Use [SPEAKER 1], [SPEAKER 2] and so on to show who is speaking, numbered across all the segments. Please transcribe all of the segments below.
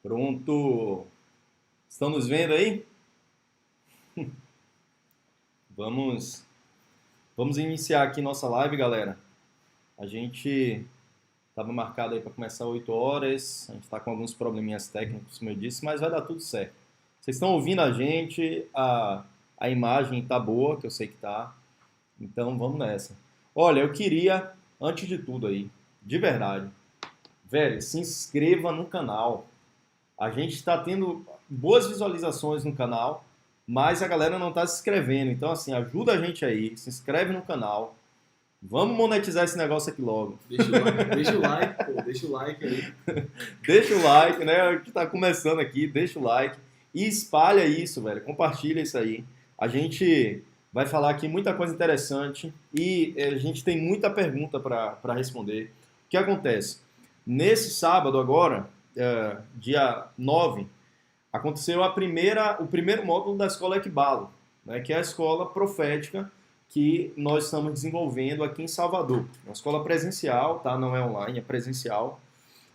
[SPEAKER 1] Pronto. Estão nos vendo aí? Vamos, vamos iniciar aqui nossa live, galera. A gente estava marcado aí para começar 8 horas. A gente está com alguns probleminhas técnicos, como eu disse, mas vai dar tudo certo. Vocês estão ouvindo a gente, a imagem tá boa, que eu sei que tá. Então vamos nessa. Olha, eu queria, antes de tudo aí, de verdade, velho, se inscreva no canal. A gente está tendo boas visualizações no canal, mas a galera não está se inscrevendo. Então, assim, ajuda a gente aí, se inscreve no canal. Vamos monetizar esse negócio aqui logo.
[SPEAKER 2] Deixa o like, pô, deixa o like aí.
[SPEAKER 1] Deixa o like, né? A gente tá começando aqui, deixa o like e espalha isso, velho. Compartilha isso aí. A gente vai falar aqui muita coisa interessante e a gente tem muita pergunta para responder. O que acontece? Nesse sábado agora, dia 9, aconteceu o primeiro módulo da Escola Equibalo, né, que é a escola profética que nós estamos desenvolvendo aqui em Salvador. Uma escola presencial, tá? Não é online, é presencial.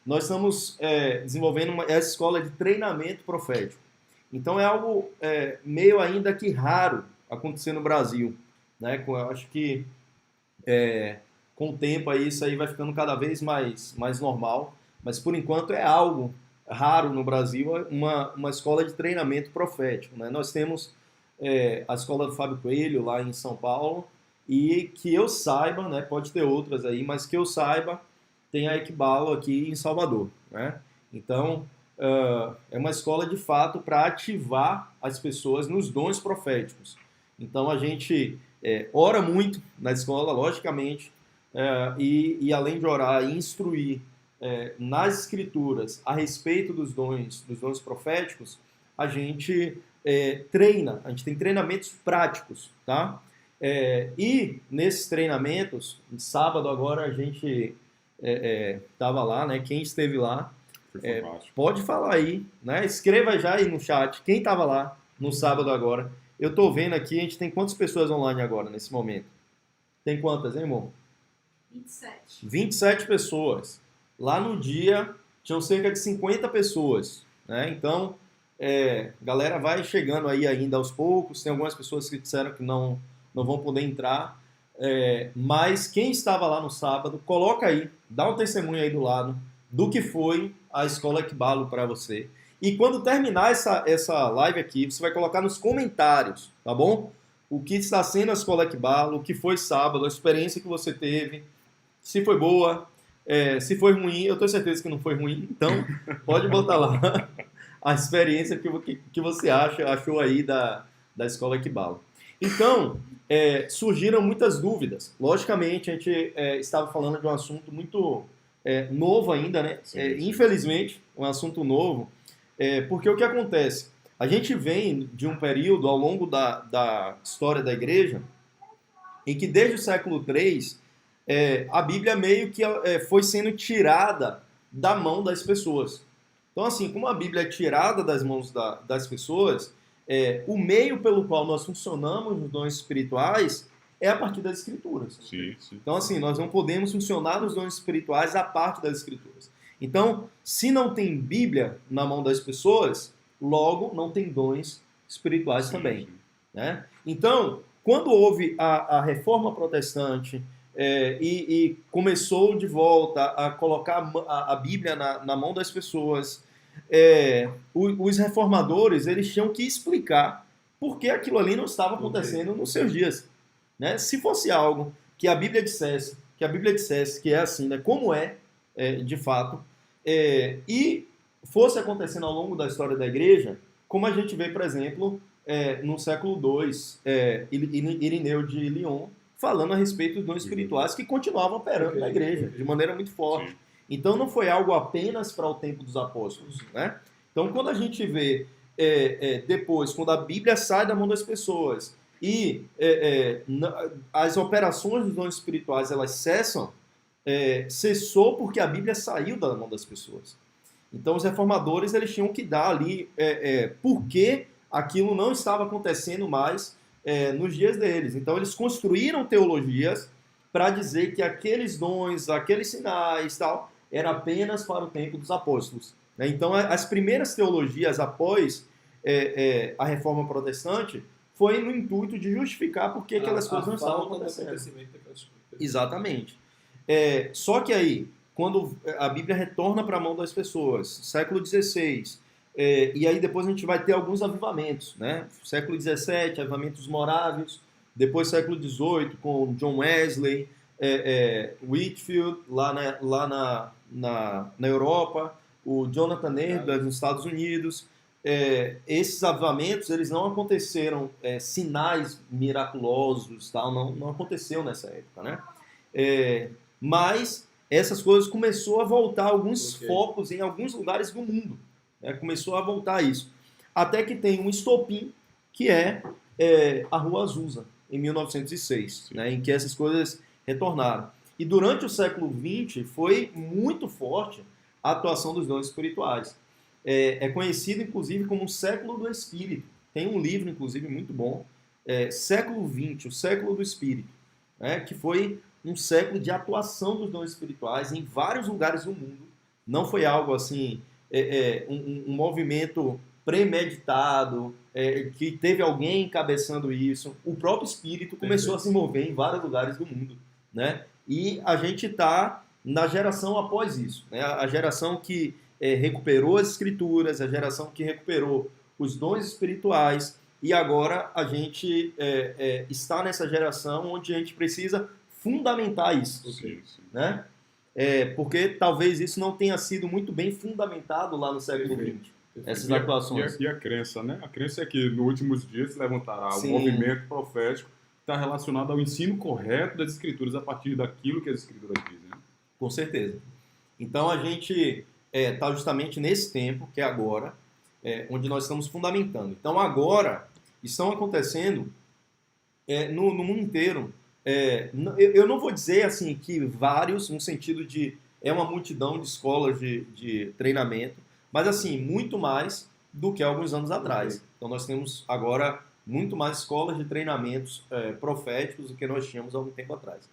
[SPEAKER 1] Nós estamos desenvolvendo essa escola de treinamento profético. Então é algo meio ainda que raro acontecer no Brasil, né? Eu acho que com o tempo aí, isso aí vai ficando cada vez mais normal, mas por enquanto é algo raro no Brasil, uma escola de treinamento profético, né? Nós temos a escola do Fábio Coelho lá em São Paulo e que eu saiba, né, pode ter outras aí, mas que eu saiba, tem a Equibalo aqui em Salvador, né? Então, é uma escola de fato para ativar as pessoas nos dons proféticos. Então a gente ora muito na escola, logicamente, e além de orar e instruir nas escrituras a respeito dos dons proféticos, a gente treina, a gente tem treinamentos práticos, tá? E nesses treinamentos, sábado agora a gente estava lá, né? Quem esteve lá, pode falar aí, né? Escreva já aí no chat quem estava lá no sábado agora. Eu estou vendo aqui, a gente tem quantas pessoas online agora nesse momento? Tem quantas, hein, irmão?
[SPEAKER 3] 27.
[SPEAKER 1] 27 pessoas. Lá no dia tinham cerca de 50 pessoas, né? Então, galera vai chegando aí ainda aos poucos. Tem algumas pessoas que disseram que não vão poder entrar. Mas quem estava lá no sábado, coloca aí, dá um testemunho aí do lado do que foi a Escola Equibalo para você. E quando terminar essa live aqui, você vai colocar nos comentários, tá bom? O que está sendo a Escola Equibalo, o que foi sábado, a experiência que você teve, se foi boa, se foi ruim, eu tenho certeza que não foi ruim, então pode botar lá a experiência que você achou aí da Escola Equibalo. Então, surgiram muitas dúvidas. Logicamente, a gente estava falando de um assunto muito novo ainda, né? Infelizmente, um assunto novo, porque o que acontece? A gente vem de um período ao longo da história da igreja em que desde o século III a Bíblia meio que foi sendo tirada da mão das pessoas. Então, assim, como a Bíblia é tirada das mãos das pessoas, o meio pelo qual nós funcionamos nos dons espirituais é a partir das Escrituras.
[SPEAKER 4] Sim.
[SPEAKER 1] Então, assim, nós não podemos funcionar nos dons espirituais a parte das Escrituras. Então, se não tem Bíblia na mão das pessoas, logo não tem dons espirituais também. Né? Então, quando houve a reforma protestante e começou de volta a colocar a Bíblia na mão das pessoas, os reformadores eles tinham que explicar por que aquilo ali não estava acontecendo nos seus dias. Né? Se fosse algo que a Bíblia dissesse que é assim, né? Como de fato, e fosse acontecendo ao longo da história da igreja, como a gente vê, por exemplo, no século II, Irineu de Lyon falando a respeito dos dons espirituais que continuavam operando na igreja de maneira muito forte.
[SPEAKER 4] Sim.
[SPEAKER 1] Então não foi algo apenas para o tempo dos apóstolos. Né? Então quando a gente vê depois, quando a Bíblia sai da mão das pessoas e as operações dos dons espirituais elas cessam, cessou porque a Bíblia saiu da mão das pessoas. Então os reformadores eles tinham que dar ali por que aquilo não estava acontecendo mais nos dias deles. Então eles construíram teologias para dizer que aqueles dons, aqueles sinais, tal, era apenas para o tempo dos apóstolos. né? Então, as primeiras teologias após a Reforma Protestante foi no intuito de justificar por que aquelas coisas não estavam acontecendo. Exatamente. Só que aí, quando a Bíblia retorna para a mão das pessoas, século XVI, e aí depois a gente vai ter alguns avivamentos, né? Século XVII, avivamentos morávios, depois século XVIII, com John Wesley, Whitefield, lá na Europa, o Jonathan Edwards nos Estados Unidos. Esses avivamentos, eles não aconteceram sinais miraculosos, tal, não aconteceu nessa época, né? Mas essas coisas começou a voltar alguns focos em alguns lugares do mundo, né? Começou a voltar isso. Até que tem um estopim, que é a Rua Azusa, em 1906, né? Em que essas coisas retornaram. E durante o século XX foi muito forte a atuação dos dons espirituais. É conhecido, inclusive, como o século do Espírito. Tem um livro, inclusive, muito bom, Século XX, o século do Espírito, né? Que foi um século de atuação dos dons espirituais em vários lugares do mundo. Não foi algo assim, um movimento premeditado, que teve alguém encabeçando isso. O próprio Espírito começou a se mover em vários lugares do mundo, né? E a gente está na geração após isso, né? A geração que recuperou as Escrituras, a geração que recuperou os dons espirituais, e agora a gente está nessa geração onde a gente precisa fundamentar isso, né? Porque talvez isso não tenha sido muito bem fundamentado lá no século XX, essas atuações.
[SPEAKER 4] E a crença, né? A crença é que nos últimos dias se levantará um movimento profético que está relacionado ao ensino correto das Escrituras a partir daquilo que as Escrituras dizem. Né?
[SPEAKER 1] Com certeza. Então a gente está justamente nesse tempo, que é agora, onde nós estamos fundamentando. Então agora estão acontecendo no mundo inteiro. Eu não vou dizer assim que vários, no sentido de uma multidão de escolas de treinamento, mas assim, muito mais do que alguns anos atrás. Então nós temos agora muito mais escolas de treinamentos proféticos do que nós tínhamos há algum tempo atrás.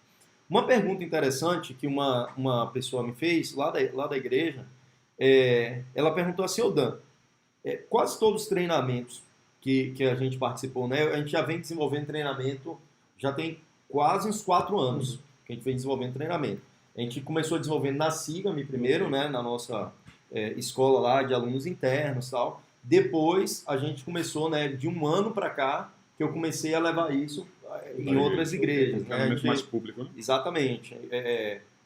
[SPEAKER 1] Uma pergunta interessante que uma pessoa me fez lá da igreja, ela perguntou assim: Dan, quase todos os treinamentos que a gente participou, né, a gente já vem desenvolvendo treinamento, já tem quase uns 4 anos que a gente vem desenvolvendo treinamento. A gente começou desenvolvendo na SIGAME primeiro, né, na nossa escola lá de alunos internos e tal. Depois a gente começou, né, de um ano para cá, que eu comecei a levar isso em outras igrejas. Né?
[SPEAKER 4] Mais público, né?
[SPEAKER 1] Exatamente.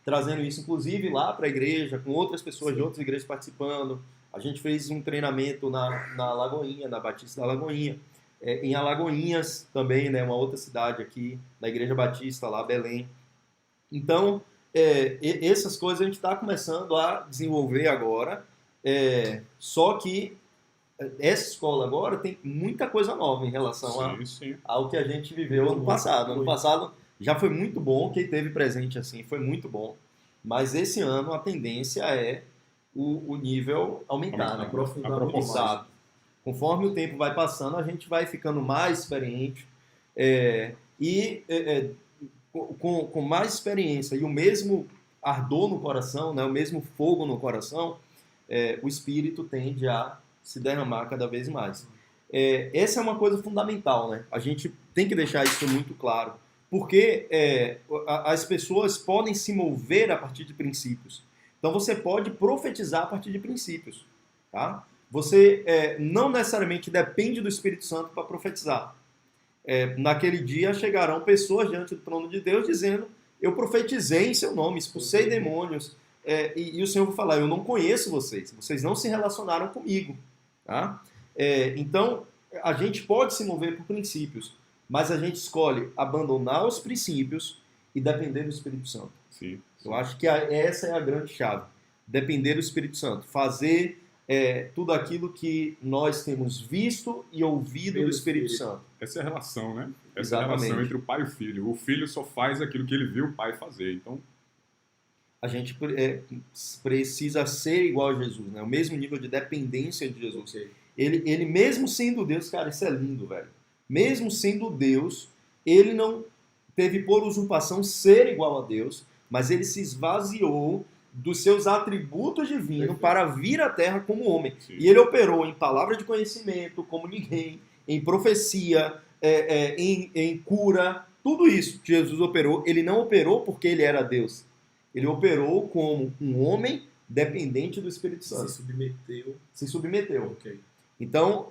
[SPEAKER 1] Trazendo isso, inclusive, lá para a igreja, com outras pessoas de outras igrejas participando. A gente fez um treinamento na Lagoinha, na Batista da Lagoinha. Em Alagoinhas também, né, uma outra cidade aqui, na Igreja Batista, lá, Belém. Então, essas coisas a gente está começando a desenvolver agora, só que essa escola agora tem muita coisa nova em relação ao que a gente viveu ano passado. Ano passado já foi muito bom, quem teve presente assim foi muito bom, mas esse ano a tendência é o nível aumentar, né? Aprofundar. Conforme o tempo vai passando, a gente vai ficando mais experiente com mais experiência e o mesmo ardor no coração, né, o mesmo fogo no coração, o espírito tende a se derramar cada vez mais. Essa é uma coisa fundamental, né? A gente tem que deixar isso muito claro, porque as pessoas podem se mover a partir de princípios. Então você pode profetizar a partir de princípios, tá? Você não necessariamente depende do Espírito Santo para profetizar. Naquele dia chegarão pessoas diante do trono de Deus dizendo: eu profetizei em seu nome, expulsei demônios, e o Senhor vai falar: eu não conheço vocês, vocês não se relacionaram comigo. Tá? Então, a gente pode se mover por princípios, mas a gente escolhe abandonar os princípios e depender do Espírito Santo.
[SPEAKER 4] Sim.
[SPEAKER 1] Eu acho que essa é a grande chave. Depender do Espírito Santo. Fazer tudo aquilo que nós temos visto e ouvido do Espírito Santo.
[SPEAKER 4] Essa é a relação, né? Essa
[SPEAKER 1] Exatamente.
[SPEAKER 4] é a relação entre o pai e o filho. O filho só faz aquilo que ele viu o pai fazer. Então,
[SPEAKER 1] a gente precisa ser igual a Jesus, né? O mesmo nível de dependência de Jesus.
[SPEAKER 2] Okay.
[SPEAKER 1] Ele mesmo sendo Deus, cara, isso é lindo, velho. Mesmo sendo Deus, ele não teve por usurpação ser igual a Deus, mas ele se esvaziou, dos seus atributos divinos
[SPEAKER 2] Perfeito.
[SPEAKER 1] para vir à Terra como homem.
[SPEAKER 4] Sim.
[SPEAKER 1] E ele operou em palavra de conhecimento, como ninguém, em profecia, em cura, tudo isso que Jesus operou. Ele não operou porque ele era Deus. Ele operou como um homem dependente do Espírito Santo. Se submeteu.
[SPEAKER 2] Ok.
[SPEAKER 1] Então,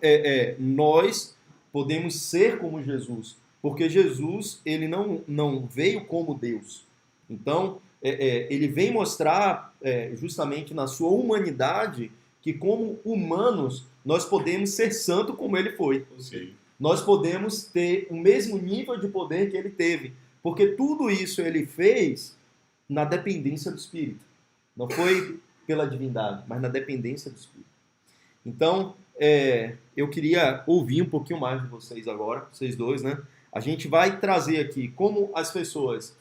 [SPEAKER 1] nós podemos ser como Jesus, porque Jesus ele não veio como Deus. Então, ele vem mostrar justamente na sua humanidade que como humanos nós podemos ser santo como ele foi.
[SPEAKER 4] Sim.
[SPEAKER 1] Nós podemos ter o mesmo nível de poder que ele teve, porque tudo isso ele fez na dependência do Espírito. Não foi pela divindade, mas na dependência do Espírito. Então, eu queria ouvir um pouquinho mais de vocês agora, vocês dois, né? A gente vai trazer aqui como as pessoas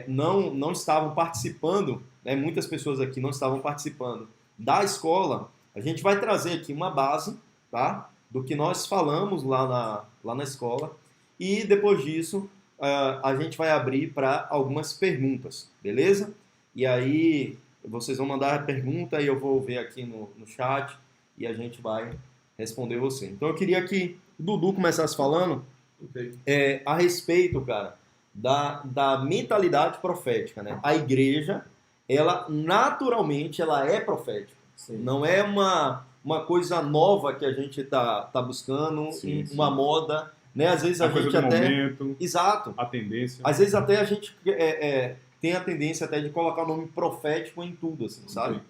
[SPEAKER 1] não estavam participando, né? Muitas pessoas aqui não estavam participando da escola. A gente vai trazer aqui uma base, tá? Do que nós falamos lá na escola. E depois disso, a gente vai abrir para algumas perguntas, beleza? E aí, vocês vão mandar a pergunta e eu vou ver aqui no chat e a gente vai responder você. Então, eu queria que o Dudu começasse falando
[SPEAKER 2] Ok.
[SPEAKER 1] a respeito, cara, da mentalidade profética, né? A igreja, ela naturalmente, ela é profética.
[SPEAKER 2] Sim.
[SPEAKER 1] Não é uma coisa nova que a gente tá buscando,
[SPEAKER 4] Sim,
[SPEAKER 1] uma
[SPEAKER 4] sim.
[SPEAKER 1] moda, né? Às vezes a
[SPEAKER 4] A coisa
[SPEAKER 1] gente
[SPEAKER 4] do
[SPEAKER 1] até...
[SPEAKER 4] momento,
[SPEAKER 1] Exato.
[SPEAKER 4] a tendência.
[SPEAKER 1] Às vezes até a gente tem a tendência até de colocar o nome profético em tudo, assim, sabe?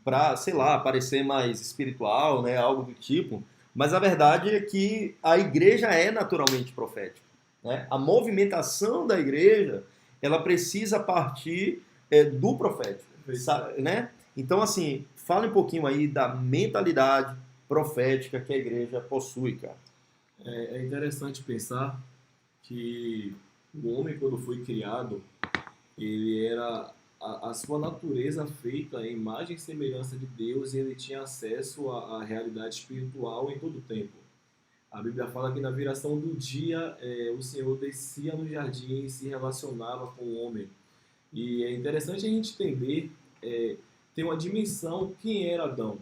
[SPEAKER 1] Para, sei lá, parecer mais espiritual, né? Algo do tipo. Mas a verdade é que a igreja é naturalmente profética, né? A movimentação da igreja, ela precisa partir do profético, sabe, né? Então, assim, fala um pouquinho aí da mentalidade profética que a igreja possui, cara.
[SPEAKER 2] É interessante pensar que o homem, quando foi criado, ele era a sua natureza feita em imagem e semelhança de Deus, e ele tinha acesso à realidade espiritual em todo o tempo. A Bíblia fala que na viração do dia o Senhor descia no jardim e se relacionava com o homem. E é interessante a gente entender, ter uma dimensão, quem era Adão.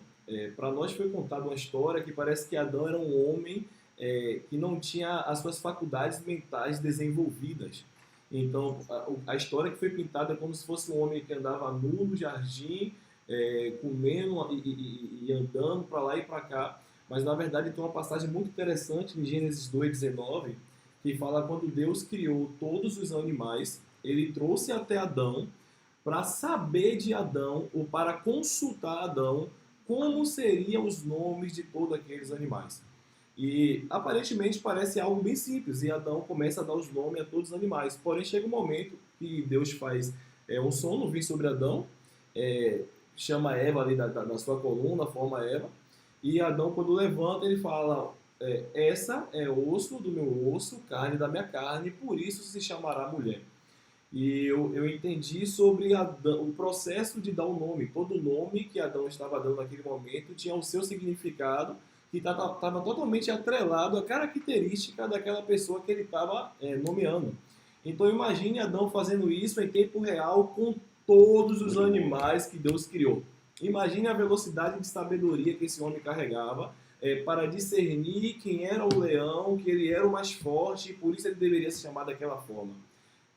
[SPEAKER 2] Para nós foi contada uma história que parece que Adão era um homem que não tinha as suas faculdades mentais desenvolvidas. Então, a história que foi pintada é como se fosse um homem que andava nu no jardim, comendo e andando para lá e para cá. Mas, na verdade, tem uma passagem muito interessante em Gênesis 2:19, que fala quando Deus criou todos os animais, ele trouxe até Adão para saber de Adão, ou para consultar Adão, como seriam os nomes de todos aqueles animais. E aparentemente parece algo bem simples, e Adão começa a dar os nomes a todos os animais. Porém, chega um momento que Deus faz um sono vir sobre Adão, chama Eva ali da sua coluna, forma Eva, e Adão, quando levanta, ele fala: essa é osso do meu osso, carne da minha carne, por isso se chamará mulher. E eu entendi sobre Adão, o processo de dar um nome. Todo nome que Adão estava dando naquele momento tinha o seu significado, que estava totalmente atrelado à característica daquela pessoa que ele estava nomeando. Então imagine Adão fazendo isso em tempo real com todos os animais que Deus criou. Imagine a velocidade de sabedoria que esse homem carregava para discernir quem era o leão, que ele era o mais forte, e por isso ele deveria se chamar daquela forma.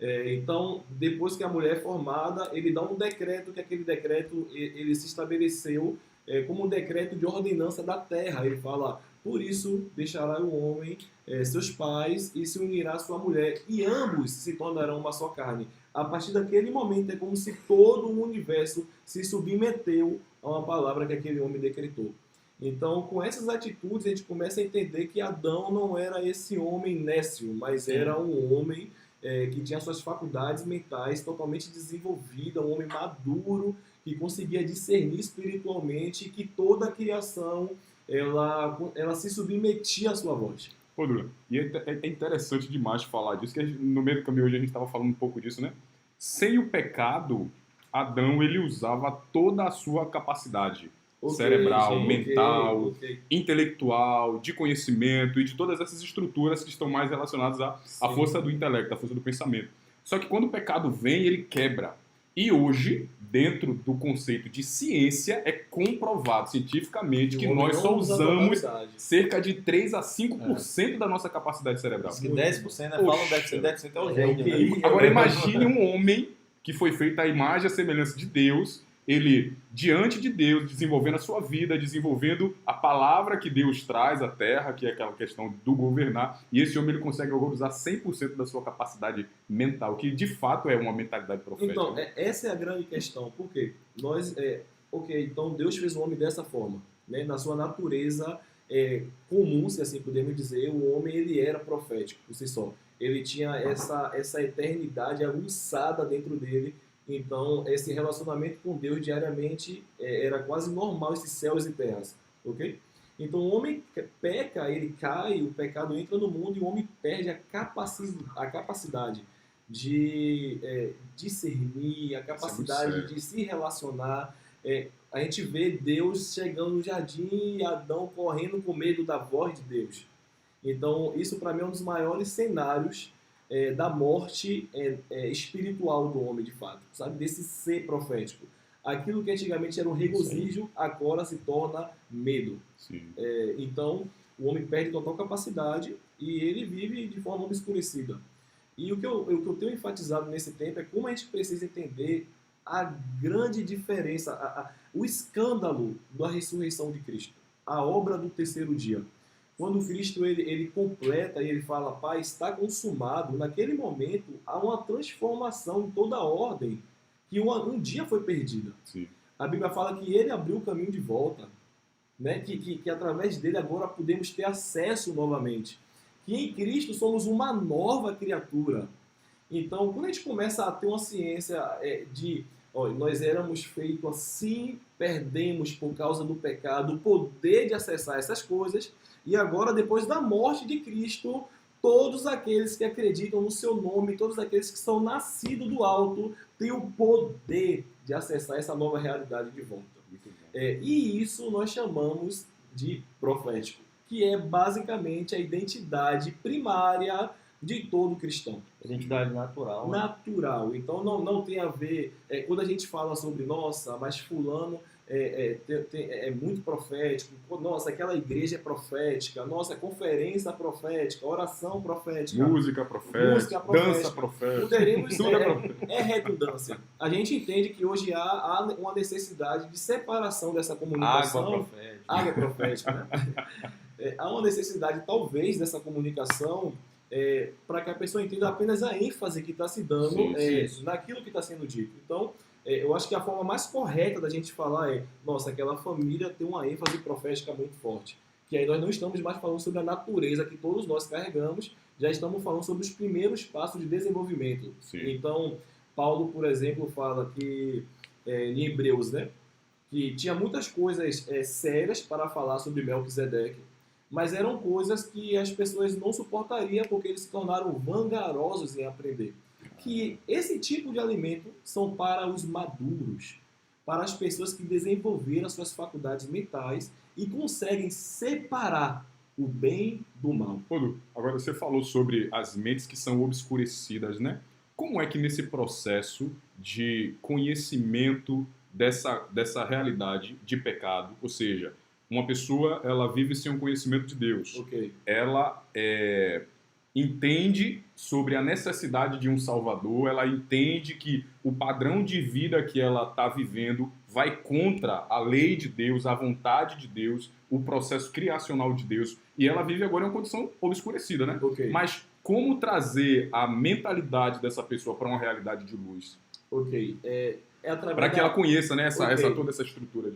[SPEAKER 2] Então, depois que a mulher é formada, ele dá um decreto, que aquele decreto ele se estabeleceu como um decreto de ordenança da terra. Ele fala: por isso deixará o homem seus pais e se unirá à sua mulher, e ambos se tornarão uma só carne. A partir daquele momento é como se todo o universo se submeteu a uma palavra que aquele homem decretou. Então, com essas atitudes, a gente começa a entender que Adão não era esse homem nécio, mas era um homem que tinha suas faculdades mentais totalmente desenvolvidas, um homem maduro, que conseguia discernir espiritualmente, e que toda a criação ela se submetia à sua voz.
[SPEAKER 4] Pô, Dura, e é interessante demais falar disso, que no meio do caminho hoje a gente estava falando um pouco disso, né? Sem o pecado, Adão ele usava toda a sua capacidade cerebral, mental, intelectual, de conhecimento e de todas essas estruturas que estão mais relacionadas à força do intelecto, à força do pensamento. Só que quando o pecado vem, ele quebra. E hoje, dentro do conceito de ciência, é comprovado cientificamente que
[SPEAKER 2] O homem
[SPEAKER 4] nós
[SPEAKER 2] não
[SPEAKER 4] só
[SPEAKER 2] usa a
[SPEAKER 4] usamos
[SPEAKER 2] totalidade.
[SPEAKER 4] cerca de 3 a 5% da nossa capacidade cerebral.
[SPEAKER 1] Diz que 10%, né? Falam
[SPEAKER 4] Poxa.
[SPEAKER 1] 10% é o
[SPEAKER 2] É o
[SPEAKER 1] gênio, né?
[SPEAKER 2] QI.
[SPEAKER 4] Agora imagine um homem que foi feito à imagem e à semelhança de Deus, ele diante de Deus, desenvolvendo a sua vida, desenvolvendo a palavra que Deus traz à terra, que é aquela questão do governar, e esse homem ele consegue agora usar 100% da sua capacidade mental, que de fato é uma mentalidade profética.
[SPEAKER 2] Então, essa é a grande questão. Por quê? Então Deus fez o homem dessa forma, né? Na sua natureza comum, se assim podemos dizer, o homem ele era profético por si só. Ele tinha essa eternidade aguçada dentro dele. Então, esse relacionamento com Deus diariamente era quase normal, esses céus e terras, ok? Então, o homem peca, ele cai, o pecado entra no mundo e o homem perde a capacidade de discernir, a capacidade de se relacionar. A gente vê Deus chegando no jardim e Adão correndo com medo da voz de Deus. Então, isso para mim é um dos maiores cenários da morte espiritual do homem, de fato, sabe? Desse ser profético. Aquilo que antigamente era um regozijo, agora se torna medo.
[SPEAKER 4] Sim.
[SPEAKER 2] Então, o homem perde total capacidade e ele vive de forma obscurecida. E o que eu tenho enfatizado nesse tempo é como a gente precisa entender a grande diferença, o escândalo da ressurreição de Cristo, a obra do terceiro dia. Quando Cristo ele completa e ele fala, Pai, está consumado, naquele momento há uma transformação em toda a ordem que um dia foi perdida.
[SPEAKER 4] Sim.
[SPEAKER 2] A Bíblia fala que ele abriu o caminho de volta, né? que através dele agora podemos ter acesso novamente. Que em Cristo somos uma nova criatura. Então, quando a gente começa a ter uma ciência nós éramos feitos assim, perdemos por causa do pecado o poder de acessar essas coisas, e agora, depois da morte de Cristo, todos aqueles que acreditam no seu nome, todos aqueles que são nascidos do alto, têm o poder de acessar essa nova realidade de volta. E isso nós chamamos de profético, que é basicamente a identidade primária de todo cristão.
[SPEAKER 1] Identidade natural. Né?
[SPEAKER 2] Natural. Então não tem a ver... quando a gente fala sobre, nossa, mas fulano é muito profético, nossa, aquela igreja é profética, nossa, conferência profética, oração profética,
[SPEAKER 4] Música profética, dança profética.
[SPEAKER 2] Poderemos, redundância. A gente entende que hoje há uma necessidade de separação dessa comunicação. Água profética. Né? Há uma necessidade, talvez, dessa comunicação para que a pessoa entenda apenas a ênfase que está se dando naquilo que está sendo dito. Então, eu acho que a forma mais correta da gente falar nossa, aquela família tem uma ênfase profética muito forte. Que aí nós não estamos mais falando sobre a natureza que todos nós carregamos, já estamos falando sobre os primeiros passos de desenvolvimento.
[SPEAKER 4] Sim.
[SPEAKER 2] Então, Paulo, por exemplo, fala que, em Hebreus, né, que tinha muitas coisas sérias para falar sobre Melquisedeque, mas eram coisas que as pessoas não suportariam porque eles se tornaram vangarosos em aprender. Que esse tipo de alimento são para os maduros, para as pessoas que desenvolveram as suas faculdades mentais e conseguem separar o bem do mal.
[SPEAKER 4] Rodo, agora você falou sobre as mentes que são obscurecidas, né? Como é que nesse processo de conhecimento dessa realidade de pecado, ou seja, uma pessoa ela vive sem um conhecimento de Deus,
[SPEAKER 2] Okay.
[SPEAKER 4] ela entende sobre a necessidade de um Salvador, ela entende que o padrão de vida que ela está vivendo vai contra a lei de Deus, a vontade de Deus, o processo criacional de Deus, e ela vive agora em uma condição obscurecida, né?
[SPEAKER 2] Okay.
[SPEAKER 4] Mas como trazer a mentalidade dessa pessoa para uma realidade de luz?
[SPEAKER 2] Ok. Através
[SPEAKER 4] Para que ela conheça, né,
[SPEAKER 2] Okay.
[SPEAKER 4] toda essa estrutura.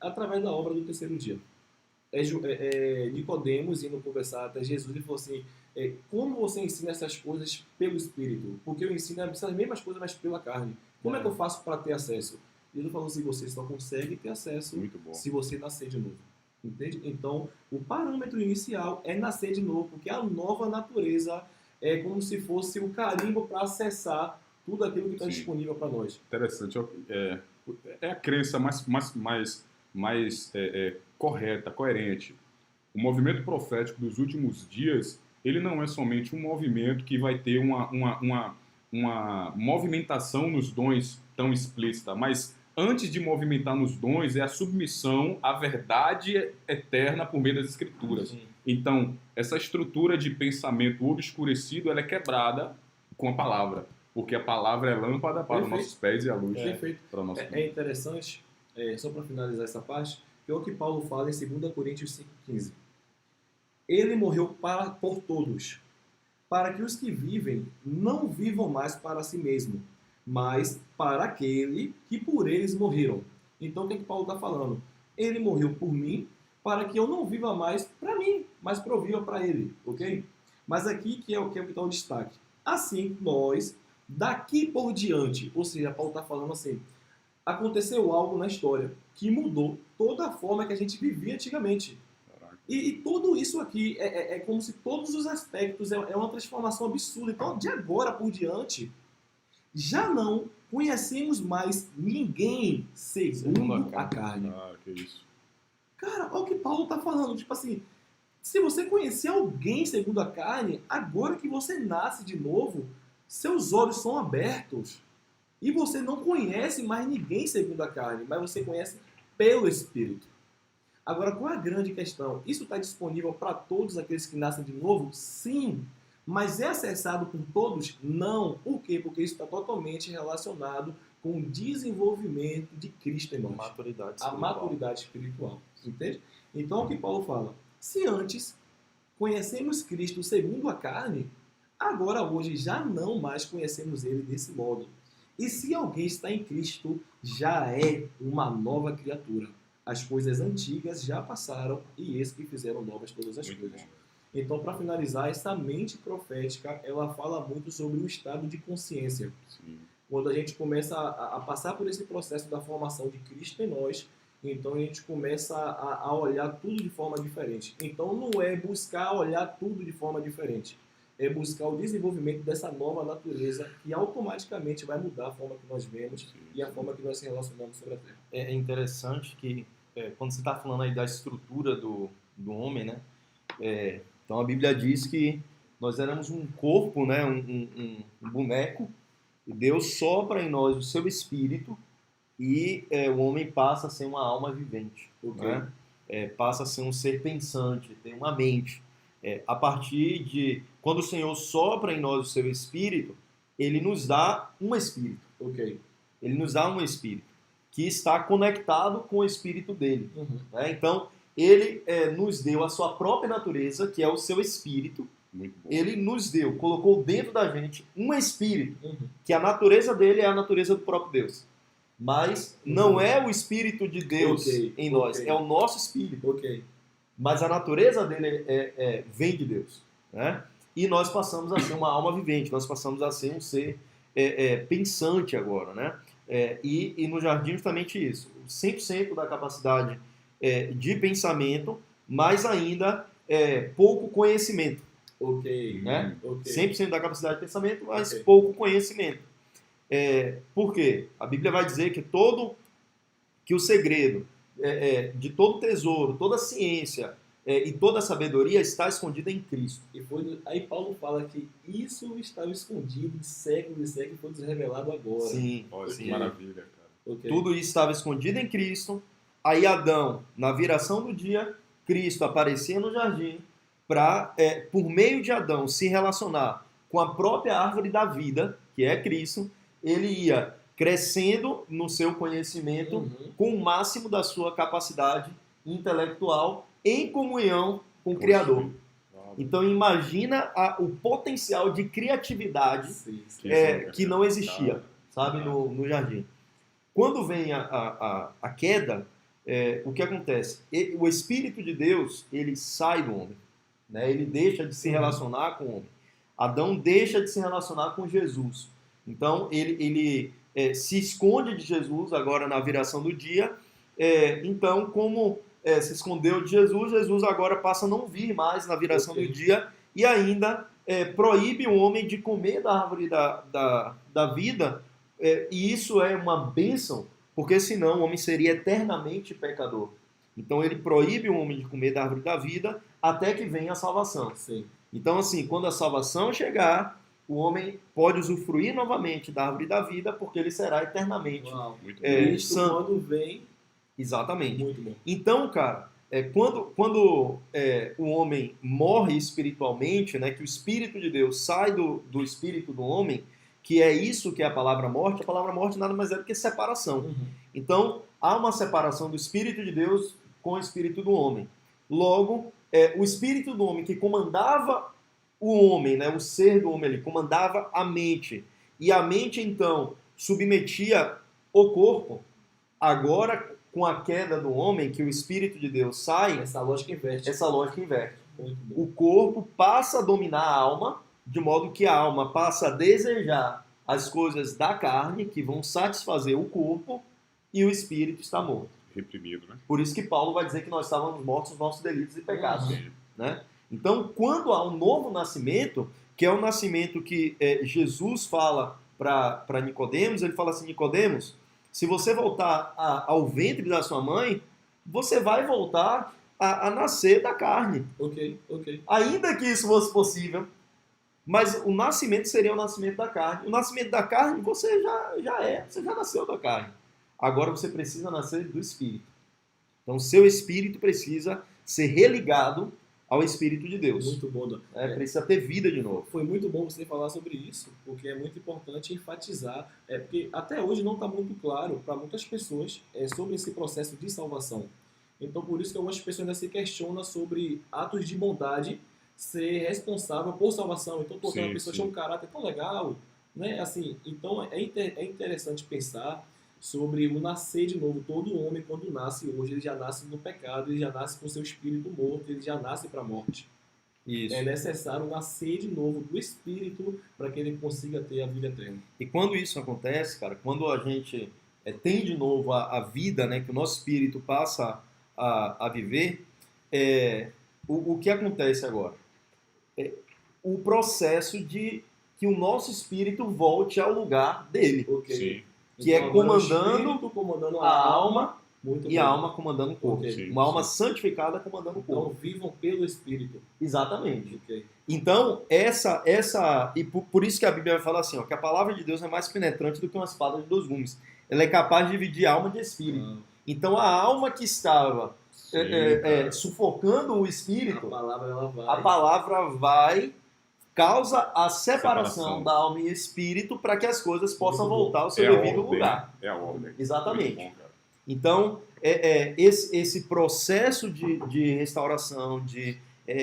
[SPEAKER 2] Através da obra do terceiro dia. Nicodemos indo conversar até Jesus e falou assim, como você ensina essas coisas pelo Espírito? Porque eu ensino as mesmas coisas, mas pela carne. Como é que eu faço para ter acesso? Jesus falou assim, você só consegue ter acesso se você nascer de novo. Entende? Então, o parâmetro inicial é nascer de novo, porque a nova natureza é como se fosse o carimbo para acessar tudo aquilo que está disponível para nós.
[SPEAKER 4] Interessante. É a crença mais correta, coerente. O movimento profético dos últimos dias, ele não é somente um movimento que vai ter uma movimentação nos dons tão explícita, mas antes de movimentar nos dons é a submissão à verdade eterna por meio das Escrituras.
[SPEAKER 1] Sim.
[SPEAKER 4] Então, essa estrutura de pensamento obscurecido, ela é quebrada com a palavra, porque a palavra é lâmpada para os
[SPEAKER 2] Perfeito.
[SPEAKER 4] nossos pés e a luz
[SPEAKER 2] Perfeito.
[SPEAKER 4] para o nosso caminho.
[SPEAKER 2] É interessante, só para finalizar essa parte, que é o que Paulo fala em 2 Coríntios 5,15. Ele morreu por todos, para que os que vivem não vivam mais para si mesmo, mas para aquele que por eles morreram. Então, o que, é que Paulo está falando? Ele morreu por mim, para que eu não viva mais para mim, mas que eu viva para ele, ok? Mas aqui que é o que está o destaque. Assim, nós, daqui por diante, ou seja, Paulo está falando assim, aconteceu algo na história que mudou toda a forma que a gente vivia antigamente. E tudo isso aqui é como se todos os aspectos é uma transformação absurda. Então, de agora por diante, já não conhecemos mais ninguém segundo a carne.
[SPEAKER 4] Ah, que isso.
[SPEAKER 2] Cara, olha o que Paulo está falando. Tipo assim, se você conhecer alguém segundo a carne, agora que você nasce de novo, seus olhos são abertos. E você não conhece mais ninguém segundo a carne, mas você conhece pelo Espírito. Agora, qual é a grande questão? Isso está disponível para todos aqueles que nascem de novo? Sim. Mas é acessado por todos? Não. Por quê? Porque isso está totalmente relacionado com o desenvolvimento de Cristo em nós. A maturidade espiritual. Entende? Então, o que Paulo fala? Se antes conhecemos Cristo segundo a carne, agora hoje já não mais conhecemos Ele desse modo. E se alguém está em Cristo, já é uma nova criatura. As coisas antigas já passaram e eis que fizeram novas todas as coisas. Então, para finalizar, essa mente profética, ela fala muito sobre o estado de consciência.
[SPEAKER 4] Sim.
[SPEAKER 2] Quando a gente começa a passar por esse processo da formação de Cristo em nós, então a gente começa a olhar tudo de forma diferente. Então, não é buscar olhar tudo de forma diferente. É buscar o desenvolvimento dessa nova natureza que automaticamente vai mudar a forma que nós vemos e a forma que nós se relacionamos sobre a Terra.
[SPEAKER 1] É interessante que, quando você está falando aí da estrutura do homem, né? Então a Bíblia diz que nós éramos um corpo, né? Um boneco, e Deus sopra em nós o seu espírito e o homem passa a ser uma alma vivente,
[SPEAKER 2] Ok.
[SPEAKER 1] né? Passa a ser um ser pensante, tem uma mente. A partir de quando o Senhor sopra em nós o seu espírito, ele nos dá um espírito.
[SPEAKER 2] Ok.
[SPEAKER 1] Ele nos dá um espírito que está conectado com o espírito dele.
[SPEAKER 2] Uhum.
[SPEAKER 1] Né? Então, ele nos deu a sua própria natureza, que é o seu espírito.
[SPEAKER 4] Muito bom.
[SPEAKER 1] Ele nos deu, colocou dentro da gente um espírito,
[SPEAKER 2] Uhum.
[SPEAKER 1] que a natureza dele é a natureza do próprio Deus. Mas não é o espírito de Deus
[SPEAKER 2] Ok,
[SPEAKER 1] em nós,
[SPEAKER 2] ok.
[SPEAKER 1] é o nosso espírito.
[SPEAKER 2] Ok.
[SPEAKER 1] Mas a natureza dele vem de Deus. Né? E nós passamos a ser uma alma vivente, nós passamos a ser um ser pensante agora. Né? E no jardim justamente isso, 100% da capacidade de pensamento, mas ainda pouco conhecimento.
[SPEAKER 2] Ok.
[SPEAKER 1] Né?
[SPEAKER 2] Ok.
[SPEAKER 1] 100% da capacidade de pensamento, mas
[SPEAKER 2] Ok.
[SPEAKER 1] pouco conhecimento. Por quê? A Bíblia vai dizer que o segredo de todo tesouro, toda ciência e toda sabedoria está escondida em Cristo.
[SPEAKER 2] Aí Paulo fala que isso estava escondido de séculos e foi revelado agora.
[SPEAKER 1] Sim,
[SPEAKER 4] Olha,
[SPEAKER 1] sim.
[SPEAKER 4] que maravilha, cara.
[SPEAKER 2] Ok.
[SPEAKER 1] Tudo isso estava escondido em Cristo. Aí Adão, na viração do dia, Cristo aparecia no jardim para, por meio de Adão, se relacionar com a própria árvore da vida, que é Cristo. Ele ia crescendo no seu conhecimento
[SPEAKER 2] Uhum.
[SPEAKER 1] com o máximo da sua capacidade intelectual em comunhão com o Criador. Então imagina o potencial de criatividade
[SPEAKER 2] Sim.
[SPEAKER 1] que não existia, sabe, no jardim. Quando vem a queda, o que acontece? O Espírito de Deus, ele sai do homem, né? Ele deixa de se relacionar com o homem. Adão deixa de se relacionar com Jesus. Então ele se esconde de Jesus agora na viração do dia. Então, como se escondeu de Jesus, Jesus agora passa a não vir mais na viração do dia e ainda proíbe o homem de comer da árvore da vida. E isso é uma bênção, porque senão o homem seria eternamente pecador. Então ele proíbe o homem de comer da árvore da vida até que venha a salvação.
[SPEAKER 2] Sim.
[SPEAKER 1] Então, assim, quando a salvação chegar, o homem pode usufruir novamente da árvore da vida, porque ele será eternamente
[SPEAKER 2] Uau.
[SPEAKER 4] Muito
[SPEAKER 2] Cristo,
[SPEAKER 1] santo.
[SPEAKER 2] quando vem,
[SPEAKER 1] Exatamente.
[SPEAKER 2] muito bom.
[SPEAKER 1] Então, cara, quando o homem morre espiritualmente, né, que o Espírito de Deus sai do espírito do homem, que é isso que é a palavra morte nada mais é do que separação.
[SPEAKER 2] Uhum.
[SPEAKER 1] Então, há uma separação do Espírito de Deus com o Espírito do homem. Logo, o Espírito do homem que comandava o homem, né, o ser do homem ali, comandava a mente. E a mente, então, submetia o corpo. Agora, com a queda do homem, que o Espírito de Deus sai,
[SPEAKER 2] Essa lógica inverte.
[SPEAKER 1] essa lógica inverte.
[SPEAKER 2] Muito bom.
[SPEAKER 1] O corpo passa a dominar a alma, de modo que a alma passa a desejar as coisas da carne, que vão satisfazer o corpo, e o espírito está morto.
[SPEAKER 4] reprimido, né?
[SPEAKER 1] Por isso que Paulo vai dizer que nós estávamos mortos nos nossos delitos e pecados.
[SPEAKER 4] Sim.
[SPEAKER 1] Né? Então, quando há um novo nascimento, que é o nascimento que Jesus fala para Nicodemos, ele fala assim, Nicodemos, se você voltar ao ventre da sua mãe, você vai voltar a nascer da carne.
[SPEAKER 2] Ok.
[SPEAKER 1] Ainda que isso fosse possível, mas o nascimento seria o nascimento da carne. O nascimento da carne, você você já nasceu da carne. Agora você precisa nascer do Espírito. Então, seu Espírito precisa ser religado ao Espírito de Deus.
[SPEAKER 2] Muito bom, Dan.
[SPEAKER 1] Precisa ter vida de novo.
[SPEAKER 2] Foi muito bom você falar sobre isso, porque é muito importante enfatizar, porque até hoje não está muito claro para muitas pessoas sobre esse processo de salvação. Então, por isso que algumas pessoas ainda se questionam sobre atos de bondade ser responsável por salvação. Então, porque uma pessoa tinha um caráter tão legal, né? Assim, então, é interessante pensar sobre o nascer de novo. Todo homem, quando nasce hoje, ele já nasce no pecado, ele já nasce com seu espírito morto, ele já nasce para a morte.
[SPEAKER 1] Isso.
[SPEAKER 2] É necessário nascer de novo do Espírito para que ele consiga ter a vida eterna.
[SPEAKER 1] E quando isso acontece, cara, quando a gente tem de novo a vida, né, que o nosso espírito passa a viver, o que acontece agora? O processo de que o nosso espírito volte ao lugar dele,
[SPEAKER 2] Ok.
[SPEAKER 4] Sim.
[SPEAKER 1] que é
[SPEAKER 2] agora o
[SPEAKER 1] comandando
[SPEAKER 2] Espírito comandando
[SPEAKER 1] a alma
[SPEAKER 2] muito
[SPEAKER 1] e
[SPEAKER 2] bom.
[SPEAKER 1] a alma comandando o corpo.
[SPEAKER 2] Ok.
[SPEAKER 1] Uma alma santificada comandando o
[SPEAKER 2] Então
[SPEAKER 1] corpo.
[SPEAKER 2] vivam pelo Espírito.
[SPEAKER 1] Exatamente.
[SPEAKER 2] Ok.
[SPEAKER 1] Então, e por isso que a Bíblia vai falar assim, ó, que a palavra de Deus é mais penetrante do que uma espada de dois gumes. Ela é capaz de dividir alma de espírito.
[SPEAKER 2] Ah,
[SPEAKER 1] Então, a alma que estava
[SPEAKER 4] Sim, cara.
[SPEAKER 1] sufocando o
[SPEAKER 2] a
[SPEAKER 1] espírito,
[SPEAKER 2] palavra ela vai.
[SPEAKER 1] a palavra vai, causa a separação
[SPEAKER 4] Separação.
[SPEAKER 1] da alma e espírito para que as coisas possam
[SPEAKER 2] Muito bom.
[SPEAKER 1] voltar ao seu
[SPEAKER 4] É a
[SPEAKER 1] devido
[SPEAKER 4] ordem,
[SPEAKER 1] lugar.
[SPEAKER 4] É a ordem.
[SPEAKER 1] Exatamente.
[SPEAKER 4] Muito bom, cara.
[SPEAKER 1] Então, esse processo de restauração, de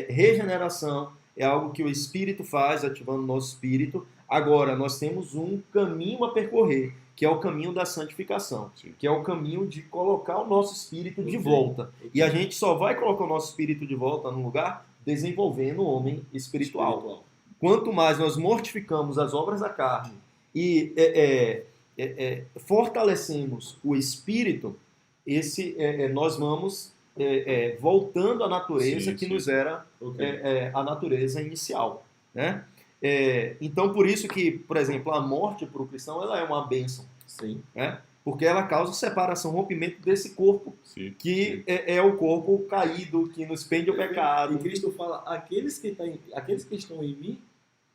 [SPEAKER 1] regeneração, é algo que o Espírito faz, ativando o nosso espírito. Agora, nós temos um caminho a percorrer, que é o caminho da santificação,
[SPEAKER 4] Sim.
[SPEAKER 1] que é o caminho de colocar o nosso espírito de
[SPEAKER 2] Ok.
[SPEAKER 1] volta.
[SPEAKER 2] Ok.
[SPEAKER 1] E a gente só vai colocar o nosso espírito de volta no lugar desenvolvendo o homem espiritual. Quanto mais nós mortificamos as obras da carne e fortalecemos o espírito, nós vamos voltando à natureza
[SPEAKER 4] Sim,
[SPEAKER 1] que
[SPEAKER 4] sim.
[SPEAKER 1] nos era
[SPEAKER 2] Ok.
[SPEAKER 1] a natureza inicial, né? Então, por isso que, por exemplo, a morte para o cristão ela é uma bênção,
[SPEAKER 2] Sim.
[SPEAKER 1] né? Porque ela causa separação, rompimento desse corpo,
[SPEAKER 4] Sim.
[SPEAKER 1] que é o corpo caído, que nos pende ao
[SPEAKER 2] E
[SPEAKER 1] pecado.
[SPEAKER 2] Cristo fala, aqueles que estão em mim,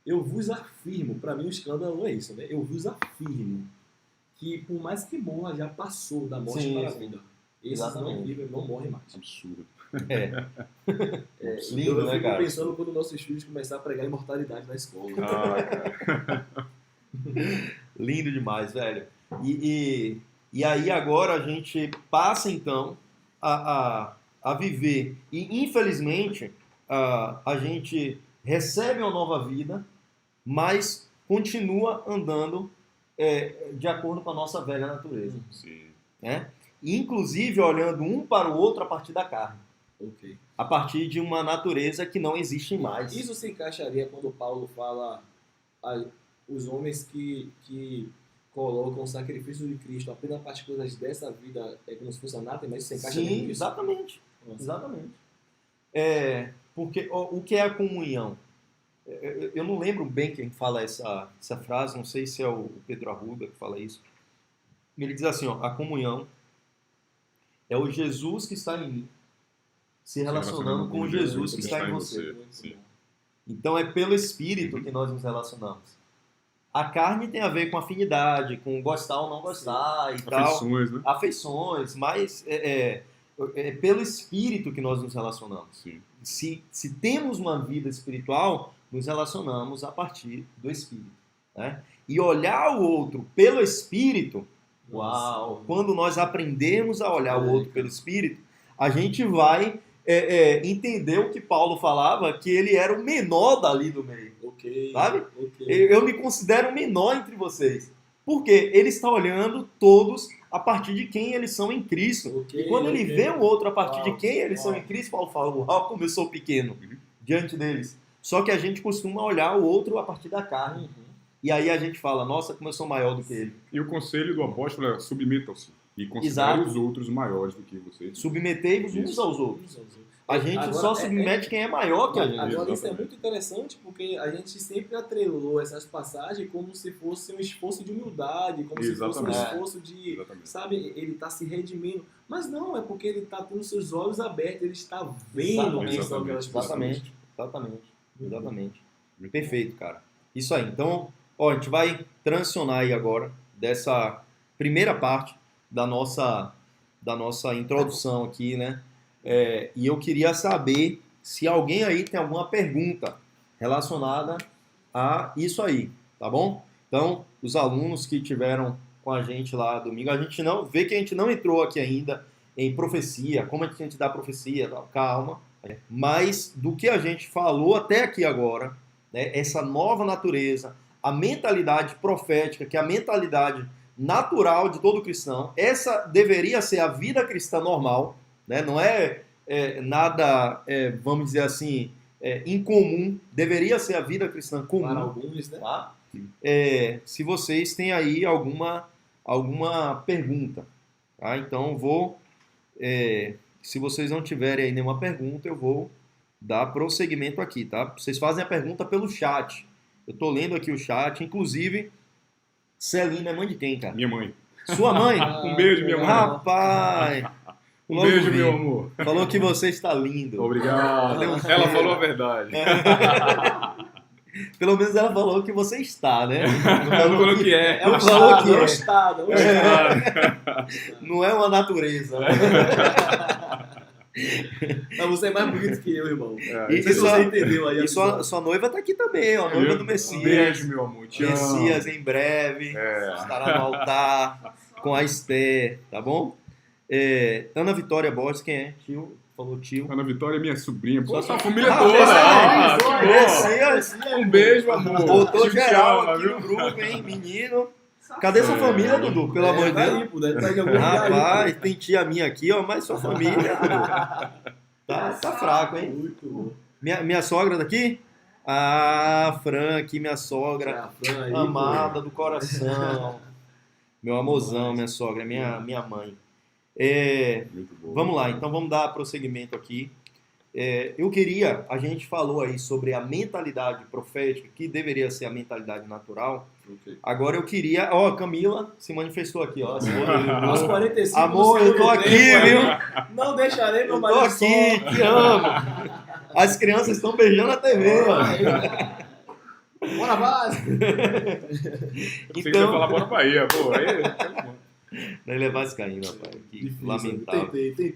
[SPEAKER 2] eu vos afirmo. Para mim o escândalo é isso, né? Eu vos afirmo que por mais que morra, já passou da morte
[SPEAKER 1] Sim,
[SPEAKER 2] para a
[SPEAKER 1] sim.
[SPEAKER 2] vida. Esses não
[SPEAKER 1] Exatamente.
[SPEAKER 2] vivem, não morrem mais.
[SPEAKER 4] Absurdo.
[SPEAKER 1] Lindo,
[SPEAKER 2] Eu
[SPEAKER 1] né,
[SPEAKER 2] fico
[SPEAKER 1] cara?
[SPEAKER 2] pensando quando nossos filhos começarem a pregar imortalidade na escola.
[SPEAKER 4] Ah, cara.
[SPEAKER 1] Lindo demais, velho. E aí agora a gente passa então a viver. E infelizmente a gente recebe uma nova vida, mas continua andando de acordo com a nossa velha natureza.
[SPEAKER 4] Sim.
[SPEAKER 1] Né? E, inclusive olhando um para o outro a partir da carne.
[SPEAKER 2] Ok.
[SPEAKER 1] A partir de uma natureza que não existe mais.
[SPEAKER 2] Isso se encaixaria quando Paulo fala os homens que colocam o sacrifício de Cristo apenas para as coisas dessa vida, como se fosse anátema, isso se encaixa dentro
[SPEAKER 1] Sim,
[SPEAKER 2] disso?
[SPEAKER 1] exatamente.
[SPEAKER 2] Nossa.
[SPEAKER 1] Exatamente. Porque o que é a comunhão? Eu não lembro bem quem fala essa frase, não sei se é o Pedro Arruda que fala isso. Ele diz assim, ó, a comunhão é o Jesus que está em mim se relacionando com o Jesus que está em você.
[SPEAKER 2] Muito
[SPEAKER 4] Sim.
[SPEAKER 2] bom.
[SPEAKER 1] Então é pelo Espírito que nós nos relacionamos. A carne tem a ver com afinidade, com gostar ou não gostar e tal.
[SPEAKER 4] Afeições, né?
[SPEAKER 1] Afeições, mas é pelo Espírito que nós nos relacionamos.
[SPEAKER 4] Sim.
[SPEAKER 1] Se temos uma vida espiritual, nos relacionamos a partir do Espírito, né? E olhar o outro pelo Espírito, uau! Quando nós aprendemos a olhar o outro pelo Espírito, a gente vai entender o que Paulo falava, que ele era o menor dali do meio.
[SPEAKER 2] Ok.
[SPEAKER 1] Sabe?
[SPEAKER 2] Ok.
[SPEAKER 1] Eu me considero o menor entre vocês. Porque ele está olhando todos a partir de quem eles são em Cristo.
[SPEAKER 2] Ok,
[SPEAKER 1] E quando ele
[SPEAKER 2] ok.
[SPEAKER 1] vê o outro a partir
[SPEAKER 2] Uau,
[SPEAKER 1] de quem eles são
[SPEAKER 2] uau.
[SPEAKER 1] em Cristo, Paulo fala, uau, como eu sou pequeno diante deles. Só que a gente costuma olhar o outro a partir da carne.
[SPEAKER 2] Uhum.
[SPEAKER 1] E aí a gente fala, nossa, como eu sou maior do que ele.
[SPEAKER 4] E o conselho do apóstolo é submetam-se e considerem
[SPEAKER 1] Exato.
[SPEAKER 4] os outros maiores do que vocês.
[SPEAKER 1] Submetei-vos uns
[SPEAKER 4] Isso.
[SPEAKER 1] aos outros. A gente
[SPEAKER 2] Agora,
[SPEAKER 1] só submete quem é maior que a gente.
[SPEAKER 2] Agora isso é
[SPEAKER 4] Exatamente.
[SPEAKER 2] muito interessante porque a gente sempre atrelou essas passagens como se fosse um esforço de humildade, como se fosse um
[SPEAKER 4] Exatamente.
[SPEAKER 2] esforço de,
[SPEAKER 4] Exatamente.
[SPEAKER 2] sabe, ele está se redimindo. Mas não, é porque ele está tendo seus olhos abertos, ele está vendo quem são aquelas pessoas.
[SPEAKER 1] Exatamente. Perfeito, cara. Isso aí. Então, ó, a gente vai transicionar aí agora dessa primeira parte da nossa introdução aqui, né? E eu queria saber se alguém aí tem alguma pergunta relacionada a isso aí, tá bom? Então, os alunos que tiveram com a gente lá domingo, a gente não entrou aqui ainda em profecia, como a gente dá profecia, tal, calma. Mas do que a gente falou até aqui agora, né, essa nova natureza, a mentalidade profética, que é a mentalidade natural de todo cristão, essa deveria ser a vida cristã normal, né? Não é nada, vamos dizer assim, incomum, deveria ser a vida cristã comum.
[SPEAKER 2] Para alguns, né?
[SPEAKER 1] Tá? Se vocês têm aí alguma pergunta, tá? Então se vocês não tiverem aí nenhuma pergunta, eu vou dar prosseguimento aqui, tá? Vocês fazem a pergunta pelo chat. Eu tô lendo aqui o chat, inclusive, Celina é mãe de quem, cara?
[SPEAKER 4] Minha mãe.
[SPEAKER 1] Sua mãe?
[SPEAKER 4] Um beijo, minha mãe.
[SPEAKER 1] Rapaz!
[SPEAKER 4] Um
[SPEAKER 1] logo
[SPEAKER 4] beijo,
[SPEAKER 1] vi.
[SPEAKER 4] meu amor.
[SPEAKER 1] Falou que você está lindo.
[SPEAKER 4] Obrigado.
[SPEAKER 1] Valeu.
[SPEAKER 4] Ela falou a verdade.
[SPEAKER 1] Pelo menos ela falou que você está, né?
[SPEAKER 4] Ela falou que é.
[SPEAKER 1] Ela falou que
[SPEAKER 2] É um
[SPEAKER 1] é.
[SPEAKER 2] estado, é um estado.
[SPEAKER 1] Não é uma natureza.
[SPEAKER 2] Mas você é mais bonito que eu, irmão.
[SPEAKER 1] E
[SPEAKER 2] Não sei se
[SPEAKER 1] sua-
[SPEAKER 2] você entendeu aí. a
[SPEAKER 1] E
[SPEAKER 2] visão.
[SPEAKER 1] sua noiva tá aqui também, ó. A noiva do
[SPEAKER 4] Um
[SPEAKER 1] Messias.
[SPEAKER 4] beijo, meu amor. Te amo.
[SPEAKER 1] Messias em breve. Estará no altar com a Esther, tá bom? Ana Vitória Borges, quem é? Tio? Falou tio.
[SPEAKER 4] Ana Vitória é minha sobrinha. Pô,
[SPEAKER 1] Sua-
[SPEAKER 4] sua família
[SPEAKER 1] Ah,
[SPEAKER 4] toda.
[SPEAKER 1] Messias,
[SPEAKER 4] Que bom.
[SPEAKER 1] Messias.
[SPEAKER 4] Um beijo, amor.
[SPEAKER 1] Botou
[SPEAKER 4] Te
[SPEAKER 1] geral
[SPEAKER 4] ama,
[SPEAKER 1] aqui
[SPEAKER 4] viu?
[SPEAKER 1] no grupo, hein, menino. Cadê sua família, Dudu? Pelo amor de
[SPEAKER 2] Tá
[SPEAKER 1] Deus.
[SPEAKER 2] aí, pô, deve estar em algum lugar aí,
[SPEAKER 1] Rapaz, tem tia minha aqui, ó, mas sua família, Dudu. Tá fraco,
[SPEAKER 2] pô.
[SPEAKER 1] hein?
[SPEAKER 2] Muito bom.
[SPEAKER 1] Minha sogra daqui? Ah, Fran aqui, minha sogra.
[SPEAKER 2] A Fran aí,
[SPEAKER 1] Amada do coração. Meu amorzão, minha sogra, minha mãe.
[SPEAKER 4] Muito bom.
[SPEAKER 1] Vamos lá, então vamos dar prosseguimento aqui. A gente falou aí sobre a mentalidade profética, que deveria ser a mentalidade natural.
[SPEAKER 2] Ok.
[SPEAKER 1] Agora eu queria... Ó, Camila se manifestou aqui, ó.
[SPEAKER 2] Aos 45
[SPEAKER 1] Amor,
[SPEAKER 2] do
[SPEAKER 1] eu tô
[SPEAKER 2] segundo
[SPEAKER 1] aqui,
[SPEAKER 2] tempo,
[SPEAKER 1] viu?
[SPEAKER 2] Não deixarei meu
[SPEAKER 1] Eu tô
[SPEAKER 2] marido
[SPEAKER 1] aqui, te amo. As crianças estão beijando a TV, ó.
[SPEAKER 2] só. Bora, Vasco!
[SPEAKER 4] Eu pensei que você ia falar bora Bahia, pô. Aí,
[SPEAKER 1] Não levar esse carinho, rapaz. Que
[SPEAKER 2] Difícil,
[SPEAKER 1] lamentável.
[SPEAKER 2] Tentei.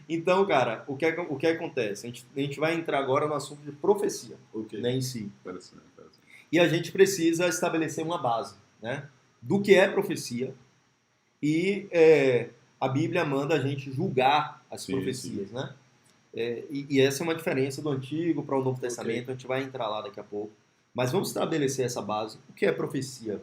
[SPEAKER 1] Então, cara, o que acontece? A gente vai entrar agora no assunto de profecia,
[SPEAKER 2] Ok.
[SPEAKER 1] né, em si.
[SPEAKER 4] interessante.
[SPEAKER 1] E a gente precisa estabelecer uma base, né? Do que é profecia. E a Bíblia manda a gente julgar as
[SPEAKER 4] Sim,
[SPEAKER 1] profecias, né? E essa é uma diferença do Antigo para o Novo Testamento. A gente vai entrar lá daqui a pouco. Mas vamos estabelecer essa base. O que é profecia,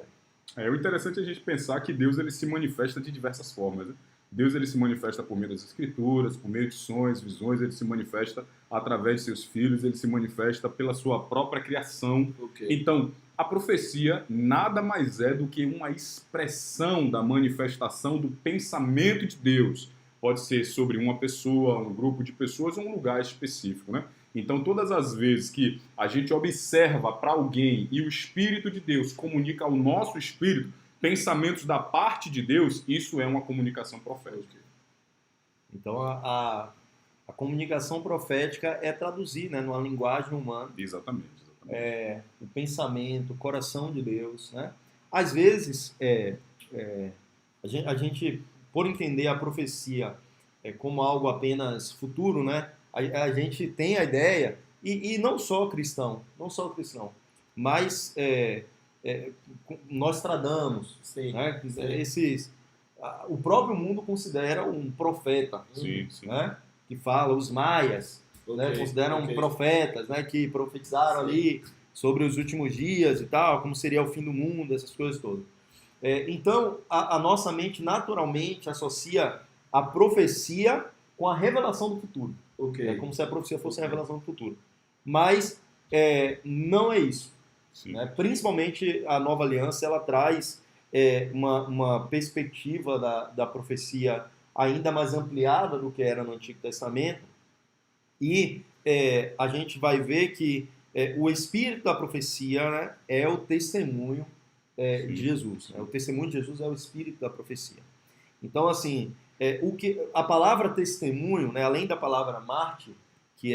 [SPEAKER 1] velho?
[SPEAKER 4] O interessante é a gente pensar que Deus ele se manifesta de diversas formas. Né? Deus ele se manifesta por meio das escrituras, por meio de sonhos, visões, ele se manifesta através de seus filhos, ele se manifesta pela sua própria criação.
[SPEAKER 2] Ok.
[SPEAKER 4] Então, a profecia nada mais é do que uma expressão da manifestação do pensamento de Deus. Pode ser sobre uma pessoa, um grupo de pessoas ou um lugar específico, né? Então, todas as vezes que a gente observa para alguém e o Espírito de Deus comunica ao nosso espírito pensamentos da parte de Deus, isso é uma comunicação profética.
[SPEAKER 1] Então, a comunicação profética é traduzir, né, numa linguagem humana,
[SPEAKER 4] Exatamente.
[SPEAKER 1] o pensamento, o coração de Deus, né? Às vezes, a gente, por entender a profecia como algo apenas futuro, né? A gente tem a ideia, e não só cristão, mas Nostradamus,
[SPEAKER 2] Sim.
[SPEAKER 1] né?
[SPEAKER 2] Sim.
[SPEAKER 1] O próprio mundo considera um profeta,
[SPEAKER 4] Sim.
[SPEAKER 1] né? Que fala, os maias, né? Consideram profetas, né? Que profetizaram ali sobre os últimos dias e tal, como seria o fim do mundo, essas coisas todas. Então, a nossa mente naturalmente associa a profecia com a revelação do futuro. É como se a profecia fosse a revelação do futuro. Mas não é isso. Né? Principalmente a Nova Aliança, ela traz uma perspectiva da profecia ainda mais ampliada do que era no Antigo Testamento. E a gente vai ver que o espírito da profecia, né, é o testemunho de Jesus. Né? O testemunho de Jesus é o espírito da profecia. Então, assim, a palavra testemunho, né, além da palavra mártir, que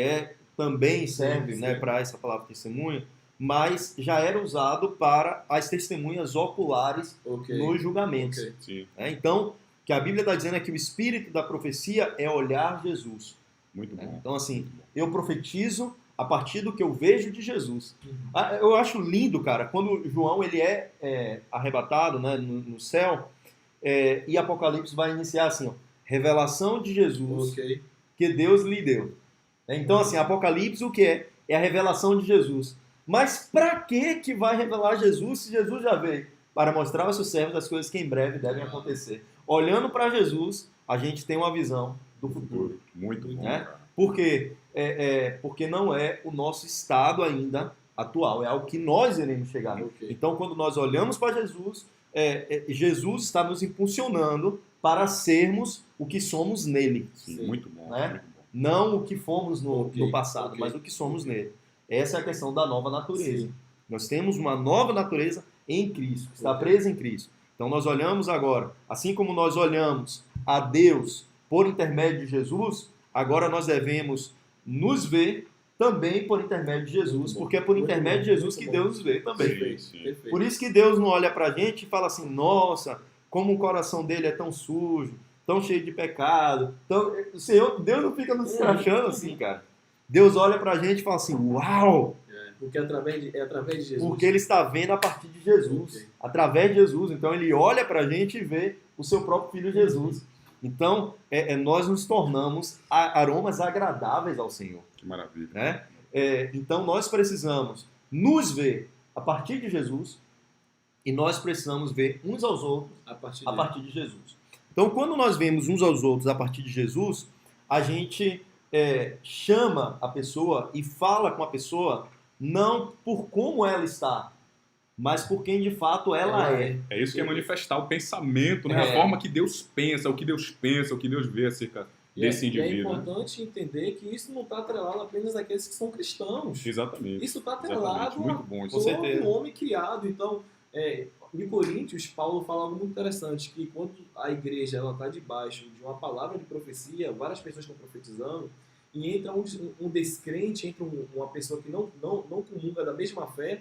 [SPEAKER 1] também serve, né, para essa palavra testemunho, mas já era usado para as testemunhas oculares nos julgamentos. Então, o que a Bíblia está dizendo é que o espírito da profecia é olhar Jesus.
[SPEAKER 4] Muito bom.
[SPEAKER 1] Então, assim, eu profetizo a partir do que eu vejo de Jesus. Eu acho lindo, cara, quando João ele é arrebatado, né, no céu, e Apocalipse vai iniciar assim, ó, revelação de Jesus que Deus lhe deu. Então, assim, Apocalipse o que é? É a revelação de Jesus. Mas para que vai revelar Jesus se Jesus já veio? Para mostrar aos seus servos as coisas que em breve devem acontecer. Olhando para Jesus, a gente tem uma visão do futuro.
[SPEAKER 4] Muito bom,
[SPEAKER 1] né?
[SPEAKER 4] cara.
[SPEAKER 1] Por quê? Porque não é o nosso estado ainda atual, é algo que nós iremos chegar. Então, quando nós olhamos para Jesus, Jesus está nos impulsionando para sermos o que somos nele.
[SPEAKER 4] Sim, muito bom,
[SPEAKER 1] né?
[SPEAKER 4] muito bom.
[SPEAKER 1] Não o que fomos no passado, mas o que somos nele. Essa é a questão da nova natureza.
[SPEAKER 2] Sim.
[SPEAKER 1] Nós temos uma nova natureza em Cristo, que está presa em Cristo. Então nós olhamos agora, assim como nós olhamos a Deus por intermédio de Jesus, agora nós devemos nos ver também por intermédio de Jesus, porque é por intermédio de Jesus que Deus nos vê também.
[SPEAKER 4] Sim.
[SPEAKER 1] Por isso que Deus não olha pra gente e fala assim, nossa, como o coração dele é tão sujo, tão cheio de pecado. Deus não fica nos achando assim, cara. Deus olha pra gente e fala assim, uau!
[SPEAKER 2] Porque é através de Jesus.
[SPEAKER 1] Porque ele está vendo a partir de Jesus. Através de Jesus. Então ele olha pra gente e vê o seu próprio Filho Jesus. Então nós nos tornamos aromas agradáveis ao Senhor.
[SPEAKER 4] Que maravilha.
[SPEAKER 1] Né? Então nós precisamos nos ver a partir de Jesus e nós precisamos ver uns aos outros a partir de Jesus. Então quando nós vemos uns aos outros a partir de Jesus, a gente chama a pessoa e fala com a pessoa não por como ela está, mas por quem de fato ela é.
[SPEAKER 4] É isso que é manifestar o pensamento, né? A forma que Deus pensa, o que Deus vê acerca desse indivíduo.
[SPEAKER 2] É importante entender que isso não está atrelado apenas àqueles que são cristãos.
[SPEAKER 4] Exatamente.
[SPEAKER 2] Isso está atrelado
[SPEAKER 4] muito bom,
[SPEAKER 2] a todo homem criado. Então, em Coríntios, Paulo fala algo muito interessante, que quando a igreja está debaixo de uma palavra de profecia, várias pessoas estão profetizando, e entra um descrente, entra uma pessoa que não comunga da mesma fé,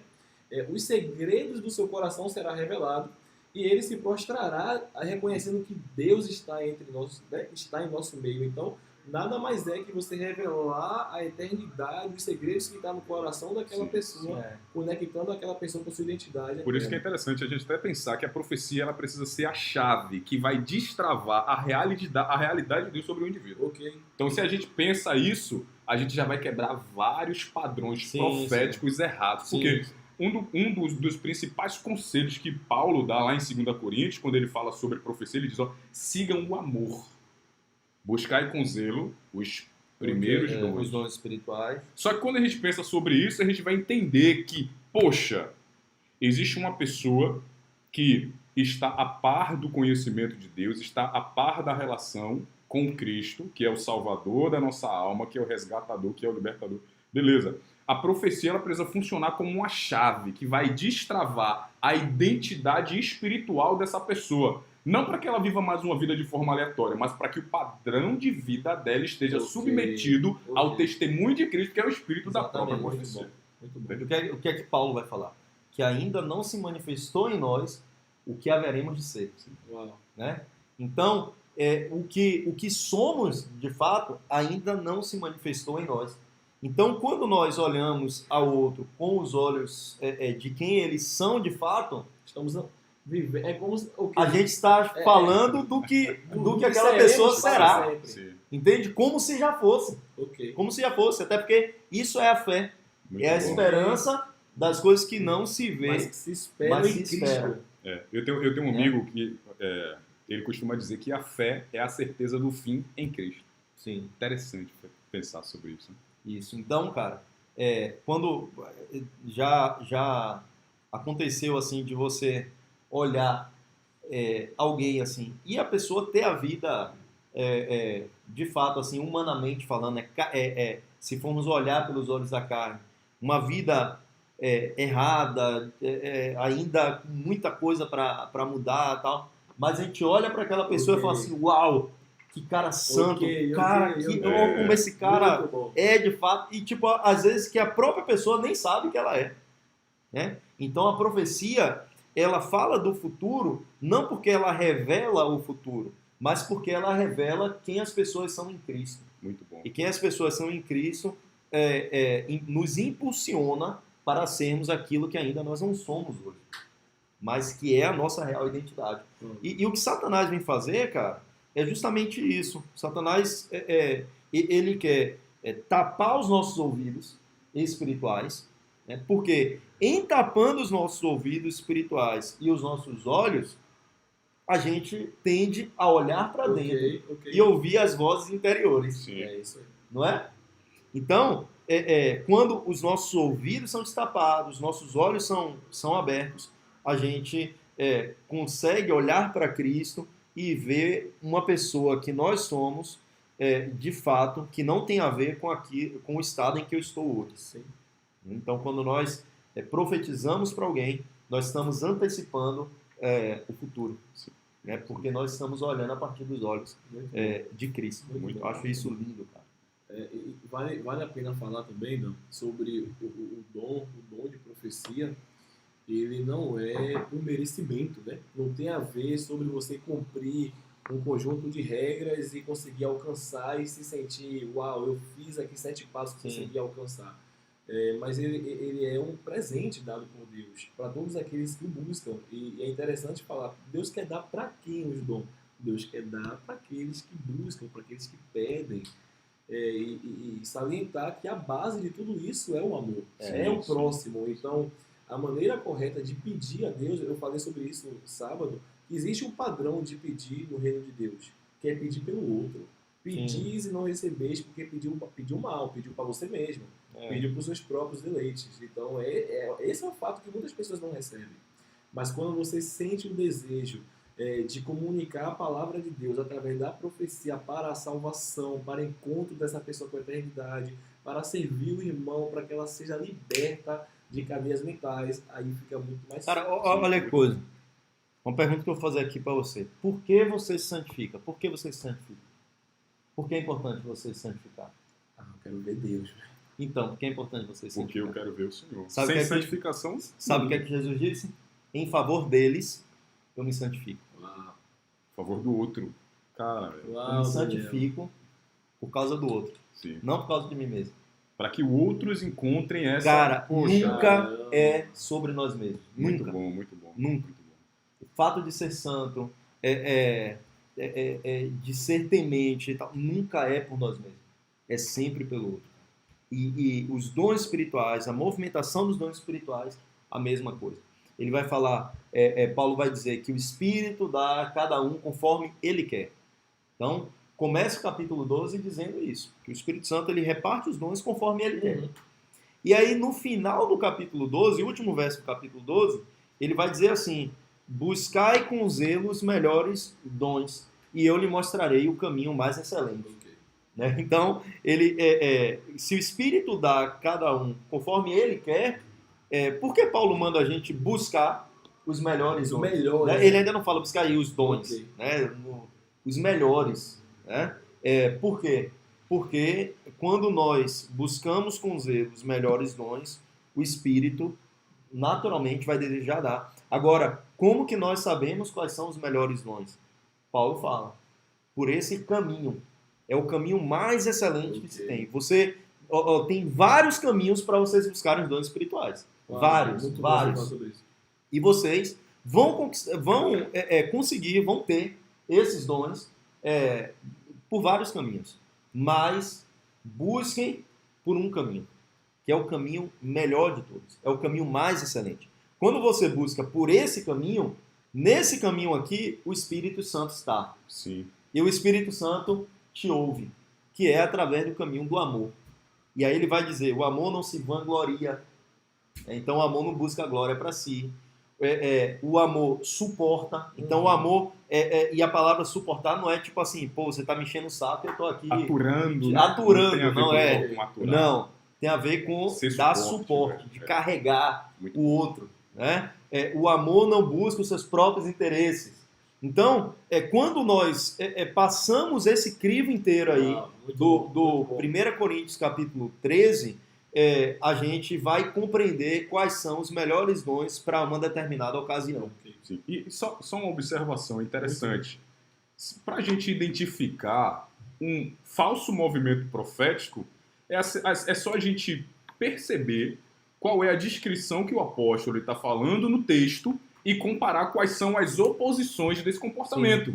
[SPEAKER 2] os segredos do seu coração serão revelados, e ele se prostrará reconhecendo que Deus está entre nós, né? Está em nosso meio. Então, nada mais é que você revelar a eternidade, os segredos que estão no coração daquela pessoa, conectando aquela pessoa com a sua identidade.
[SPEAKER 4] Por isso que é interessante a gente até pensar que a profecia ela precisa ser a chave que vai destravar a realidade de Deus sobre o indivíduo. Então, se a gente pensa isso, a gente já vai quebrar vários padrões proféticos errados. Porque um dos principais conselhos que Paulo dá lá em 2 Coríntios, quando ele fala sobre profecia, ele diz, sigam o amor. Buscai com zelo os primeiros dons.
[SPEAKER 1] Os dons espirituais.
[SPEAKER 4] Só que quando a gente pensa sobre isso, a gente vai entender que, poxa, existe uma pessoa que está a par do conhecimento de Deus, está a par da relação com Cristo, que é o Salvador da nossa alma, que é o resgatador, que é o libertador. Beleza. A profecia ela precisa funcionar como uma chave que vai destravar a identidade espiritual dessa pessoa. Não para que ela viva mais uma vida de forma aleatória, mas para que o padrão de vida dela esteja
[SPEAKER 2] Ok,
[SPEAKER 4] submetido ao
[SPEAKER 2] ok.
[SPEAKER 4] testemunho de Cristo, que é o espírito da própria
[SPEAKER 2] Exatamente,
[SPEAKER 4] profecia.
[SPEAKER 2] muito bom.
[SPEAKER 1] O que é que Paulo vai falar? Que ainda não se manifestou em nós o que haveremos de ser.
[SPEAKER 2] Uau.
[SPEAKER 1] Né? Então, o que somos, de fato, ainda não se manifestou em nós. Então, quando nós olhamos ao outro com os olhos de quem eles são, de fato,
[SPEAKER 2] Estamos vivendo. É como se, o que
[SPEAKER 1] a gente está falando do que aquela
[SPEAKER 2] seremos
[SPEAKER 1] pessoa
[SPEAKER 2] para
[SPEAKER 1] será.
[SPEAKER 2] sempre.
[SPEAKER 4] Sim,
[SPEAKER 1] Entende? Como se já fosse.
[SPEAKER 2] Ok.
[SPEAKER 1] Como se já fosse. Até porque isso é a fé.
[SPEAKER 4] muito
[SPEAKER 1] É a
[SPEAKER 4] bom.
[SPEAKER 1] esperança das coisas que não se vê,
[SPEAKER 2] Mas que se espera
[SPEAKER 1] mas
[SPEAKER 2] em
[SPEAKER 1] se
[SPEAKER 2] Cristo.
[SPEAKER 1] espera.
[SPEAKER 4] Eu tenho um amigo que ele costuma dizer que a fé é a certeza do fim em Cristo.
[SPEAKER 1] Sim.
[SPEAKER 4] Interessante pensar sobre isso. Né?
[SPEAKER 1] Isso. Então, cara, quando já aconteceu assim de você olhar alguém assim e a pessoa ter a vida de fato assim, humanamente falando, se formos olhar pelos olhos da carne, uma vida errada, ainda com muita coisa para mudar, tal. Mas a gente olha para aquela pessoa e fala assim, uau, que cara santo, cara, como esse cara
[SPEAKER 2] Muito bom.
[SPEAKER 1] de fato, e tipo, às vezes que a própria pessoa nem sabe que ela é, né? Então a profecia, ela fala do futuro, não porque ela revela o futuro, mas porque ela revela quem as pessoas são em Cristo.
[SPEAKER 4] Muito bom.
[SPEAKER 1] E quem as pessoas são em Cristo nos impulsiona para sermos aquilo que ainda nós não somos hoje, mas que é a nossa real identidade. E o que Satanás vem fazer, cara, é justamente isso. Satanás, ele quer tapar os nossos ouvidos espirituais, né? Porque em tapando os nossos ouvidos espirituais e os nossos olhos, a gente tende a olhar para dentro
[SPEAKER 2] Ok.
[SPEAKER 1] e ouvir as vozes interiores,
[SPEAKER 4] Sim.
[SPEAKER 2] É isso aí.
[SPEAKER 1] não é? Então, quando os nossos ouvidos são destapados, nossos olhos são abertos, a gente consegue olhar para Cristo e ver uma pessoa que nós somos, de fato, que não tem a ver com o estado em que eu estou hoje.
[SPEAKER 2] Sim.
[SPEAKER 1] Então, quando nós profetizamos para alguém, nós estamos antecipando o futuro, né? Porque nós estamos olhando a partir dos olhos
[SPEAKER 2] Muito bom.
[SPEAKER 1] de Cristo.
[SPEAKER 2] Muito
[SPEAKER 1] Eu
[SPEAKER 2] bom.
[SPEAKER 1] acho isso lindo, cara.
[SPEAKER 2] E vale a pena falar também, Dan, sobre o dom de profecia. Ele não é por merecimento, né? Não tem a ver sobre você cumprir um conjunto de regras e conseguir alcançar e se sentir, uau, eu fiz aqui 7 passos que
[SPEAKER 1] Sim.
[SPEAKER 2] consegui alcançar. Mas ele é um presente dado por Deus para todos aqueles que o buscam. E é interessante falar, Deus quer dar para quem os dons? Deus quer dar para aqueles que buscam, para aqueles que pedem. E salientar que a base de tudo isso é o amor, é o próximo. Então, a maneira correta de pedir a Deus, eu falei sobre isso no sábado, que existe um padrão de pedir no reino de Deus, que é pedir pelo outro. Pedis e não recebeis porque pediu mal, pediu para você mesmo, pediu para os seus próprios deleites. Então, esse é o fato que muitas pessoas não recebem. Mas quando você sente o desejo de comunicar a palavra de Deus através da profecia para a salvação, para o encontro dessa pessoa com a eternidade, para servir o irmão, para que ela seja liberta de cadeias mentais, aí fica muito mais
[SPEAKER 1] Cara,
[SPEAKER 2] fácil.
[SPEAKER 1] olha que coisa. Uma pergunta que eu vou fazer aqui para você. Por que você se santifica? Por que você se santifica? Por que é importante você se santificar?
[SPEAKER 2] Eu quero ver Deus.
[SPEAKER 1] Então, por que é importante você se
[SPEAKER 4] Porque
[SPEAKER 1] santificar?
[SPEAKER 4] eu quero ver o Senhor.
[SPEAKER 1] Sabe
[SPEAKER 4] Sem
[SPEAKER 1] que
[SPEAKER 4] santificação,
[SPEAKER 1] Sabe o que é que Jesus disse? Em favor deles, eu me santifico.
[SPEAKER 2] Uau.
[SPEAKER 4] a favor do outro. Cara,
[SPEAKER 1] Eu
[SPEAKER 2] Uau,
[SPEAKER 1] me santifico por causa do outro,
[SPEAKER 4] sim.
[SPEAKER 1] não por causa de mim mesmo.
[SPEAKER 4] Para que outros encontrem essa...
[SPEAKER 1] Cara,
[SPEAKER 4] Poxa,
[SPEAKER 1] nunca é sobre nós mesmos.
[SPEAKER 4] muito
[SPEAKER 1] Nunca.
[SPEAKER 4] bom, muito bom.
[SPEAKER 1] Nunca.
[SPEAKER 4] Muito bom.
[SPEAKER 1] O fato de ser santo, de ser temente e tal, nunca é por nós mesmos. É sempre pelo outro. E os dons espirituais, a movimentação dos dons espirituais, a mesma coisa. Ele vai falar, Paulo vai dizer que o Espírito dá a cada um conforme ele quer. Então, começa o capítulo 12 dizendo isso, que o Espírito Santo ele reparte os dons conforme ele quer. E aí, no final do capítulo 12, o último verso do capítulo 12, ele vai dizer assim, buscai com zelo os melhores dons, e eu lhe mostrarei o caminho mais excelente. Né? Então, se o Espírito dá a cada um conforme ele quer, por que Paulo manda a gente buscar os melhores
[SPEAKER 2] Os
[SPEAKER 1] dons.
[SPEAKER 2] melhores.
[SPEAKER 1] Né? Ele ainda não fala buscar aí os dons,
[SPEAKER 2] Ok.
[SPEAKER 1] né? Os melhores. Né? Por quê? Porque quando nós buscamos com zelo os melhores dons, o Espírito naturalmente vai desejar dar. Agora, como que nós sabemos quais são os melhores dons? Paulo fala, por esse caminho. É o caminho mais excelente que se tem. Você tem vários caminhos para vocês buscarem os dons espirituais. Vários,
[SPEAKER 2] Muito bom
[SPEAKER 1] vários.
[SPEAKER 2] falar sobre isso.
[SPEAKER 1] E vocês vão conseguir, vão ter esses dons por vários caminhos. Mas busquem por um caminho, que é o caminho melhor de todos. É o caminho mais excelente. Quando você busca por esse caminho, nesse caminho aqui, o Espírito Santo está.
[SPEAKER 4] Sim.
[SPEAKER 1] E o Espírito Santo te ouve, que é através do caminho do amor. E aí ele vai dizer, o amor não se vangloria. Então o amor não busca glória para si. O amor suporta. Então o amor, e a palavra suportar não é tipo assim, pô, você tá me enchendo o saco e eu tô aqui...
[SPEAKER 4] Aturando. Né?
[SPEAKER 1] Aturando,
[SPEAKER 4] tem a ver
[SPEAKER 1] não
[SPEAKER 4] com-
[SPEAKER 1] é.
[SPEAKER 4] com aturar.
[SPEAKER 1] Não, tem a ver com
[SPEAKER 4] Ser
[SPEAKER 1] dar
[SPEAKER 4] suporte,
[SPEAKER 1] suporte,
[SPEAKER 4] né?
[SPEAKER 1] de carregar
[SPEAKER 4] Muito
[SPEAKER 1] o outro. Né? O amor não busca os seus próprios interesses. Então, quando nós passamos esse crivo inteiro aí
[SPEAKER 2] Muito
[SPEAKER 1] do
[SPEAKER 2] bom.
[SPEAKER 1] 1 Coríntios capítulo 13, a gente vai compreender quais são os melhores dons para uma determinada ocasião.
[SPEAKER 4] Sim. E só uma observação interessante. Para a gente identificar um falso movimento profético, é só a gente perceber qual é a descrição que o apóstolo está falando no texto e comparar quais são as oposições desse comportamento.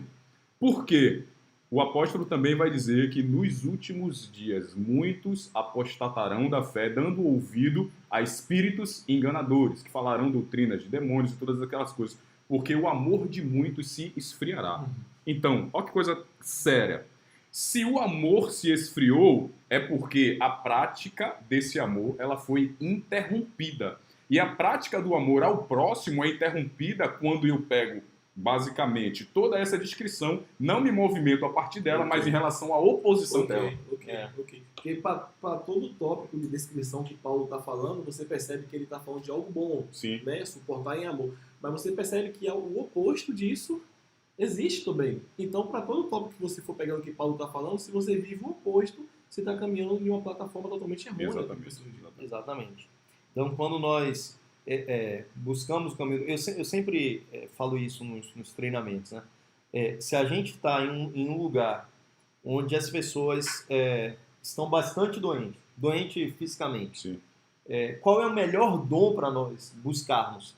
[SPEAKER 4] Por quê? O apóstolo também vai dizer que nos últimos dias muitos apostatarão da fé, dando ouvido a espíritos enganadores, que falarão doutrinas de demônios e todas aquelas coisas, porque o amor de muitos se esfriará. Então, olha que coisa séria. Se o amor se esfriou, é porque a prática desse amor ela foi interrompida. E a prática do amor ao próximo é interrompida quando eu pego, basicamente, toda essa descrição, não me movimento a partir dela, mas em relação à oposição dela.
[SPEAKER 2] Ok. Porque para todo tópico de descrição que Paulo está falando, você percebe que ele está falando de algo bom,
[SPEAKER 4] Sim.
[SPEAKER 2] né? Suportar em amor. Mas você percebe que o oposto disso existe também. Então, para todo tópico que você for pegando que Paulo está falando, se você vive o oposto, você está caminhando em uma plataforma totalmente errônea.
[SPEAKER 1] Exatamente. Então, quando nós buscamos o caminho... Eu sempre falo isso nos treinamentos, né? Se a gente está em um lugar onde as pessoas estão bastante doentes fisicamente,
[SPEAKER 4] Sim.
[SPEAKER 1] qual é o melhor dom para nós buscarmos?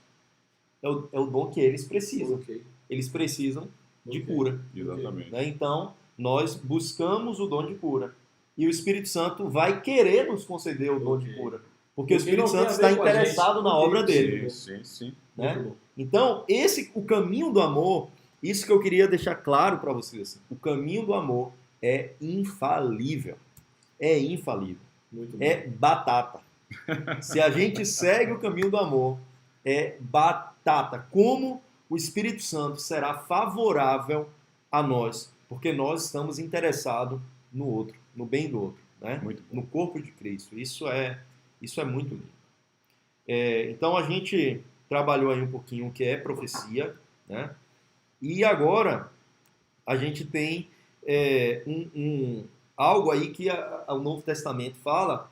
[SPEAKER 1] É o dom que eles precisam.
[SPEAKER 2] Ok.
[SPEAKER 1] Eles precisam de
[SPEAKER 2] Ok.
[SPEAKER 1] cura.
[SPEAKER 4] Exatamente.
[SPEAKER 1] Né? Então, nós buscamos o dom de cura. E o Espírito Santo vai querer nos conceder o dom de cura. Porque o Espírito
[SPEAKER 2] não tem
[SPEAKER 1] Santo
[SPEAKER 2] a
[SPEAKER 1] está
[SPEAKER 2] ver com a
[SPEAKER 1] interessado
[SPEAKER 2] gente,
[SPEAKER 1] na
[SPEAKER 2] porque
[SPEAKER 1] obra dele.
[SPEAKER 4] Sim.
[SPEAKER 1] Né?
[SPEAKER 2] Muito bom.
[SPEAKER 1] Então, o caminho do amor, isso que eu queria deixar claro para vocês. O caminho do amor é infalível. É infalível.
[SPEAKER 2] Muito bom.
[SPEAKER 1] É batata. Se a gente segue o caminho do amor, é batata. Como o Espírito Santo será favorável a nós, porque nós estamos interessados no outro, no bem do outro, né?
[SPEAKER 4] Muito bom.
[SPEAKER 1] No corpo de Cristo. Isso é muito lindo. Então a gente trabalhou aí um pouquinho o que é profecia, né? E agora a gente tem algo aí que o Novo Testamento fala,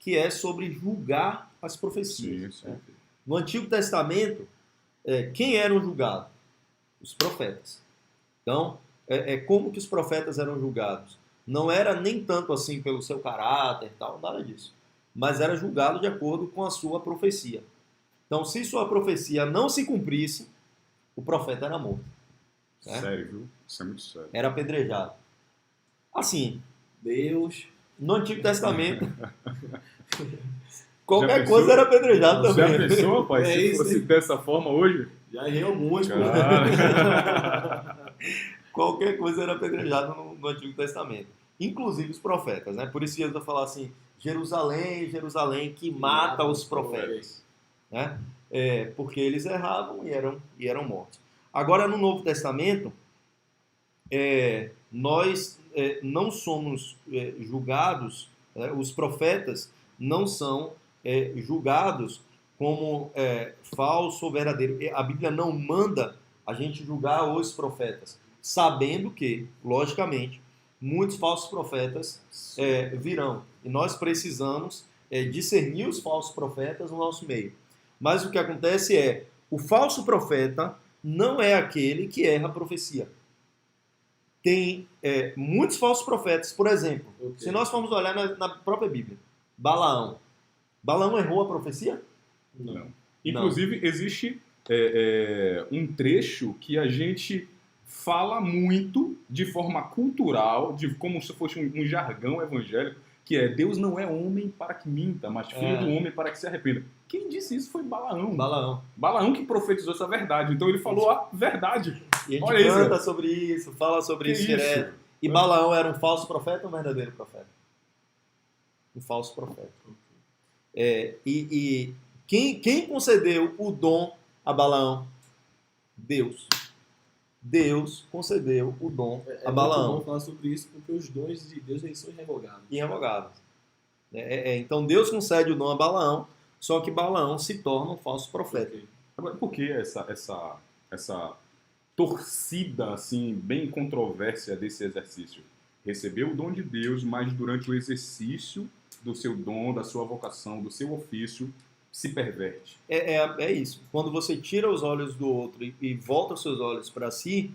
[SPEAKER 1] que é sobre julgar as profecias.
[SPEAKER 4] Sim.
[SPEAKER 1] Né? No Antigo Testamento, quem eram julgados? Os profetas. Então, como que os profetas eram julgados? Não era nem tanto assim pelo seu caráter e tal, nada disso. Mas era julgado de acordo com a sua profecia. Então, se sua profecia não se cumprisse, o profeta era morto. Né?
[SPEAKER 4] Sério, viu? Isso é muito sério.
[SPEAKER 1] Era apedrejado. Assim,
[SPEAKER 2] Deus.
[SPEAKER 1] no Antigo Testamento, qualquer
[SPEAKER 4] pensou?
[SPEAKER 1] coisa era apedrejado
[SPEAKER 4] Já
[SPEAKER 1] também.
[SPEAKER 4] pensou, rapaz?
[SPEAKER 2] É
[SPEAKER 4] Se
[SPEAKER 2] isso,
[SPEAKER 4] fosse
[SPEAKER 2] hein?
[SPEAKER 4] dessa forma hoje?
[SPEAKER 2] Já errei alguns, pô.
[SPEAKER 4] Cara.
[SPEAKER 1] Qualquer coisa era apedrejada no Antigo Testamento. Inclusive os profetas, né? Por isso Jesus vai falar assim, Jerusalém, Jerusalém, que mata os profetas. Né? Porque eles erravam e eram mortos. Agora, no Novo Testamento, nós não somos julgados, os profetas não são julgados como falso ou verdadeiro. A Bíblia não manda a gente julgar os profetas, sabendo que, logicamente, muitos falsos profetas virão. E nós precisamos discernir os falsos profetas no nosso meio. Mas o que acontece o falso profeta não é aquele que erra a profecia. Tem muitos falsos profetas. Por exemplo, se nós formos olhar na própria Bíblia, Balaão. Balaão errou a profecia?
[SPEAKER 2] Não.
[SPEAKER 4] Inclusive, existe um trecho que a gente fala muito de forma cultural, como se fosse um jargão evangélico, que é: Deus não é homem para que minta, mas filho do homem para que se arrependa. Quem disse isso foi Balaão. Balaão que profetizou essa verdade. Então ele falou a verdade.
[SPEAKER 1] E a gente canta sobre isso, fala sobre isso direto. E Balaão era um falso profeta ou um verdadeiro profeta? Um falso profeta. E quem concedeu o dom a Balaão? Deus. Deus concedeu o dom a Balaão.
[SPEAKER 2] É muito bom falar sobre isso, porque os dons de Deus eles são irrevogáveis.
[SPEAKER 1] Irrevogáveis. Então Deus concede o dom a Balaão, só que Balaão se torna um falso profeta.
[SPEAKER 4] Agora, por que essa torcida assim, bem controvérsia desse exercício? Recebeu o dom de Deus, mas durante o exercício do seu dom, da sua vocação, do seu ofício, se perverte.
[SPEAKER 1] É isso. Quando você tira os olhos do outro e volta os seus olhos para si,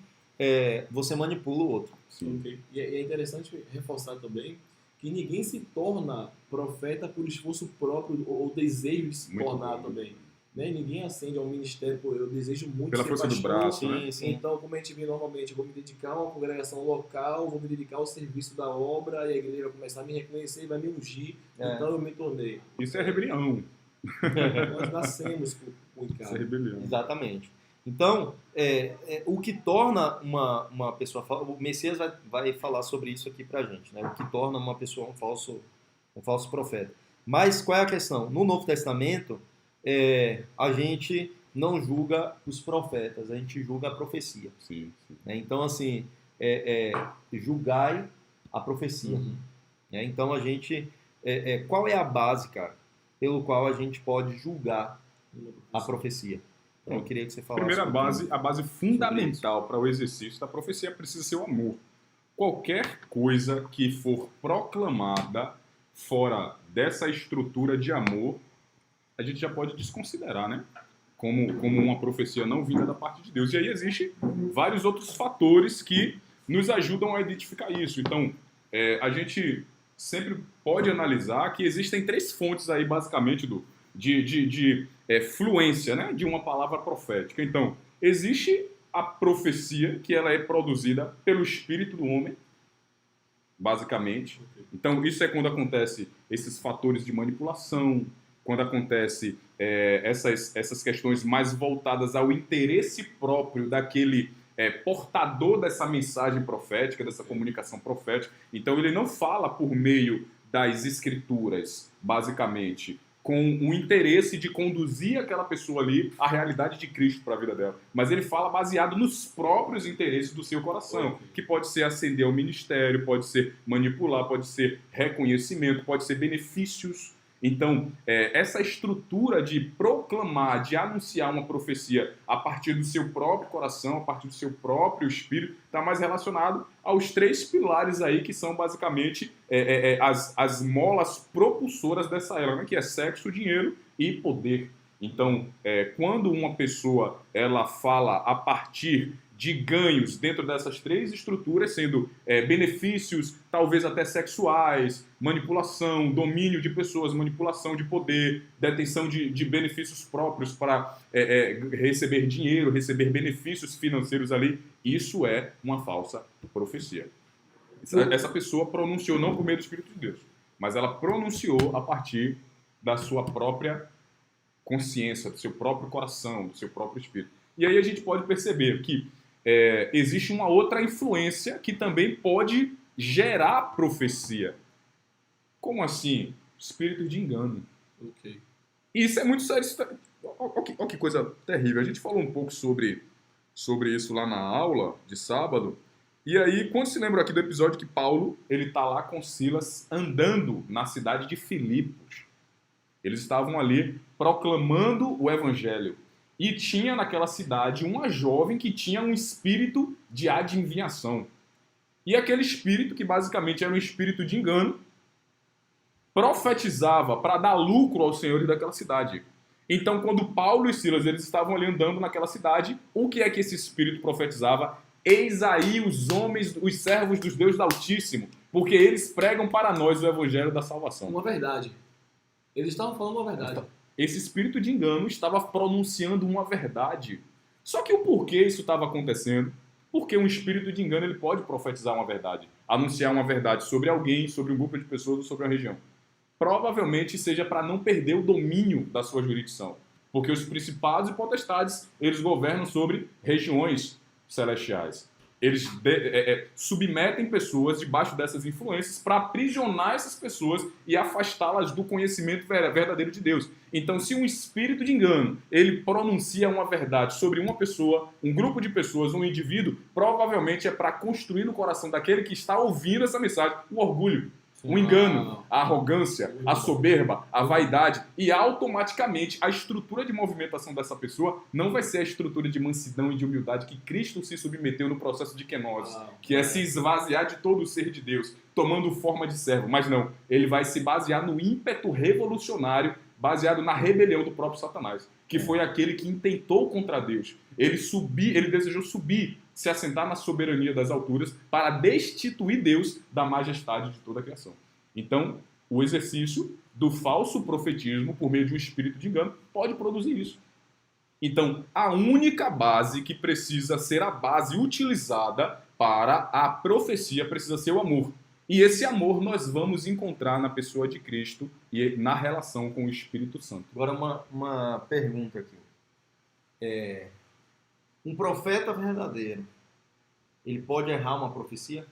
[SPEAKER 1] você manipula o outro.
[SPEAKER 4] Sim.
[SPEAKER 2] Okay. E é interessante reforçar também que ninguém se torna profeta por esforço próprio ou desejo de se tornar também. Né? Ninguém ascende ao ministério, eu desejo muito
[SPEAKER 4] pela
[SPEAKER 2] ser
[SPEAKER 4] força
[SPEAKER 2] pastor,
[SPEAKER 4] do braço,
[SPEAKER 1] sim,
[SPEAKER 4] né?
[SPEAKER 1] sim.
[SPEAKER 2] Então, como a gente vê normalmente, eu vou me dedicar a uma congregação local, vou me dedicar ao serviço da obra, e a igreja vai começar a me reconhecer e vai me ungir, então eu me tornei.
[SPEAKER 4] Isso é rebelião.
[SPEAKER 2] Nós nascemos com
[SPEAKER 4] Isso é
[SPEAKER 2] encargo.
[SPEAKER 4] rebelião.
[SPEAKER 1] Exatamente. Então, o que torna uma pessoa... O Messias vai falar sobre isso aqui pra gente, né? O que torna uma pessoa um falso profeta. Mas qual é a questão? No Novo Testamento, a gente não julga os profetas, a gente julga a profecia.
[SPEAKER 4] Sim, sim.
[SPEAKER 1] Então, assim, julgai a profecia.
[SPEAKER 2] Uhum.
[SPEAKER 1] Então, a gente... qual é a base, cara, pelo qual a gente pode julgar a profecia? Então, eu queria que você falasse...
[SPEAKER 4] Primeira a base fundamental para o exercício da profecia precisa ser o amor. Qualquer coisa que for proclamada fora dessa estrutura de amor, a gente já pode desconsiderar, né? Como uma profecia não vinda da parte de Deus. E aí existem vários outros fatores que nos ajudam a identificar isso. Então, a gente sempre pode analisar que existem 3 fontes aí, basicamente, de fluência, né? De uma palavra profética. Então, existe a profecia, que ela é produzida pelo espírito do homem, basicamente. Então, isso é quando acontece esses fatores de manipulação, quando acontece essas questões mais voltadas ao interesse próprio daquele portador dessa mensagem profética, dessa comunicação profética. Então, ele não fala por meio das escrituras, basicamente, com o interesse de conduzir aquela pessoa ali à realidade de Cristo para a vida dela. Mas ele fala baseado nos próprios interesses do seu coração, que pode ser ascender ao ministério, pode ser manipular, pode ser reconhecimento, pode ser benefícios. Então, essa estrutura de proclamar, de anunciar uma profecia a partir do seu próprio coração, a partir do seu próprio espírito, está mais relacionado aos 3 pilares aí que são basicamente as molas propulsoras dessa era, né? Que é sexo, dinheiro e poder. Então, quando uma pessoa ela fala a partir de ganhos dentro dessas 3 estruturas, sendo benefícios talvez até sexuais, manipulação, domínio de pessoas, manipulação de poder, detenção de benefícios próprios para receber dinheiro, receber benefícios financeiros ali, isso é uma falsa profecia. Essa pessoa pronunciou não por meio do Espírito de Deus, mas ela pronunciou a partir da sua própria consciência, do seu próprio coração, do seu próprio espírito. E aí a gente pode perceber que existe uma outra influência que também pode gerar profecia. Como assim? Espírito de engano.
[SPEAKER 2] Ok.
[SPEAKER 4] Isso é muito sério. Olha que coisa terrível. A gente falou um pouco sobre isso lá na aula de sábado. E aí, quando se lembra aqui do episódio que Paulo ele está lá com Silas andando na cidade de Filipos. Eles estavam ali proclamando o evangelho. E tinha naquela cidade uma jovem que tinha um espírito de adivinhação. E aquele espírito, que basicamente era um espírito de engano, profetizava para dar lucro aos senhores daquela cidade. Então, quando Paulo e Silas eles estavam ali andando naquela cidade, o que é que esse espírito profetizava? Eis aí os homens, os servos dos deuses do Altíssimo, porque eles pregam para nós o evangelho da salvação.
[SPEAKER 2] Uma verdade. Eles estavam falando uma verdade.
[SPEAKER 4] Esse espírito de engano estava pronunciando uma verdade. Só que o porquê isso estava acontecendo? Porque um espírito de engano ele pode profetizar uma verdade, anunciar uma verdade sobre alguém, sobre um grupo de pessoas ou sobre uma região. Provavelmente seja para não perder o domínio da sua jurisdição. Porque os principados e potestades, eles governam sobre regiões celestiais. Eles submetem pessoas debaixo dessas influências para aprisionar essas pessoas e afastá-las do conhecimento verdadeiro de Deus. Então, se um espírito de engano, ele pronuncia uma verdade sobre uma pessoa, um grupo de pessoas, um indivíduo, provavelmente é para construir no coração daquele que está ouvindo essa mensagem o orgulho. O engano, a arrogância, a soberba, a vaidade, e automaticamente a estrutura de movimentação dessa pessoa não vai ser a estrutura de mansidão e de humildade que Cristo se submeteu no processo de kenose, que é se esvaziar de todo o ser de Deus, tomando forma de servo. Mas não, ele vai se basear no ímpeto revolucionário, baseado na rebelião do próprio Satanás, que foi aquele que intentou contra Deus. Ele desejou subir, se assentar na soberania das alturas para destituir Deus da majestade de toda a criação. Então, o exercício do falso profetismo por meio de um espírito de engano pode produzir isso. Então, a única base que precisa ser a base utilizada para a profecia precisa ser o amor. E esse amor nós vamos encontrar na pessoa de Cristo e na relação com o Espírito Santo.
[SPEAKER 1] Agora uma pergunta aqui. Um profeta verdadeiro, ele pode errar uma profecia?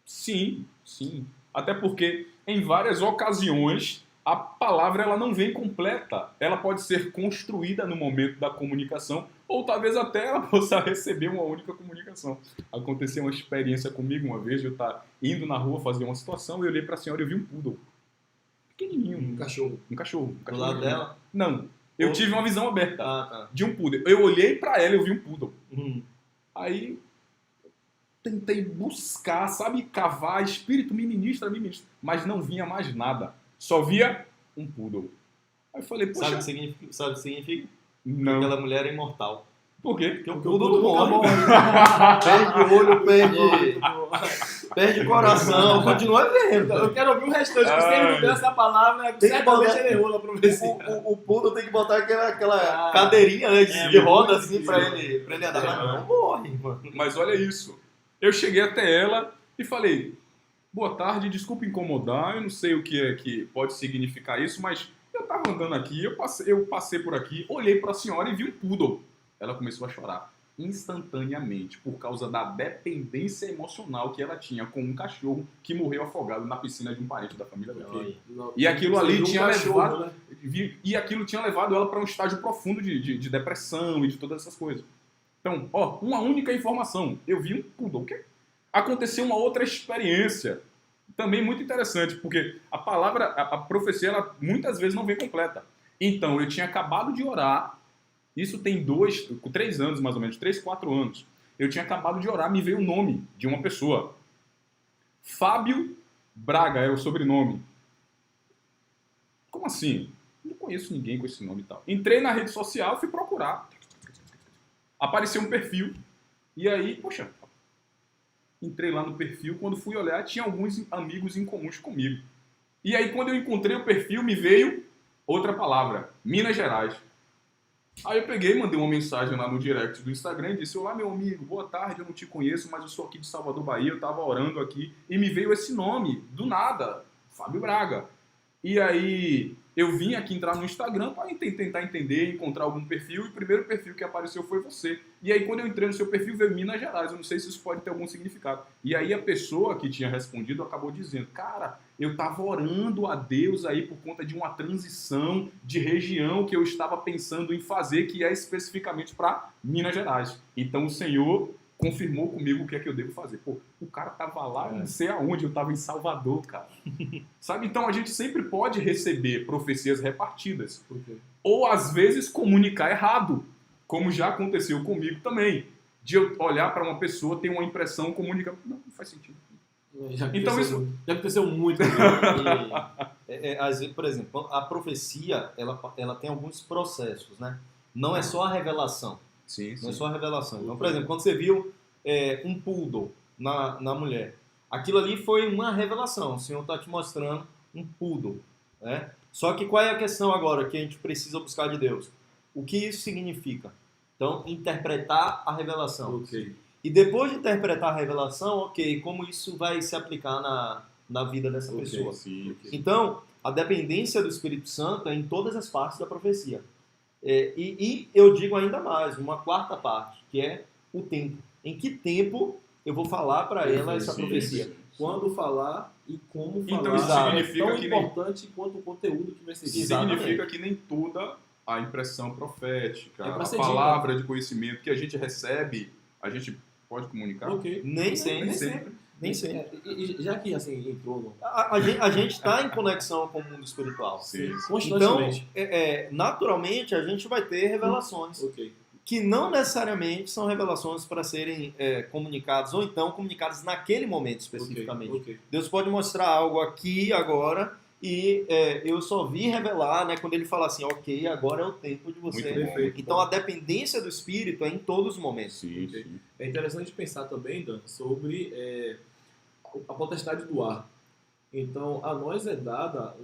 [SPEAKER 4] Sim, sim. Até porque em várias ocasiões a palavra ela não vem completa. Ela pode ser construída no momento da comunicação ou talvez até ela possa receber uma única comunicação. Aconteceu uma experiência comigo uma vez, eu estava indo na rua fazer uma situação e eu olhei para a senhora e eu vi um poodle. Pequenininho.
[SPEAKER 2] Um cachorro.
[SPEAKER 4] Um cachorro.
[SPEAKER 1] Do lado dela?
[SPEAKER 4] Não. Eu tive uma visão aberta
[SPEAKER 1] Tá.
[SPEAKER 4] de um poodle. Eu olhei para ela e eu vi um poodle. Aí tentei buscar, sabe, cavar, espírito me ministra, mas não vinha mais nada. Só via um poodle. Aí eu falei, poxa...
[SPEAKER 1] Sabe o que significa?
[SPEAKER 4] Não.
[SPEAKER 1] Aquela mulher é imortal.
[SPEAKER 4] Por quê?
[SPEAKER 1] Porque o poodle morre. Perde olho, perde coração, continua vendo.
[SPEAKER 2] Eu quero ouvir o restante, porque se ele não deu essa palavra,
[SPEAKER 1] Tem que
[SPEAKER 2] certamente
[SPEAKER 1] botar-
[SPEAKER 2] ele errou na profecia.
[SPEAKER 1] O poodle tem que botar aquela cadeirinha de roda assim pra ele andar. Mas não morre, mano.
[SPEAKER 4] Mas olha isso. Eu cheguei até ela e falei, boa tarde, desculpa incomodar, eu não sei o que é que pode significar isso, mas eu tava andando aqui, eu passei por aqui, olhei para a senhora e vi um poodle. Ela começou a chorar instantaneamente por causa da dependência emocional que ela tinha com um cachorro que morreu afogado na piscina de um parente da família dela. E aquilo ali tinha levado, e aquilo tinha levado ela para um estágio profundo de depressão e de todas essas coisas. Então, uma única informação. Eu vi um poodle. Aconteceu uma outra experiência, também muito interessante, porque a profecia, ela muitas vezes não vem completa. Então, eu tinha acabado de orar, isso tem 3 anos mais ou menos, 3, 4 anos. Eu tinha acabado de orar, me veio o nome de uma pessoa. Fábio Braga é o sobrenome. Como assim? Não conheço ninguém com esse nome e tal. Entrei na rede social, fui procurar. Apareceu um perfil. E aí, poxa, entrei lá no perfil. Quando fui olhar, tinha alguns amigos em comuns comigo. E aí, quando eu encontrei o perfil, me veio outra palavra. Minas Gerais. Aí eu peguei, mandei uma mensagem lá no direct do Instagram e disse, olá meu amigo, boa tarde, eu não te conheço, mas eu sou aqui de Salvador, Bahia, eu tava orando aqui e me veio esse nome, do nada, Fábio Braga. E aí eu vim aqui entrar no Instagram para tentar entender, encontrar algum perfil, e o primeiro perfil que apareceu foi você. E aí quando eu entrei no seu perfil veio Minas Gerais, eu não sei se isso pode ter algum significado. E aí a pessoa que tinha respondido acabou dizendo, cara, eu estava orando a Deus aí por conta de uma transição de região que eu estava pensando em fazer, que é especificamente para Minas Gerais. Então o Senhor confirmou comigo o que é que eu devo fazer. Pô, o cara tava lá, não sei aonde, eu tava em Salvador, cara. Sabe? Então a gente sempre pode receber profecias repartidas.
[SPEAKER 2] Por quê?
[SPEAKER 4] Ou às vezes comunicar errado, como já aconteceu comigo também. De eu olhar para uma pessoa, ter uma impressão, comunicar. Não faz sentido. Então
[SPEAKER 2] Já aconteceu muito.
[SPEAKER 1] Às vezes, por exemplo, a profecia, ela tem alguns processos, né? Não é só a revelação.
[SPEAKER 4] Sim,
[SPEAKER 1] Não é só a revelação. Então, por exemplo, quando você viu um poodle na mulher, aquilo ali foi uma revelação. O Senhor está te mostrando um poodle, né? Só que qual é a questão agora que a gente precisa buscar de Deus? O que isso significa? Então, interpretar a revelação.
[SPEAKER 2] Ok.
[SPEAKER 1] E depois de interpretar a revelação, ok, como isso vai se aplicar na vida dessa pessoa?
[SPEAKER 4] Sim.
[SPEAKER 1] Então, a dependência do Espírito Santo é em todas as partes da profecia. E eu digo ainda mais, uma quarta parte, que é o tempo. Em que tempo eu vou falar para ela essa profecia?
[SPEAKER 2] Quando falar e como falar.
[SPEAKER 4] Então isso significa
[SPEAKER 2] é tão
[SPEAKER 4] que
[SPEAKER 2] importante quanto o conteúdo que vai ser dito.
[SPEAKER 4] Significa que nem toda a impressão profética,
[SPEAKER 2] É pra
[SPEAKER 4] a
[SPEAKER 2] ser
[SPEAKER 4] palavra de conhecimento que a gente recebe, a gente pode comunicar?
[SPEAKER 2] Ok.
[SPEAKER 1] Nem sempre.
[SPEAKER 2] Nem sempre. E já que assim entrou no...
[SPEAKER 1] A gente está em conexão com o mundo espiritual.
[SPEAKER 4] Sim.
[SPEAKER 1] Então,
[SPEAKER 2] Constantemente.
[SPEAKER 1] naturalmente, a gente vai ter revelações
[SPEAKER 2] Ok.
[SPEAKER 1] que não necessariamente são revelações para serem comunicadas, ou então comunicadas naquele momento especificamente.
[SPEAKER 2] Ok.
[SPEAKER 1] Deus pode mostrar algo aqui, agora, e eu só vi revelar, né, quando ele fala assim, ok, agora é o tempo de você.
[SPEAKER 4] Muito bom.
[SPEAKER 2] Perfeito.
[SPEAKER 1] Então a dependência do Espírito é em todos os momentos.
[SPEAKER 4] Sim.
[SPEAKER 2] É interessante pensar também, Dan, sobre a potestade do ar. Então, a nós é dada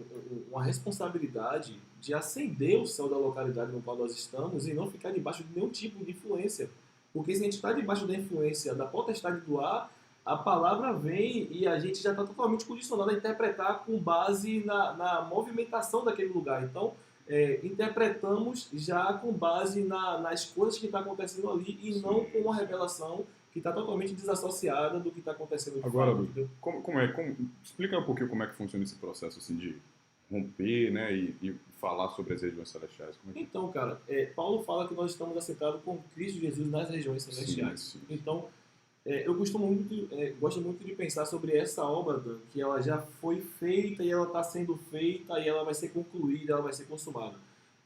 [SPEAKER 2] uma responsabilidade de acender o céu da localidade no qual nós estamos e não ficar debaixo de nenhum tipo de influência. Porque se a gente está debaixo da influência da potestade do ar, a palavra vem e a gente já está totalmente condicionado a interpretar com base na movimentação daquele lugar. Então, interpretamos já com base nas coisas que estão acontecendo ali e não com uma revelação que está totalmente desassociada do que está acontecendo de
[SPEAKER 4] Agora,
[SPEAKER 2] fato,
[SPEAKER 4] Lu,
[SPEAKER 2] entendeu?
[SPEAKER 4] explica um pouquinho como é que funciona esse processo assim, de romper, né, e falar sobre as regiões celestiais. Como é que...
[SPEAKER 2] Então, cara, Paulo fala que nós estamos assentados com Cristo Jesus nas regiões celestiais.
[SPEAKER 4] Sim.
[SPEAKER 2] Então, eu gosto muito de pensar sobre essa obra, Dan, que ela já foi feita e ela está sendo feita e ela vai ser concluída, ela vai ser consumada.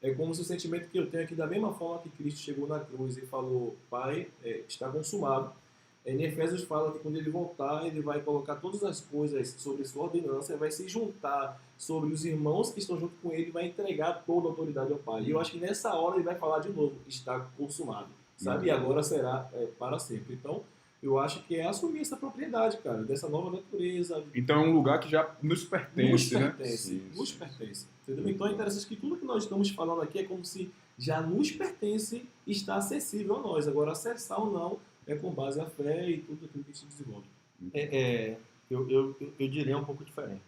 [SPEAKER 2] É como se o sentimento que eu tenho aqui, da mesma forma que Cristo chegou na cruz e falou, Pai, está consumado. Em Efésios fala que quando ele voltar, ele vai colocar todas as coisas sobre sua ordenança, vai se juntar sobre os irmãos que estão junto com ele e vai entregar toda a autoridade ao Pai. E eu acho que nessa hora ele vai falar de novo, está consumado, sabe? E agora será para sempre. Então, eu acho que é assumir essa propriedade, cara, dessa nova natureza.
[SPEAKER 4] Então é um lugar que já nos pertence, né?
[SPEAKER 2] Nos pertence. Entendeu? Então é interessante que tudo que nós estamos falando aqui é como se já nos pertence e está acessível a nós. Agora, acessar ou não é com base na fé e tudo aquilo que se desenvolve.
[SPEAKER 1] Eu diria um pouco diferente.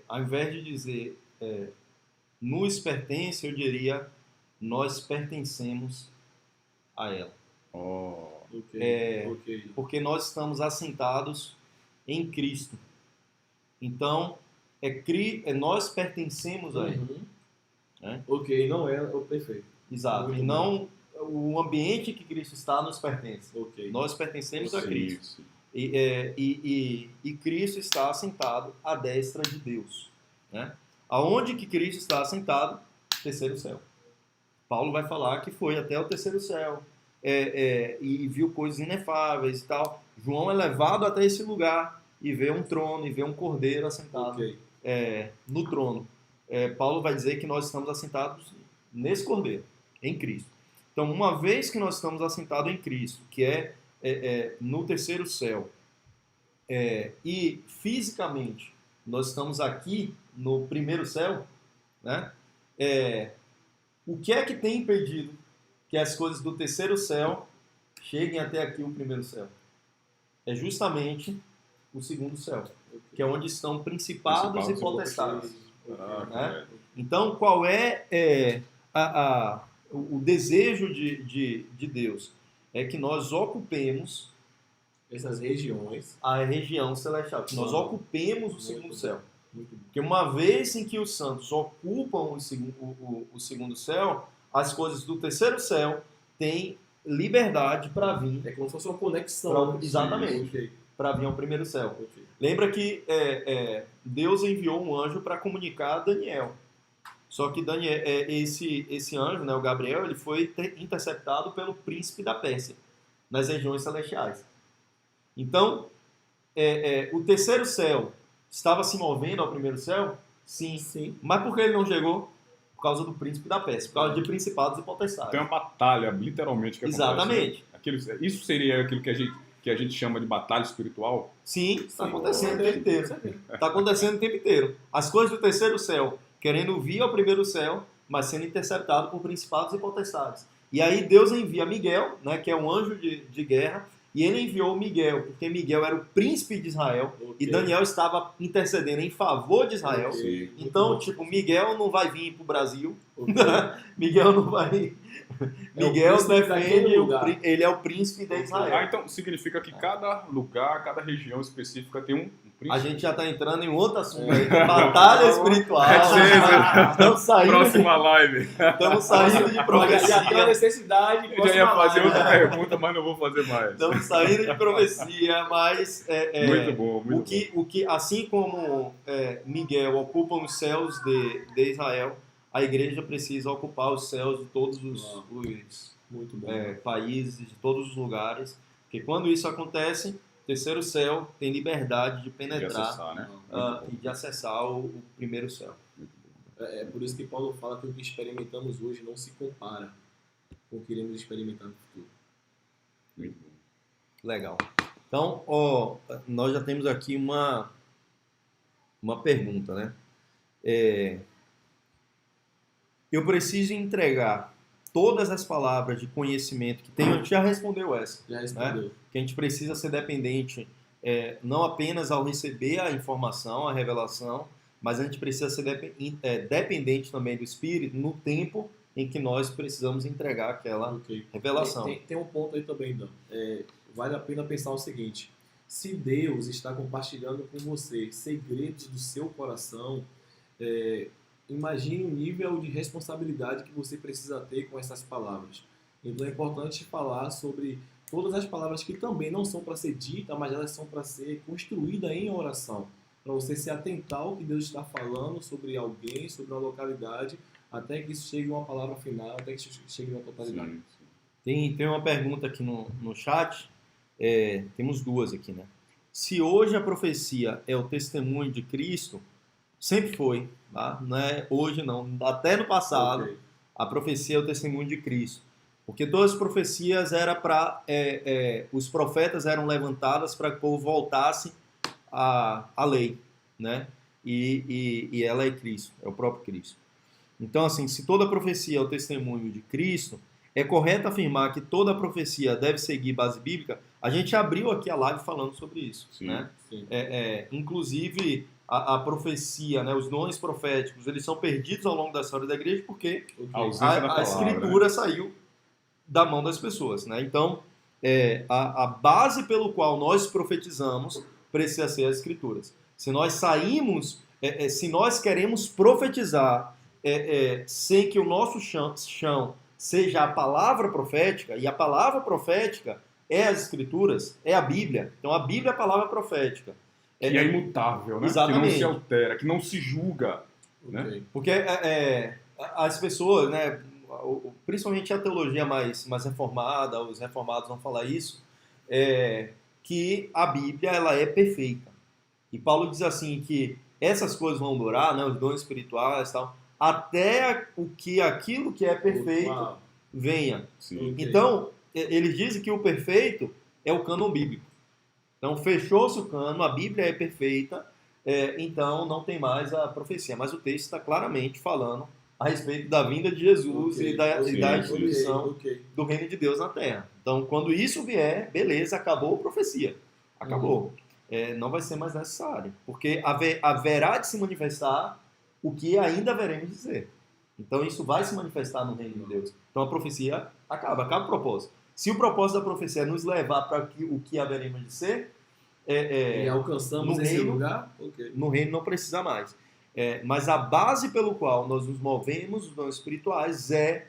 [SPEAKER 1] Ao invés de dizer nos pertence, eu diria nós pertencemos a ela.
[SPEAKER 2] Ok.
[SPEAKER 1] Porque nós estamos assentados em Cristo. Então, nós pertencemos a Ele. Né?
[SPEAKER 2] Ok, não é o perfeito.
[SPEAKER 1] Exato.
[SPEAKER 2] Muito
[SPEAKER 1] e não o ambiente que Cristo está nos pertence.
[SPEAKER 2] Ok.
[SPEAKER 1] Nós pertencemos a
[SPEAKER 4] Sim,
[SPEAKER 1] Cristo.
[SPEAKER 4] sim.
[SPEAKER 1] E Cristo está assentado à destra de Deus. Né? Aonde que Cristo está assentado? Terceiro céu. Paulo vai falar que foi até o terceiro céu e viu coisas inefáveis e tal. João é levado até esse lugar e vê um trono e vê um cordeiro assentado no trono. Paulo vai dizer que nós estamos assentados nesse cordeiro, em Cristo. Então, uma vez que nós estamos assentados em Cristo, que no terceiro céu, e fisicamente nós estamos aqui no primeiro céu, né? O que é que tem impedido que as coisas do terceiro céu cheguem até aqui o primeiro céu? É justamente o segundo céu, que é onde estão principados e potestades. Né? Então, qual é o desejo de Deus? É que nós ocupemos
[SPEAKER 2] essas regiões,
[SPEAKER 1] a região celestial, que nós ocupemos o segundo céu.
[SPEAKER 2] Muito bom.
[SPEAKER 1] Porque uma vez em que os santos ocupam o segundo céu, as coisas do terceiro céu têm liberdade para vir,
[SPEAKER 2] É como se fosse uma conexão. né?
[SPEAKER 1] Exatamente.
[SPEAKER 2] Ok.
[SPEAKER 1] para vir ao primeiro céu.
[SPEAKER 2] Ok.
[SPEAKER 1] Lembra que Deus enviou um anjo para comunicar a Daniel. Só que Daniel, esse anjo, né, o Gabriel, ele foi interceptado pelo príncipe da Pérsia, nas regiões celestiais. Então, o terceiro céu estava se movendo ao primeiro céu? Sim.
[SPEAKER 2] Sim.
[SPEAKER 1] Mas por que ele não chegou? Por causa do príncipe da Pérsia, por causa de principados e potestades.
[SPEAKER 4] Tem uma batalha, literalmente, que acontece.
[SPEAKER 1] Exatamente.
[SPEAKER 4] Né? Isso seria aquilo que a gente chama de batalha espiritual?
[SPEAKER 1] Sim, está
[SPEAKER 2] Sim.
[SPEAKER 1] acontecendo o tempo inteiro. Está acontecendo o tempo inteiro. As coisas do terceiro céu querendo vir ao primeiro céu, mas sendo interceptado por principados e potestades. E aí Deus envia Miguel, né, que é um anjo de guerra, e ele enviou Miguel, porque Miguel era o príncipe de Israel,
[SPEAKER 2] Ok.
[SPEAKER 1] e Daniel estava intercedendo em favor de Israel.
[SPEAKER 2] Ok.
[SPEAKER 1] Então, tipo, Miguel não vai vir para o Brasil,
[SPEAKER 2] Ok.
[SPEAKER 1] Miguel não vai...
[SPEAKER 2] É o
[SPEAKER 1] Miguel
[SPEAKER 2] príncipe
[SPEAKER 1] defende,
[SPEAKER 2] daquele lugar.
[SPEAKER 1] ele é o príncipe de Israel.
[SPEAKER 4] Então significa que cada lugar, cada região específica tem um príncipe.
[SPEAKER 1] A gente já está entrando em outro assunto aí, batalha espiritual. Estamos saindo,
[SPEAKER 4] Próxima live.
[SPEAKER 1] estamos saindo de
[SPEAKER 2] Já tem a
[SPEAKER 1] profecia.
[SPEAKER 2] necessidade.
[SPEAKER 4] Eu já ia fazer outra
[SPEAKER 2] outra
[SPEAKER 4] pergunta, mas não vou fazer mais.
[SPEAKER 1] Estamos saindo de profecia, mas
[SPEAKER 4] Muito bom, muito bom.
[SPEAKER 1] o que assim como Miguel ocupa os céus de Israel, a igreja precisa ocupar os céus de todos os
[SPEAKER 2] Muito bom.
[SPEAKER 1] países, de todos os lugares, porque quando isso acontece, o terceiro céu tem liberdade de
[SPEAKER 4] De
[SPEAKER 1] penetrar
[SPEAKER 4] acessar, né?
[SPEAKER 1] e de acessar o primeiro céu.
[SPEAKER 2] É por isso que Paulo fala que o que experimentamos hoje não se compara com o que iremos experimentar no futuro.
[SPEAKER 4] Muito bom.
[SPEAKER 1] Legal. Então, nós já temos aqui uma pergunta, né? Eu preciso entregar todas as palavras de conhecimento que tenho. A gente já respondeu essa.
[SPEAKER 2] Já respondeu.
[SPEAKER 1] Que a gente precisa ser dependente não apenas ao receber a informação, a revelação, mas a gente precisa ser dependente também do Espírito no tempo em que nós precisamos entregar aquela
[SPEAKER 2] Ok.
[SPEAKER 1] revelação.
[SPEAKER 2] Tem um ponto aí também, Dan. Vale a pena pensar o seguinte: se Deus está compartilhando com você segredos do seu coração, imagine o nível de responsabilidade que você precisa ter com essas palavras. Então é importante falar sobre todas as palavras que também não são para ser ditas, mas elas são para ser construídas em oração. Para você se atentar ao que Deus está falando sobre alguém, sobre uma localidade, até que isso chegue a uma palavra final, até que isso chegue a uma totalidade.
[SPEAKER 4] Sim, sim.
[SPEAKER 1] Tem uma pergunta aqui no chat, temos duas aqui, né? Se hoje a profecia é o testemunho de Cristo, sempre foi, tá? Não é hoje não, até no passado,
[SPEAKER 2] Ok.
[SPEAKER 1] a profecia é o testemunho de Cristo. Porque todas as profecias eram para... os profetas eram levantadas para que o povo voltasse à lei, né? E ela é Cristo, é o próprio Cristo. Então, assim, se toda profecia é o testemunho de Cristo, é correto afirmar que toda profecia deve seguir base bíblica? A gente abriu aqui a live falando sobre isso,
[SPEAKER 4] Sim.
[SPEAKER 1] né?
[SPEAKER 2] Sim.
[SPEAKER 1] Inclusive, a profecia, né, os dons proféticos, eles são perdidos ao longo da história da igreja porque
[SPEAKER 2] Ok.
[SPEAKER 4] A ausência da
[SPEAKER 1] a
[SPEAKER 4] palavra,
[SPEAKER 1] escritura saiu da mão das pessoas, né? Então, a base pelo qual nós profetizamos precisa ser as escrituras. Se nós saímos, se nós queremos profetizar sem que o nosso chão seja a palavra profética, e a palavra profética é as escrituras, é a Bíblia. Então, a Bíblia é a palavra profética.
[SPEAKER 4] Que é imutável, né?
[SPEAKER 1] Exatamente.
[SPEAKER 4] Que não se altera, que não se julga.
[SPEAKER 2] Ok.
[SPEAKER 4] né?
[SPEAKER 1] Porque as pessoas, né, principalmente a teologia mais reformada, os reformados vão falar isso, que a Bíblia ela é perfeita. E Paulo diz assim que essas coisas vão durar, né, os dons espirituais e tal, até aquilo que é perfeito
[SPEAKER 2] Uau.
[SPEAKER 1] venha.
[SPEAKER 4] Sim.
[SPEAKER 2] Ok.
[SPEAKER 1] Então, eles dizem que o perfeito é o cânon bíblico. Então, fechou-se o cânon, a Bíblia é perfeita, então não tem mais a profecia. Mas o texto está claramente falando a respeito da vinda de Jesus
[SPEAKER 2] Ok.
[SPEAKER 1] e da
[SPEAKER 4] Sim,
[SPEAKER 1] instituição
[SPEAKER 2] Ok.
[SPEAKER 1] do reino de Deus na Terra. Então, quando isso vier, beleza, acabou a profecia. Acabou. Não vai ser mais necessário. Porque haverá de se manifestar o que ainda veremos dizer. Então, isso vai se manifestar no reino de Deus. Então, a profecia acaba o propósito. Se o propósito da profecia é nos levar para o que haveremos de ser,
[SPEAKER 2] E alcançamos
[SPEAKER 1] no
[SPEAKER 2] esse
[SPEAKER 1] reino-
[SPEAKER 2] lugar? Ok.
[SPEAKER 1] no reino não precisa mais. Mas a base pelo qual nós nos movemos, os dons espirituais, é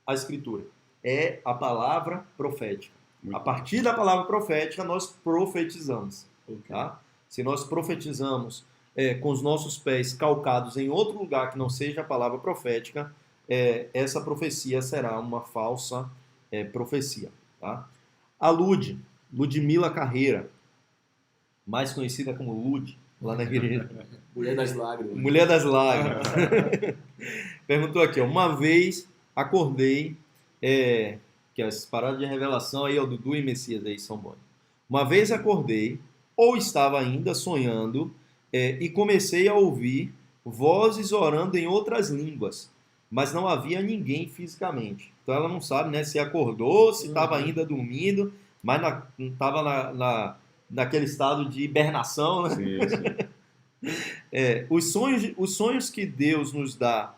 [SPEAKER 1] a Escritura. é a palavra profética.
[SPEAKER 4] Muito
[SPEAKER 1] A partir da palavra profética, nós profetizamos.
[SPEAKER 2] Ok.
[SPEAKER 1] Tá? Se nós profetizamos com os nossos pés calcados em outro lugar que não seja a palavra profética, essa profecia será uma falsa profecia. Tá? A Ludmila Carreira, mais conhecida como Lud, lá na igreja.
[SPEAKER 2] Mulher das lágrimas.
[SPEAKER 1] Mulher das lágrimas. Perguntou aqui, ó, uma vez acordei, que as paradas de revelação aí, ó, Dudu e Messias aí são bons. Uma vez acordei, ou estava ainda sonhando, e comecei a ouvir vozes orando em outras línguas, mas não havia ninguém fisicamente. Então ela não sabe, né, se acordou, se estava ainda dormindo, mas não estava naquele estado de hibernação, né?
[SPEAKER 4] Sim, sim.
[SPEAKER 1] Os sonhos que Deus nos dá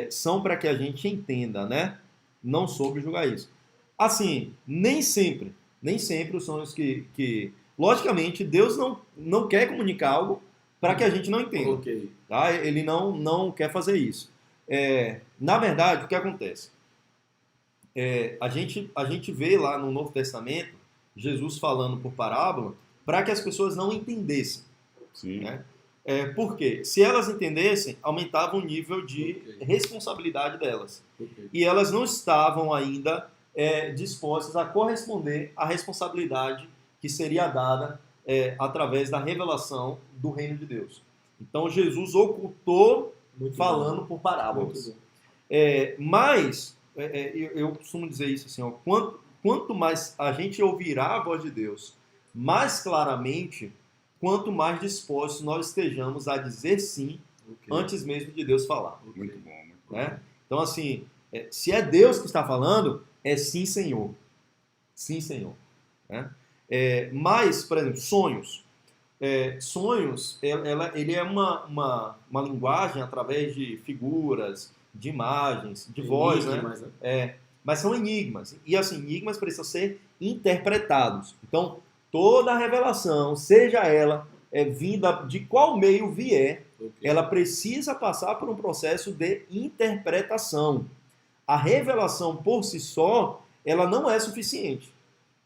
[SPEAKER 1] são para que a gente entenda, né? Não soube julgar isso. Assim, nem sempre os sonhos logicamente, Deus não quer comunicar algo para que a gente não entenda.
[SPEAKER 2] Ok.
[SPEAKER 1] Tá? Ele não quer fazer isso. Na verdade, o que acontece? A gente vê lá no Novo Testamento Jesus falando por parábola para que as pessoas não entendessem.
[SPEAKER 4] Sim.
[SPEAKER 1] Né? Por quê? Se elas entendessem, aumentava o nível de responsabilidade delas.
[SPEAKER 2] Ok.
[SPEAKER 1] E elas não estavam ainda dispostas a corresponder à responsabilidade que seria dada através da revelação do reino de Deus. Então Jesus ocultou
[SPEAKER 2] Muito
[SPEAKER 1] falando
[SPEAKER 2] bom.
[SPEAKER 1] por parábolas.
[SPEAKER 2] Muito bom.
[SPEAKER 1] Mas eu costumo dizer isso assim, ó, quanto mais a gente ouvirá a voz de Deus mais claramente, quanto mais dispostos nós estejamos a dizer sim
[SPEAKER 2] Ok.
[SPEAKER 1] antes mesmo de Deus falar.
[SPEAKER 2] Ok.
[SPEAKER 4] Muito bom, muito bom.
[SPEAKER 1] Né? Então, assim, se é Deus que está falando, é sim, Senhor. Sim, Senhor. Né? Mas, por exemplo, sonhos. Sonhos, ele é uma linguagem através de figuras, de imagens, de voz, né?
[SPEAKER 2] Enigmas, né?
[SPEAKER 1] Mas são enigmas. E, assim, enigmas precisam ser interpretados. Então, toda a revelação, seja ela vinda de qual meio vier,
[SPEAKER 2] Ok.
[SPEAKER 1] ela precisa passar por um processo de interpretação. A revelação por si só, ela não é suficiente.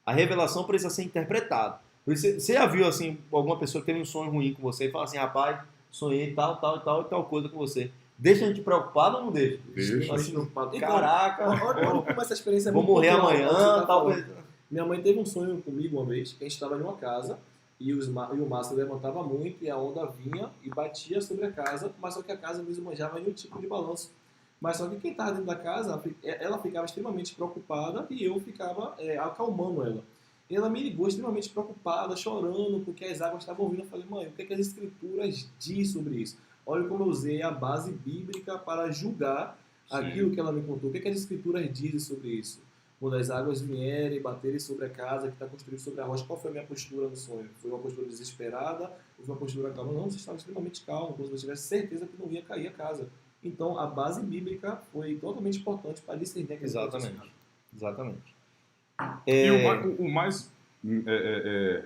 [SPEAKER 1] A revelação precisa ser interpretada. Você já viu assim alguma pessoa que teve um sonho ruim com você e fala assim, rapaz, sonhei tal coisa com você. Deixa a gente preocupado ou não deixa?
[SPEAKER 4] Deixa.
[SPEAKER 1] Assim,
[SPEAKER 2] Então,
[SPEAKER 1] caraca,
[SPEAKER 2] olha como essa experiência é
[SPEAKER 1] vou
[SPEAKER 2] muito
[SPEAKER 1] morrer
[SPEAKER 2] cultural,
[SPEAKER 1] amanhã,
[SPEAKER 2] como você tá
[SPEAKER 1] tal
[SPEAKER 2] falando.
[SPEAKER 1] coisa.
[SPEAKER 2] Minha mãe teve um sonho comigo uma vez, que a gente estava em uma casa e o mar se levantava muito e a onda vinha e batia sobre a casa, mas só que a casa não esbanjava nenhum tipo de balanço. Mas só que quem estava dentro da casa, ela ficava extremamente preocupada e eu ficava acalmando ela. E ela me ligou extremamente preocupada, chorando, porque as águas estavam vindo. Eu falei, mãe, o que, é que as escrituras dizem sobre isso? Olha como eu usei a base bíblica para julgar aquilo que ela me contou. O que, é que as escrituras dizem sobre isso? Quando as águas vierem e baterem sobre a casa que está construída sobre a rocha, qual foi a minha postura no sonho? Foi uma postura desesperada ou foi uma postura calma? Não, você estava extremamente calmo, como se você tivesse certeza que não ia cair a casa. Então, a base bíblica foi totalmente importante para discernir aquilo.
[SPEAKER 1] Exatamente.
[SPEAKER 4] E o mais...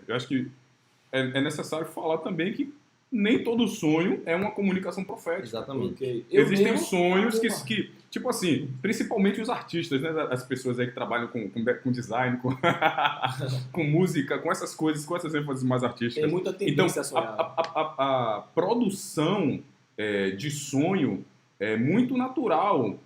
[SPEAKER 4] eu acho que é necessário falar também que nem todo sonho é uma comunicação profética.
[SPEAKER 1] Exatamente.
[SPEAKER 2] Ok.
[SPEAKER 4] Existem sonhos que, tipo assim, principalmente os artistas, né? As pessoas aí que trabalham com design, com música, com essas coisas, com essas ênfases mais artísticas.
[SPEAKER 2] Tem muita
[SPEAKER 4] Então,
[SPEAKER 2] tendência a sonhar.
[SPEAKER 4] a produção de sonho é muito natural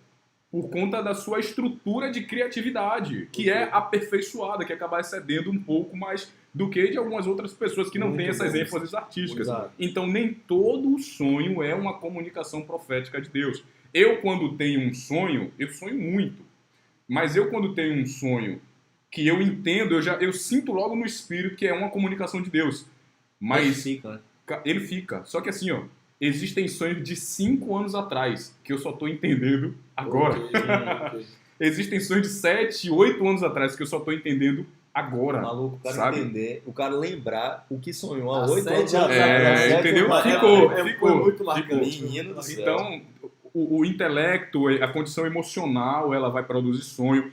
[SPEAKER 4] por conta da sua estrutura de criatividade, que é aperfeiçoada, que acaba excedendo um pouco mais do que de algumas outras pessoas que não
[SPEAKER 2] Muito
[SPEAKER 4] têm essas
[SPEAKER 2] bom.
[SPEAKER 4] ênfases artísticas.
[SPEAKER 1] Exato.
[SPEAKER 4] Então, nem todo sonho é uma comunicação profética de Deus. Eu, quando tenho um sonho, eu sonho muito. Mas eu, quando tenho um sonho que eu entendo, eu sinto logo no espírito que é uma comunicação de Deus. Mas
[SPEAKER 1] fica, né?
[SPEAKER 4] ele fica. Só que assim, ó, existem sonhos de 5 anos atrás que eu só tô entendendo agora.
[SPEAKER 2] Ok.
[SPEAKER 4] Existem sonhos de 7, 8 anos atrás que eu só tô entendendo agora.
[SPEAKER 1] Maluco, o cara
[SPEAKER 4] sabe?
[SPEAKER 1] entender, o cara lembrar o que sonhou há
[SPEAKER 2] Há
[SPEAKER 1] 8 anos
[SPEAKER 2] 7 anos
[SPEAKER 1] atrás.
[SPEAKER 2] atrás.
[SPEAKER 4] Entendeu?
[SPEAKER 2] Foi
[SPEAKER 4] Ficou.
[SPEAKER 2] muito marcante.
[SPEAKER 1] Menino do céu.
[SPEAKER 4] Então, o intelecto, a condição emocional, ela vai produzir sonho.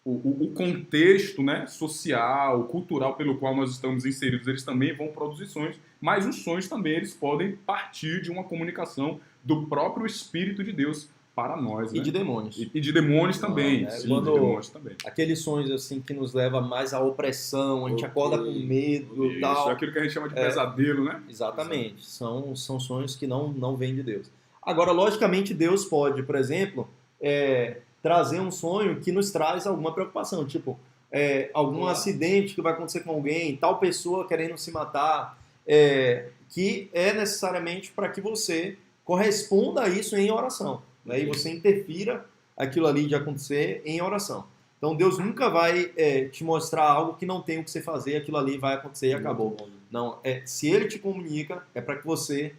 [SPEAKER 4] O contexto, né, social, cultural pelo qual nós estamos inseridos, eles também vão produzir sonhos, mas os sonhos também eles podem partir de uma comunicação do próprio Espírito de Deus para nós, né?
[SPEAKER 1] E de demônios.
[SPEAKER 4] E de demônios também.
[SPEAKER 1] né?
[SPEAKER 4] Sim,
[SPEAKER 1] Quando-
[SPEAKER 4] de demônios também.
[SPEAKER 1] Aqueles sonhos assim que nos leva mais à opressão, a gente
[SPEAKER 2] Ok.
[SPEAKER 1] acorda com medo e
[SPEAKER 4] Isso,
[SPEAKER 1] tal.
[SPEAKER 4] é aquilo que a gente chama de pesadelo, né?
[SPEAKER 1] Exatamente. São sonhos que não vêm de Deus. Agora, logicamente, Deus pode, por exemplo, trazer um sonho que nos traz alguma preocupação. Tipo, algum
[SPEAKER 2] Claro.
[SPEAKER 1] acidente que vai acontecer com alguém, tal pessoa querendo se matar, que é necessariamente para que você corresponda a isso em oração. Né? E você interfira aquilo ali de acontecer em oração. Então, Deus nunca vai te mostrar algo que não tem o que você fazer, aquilo ali vai acontecer e acabou. Não, se ele te comunica, é para que você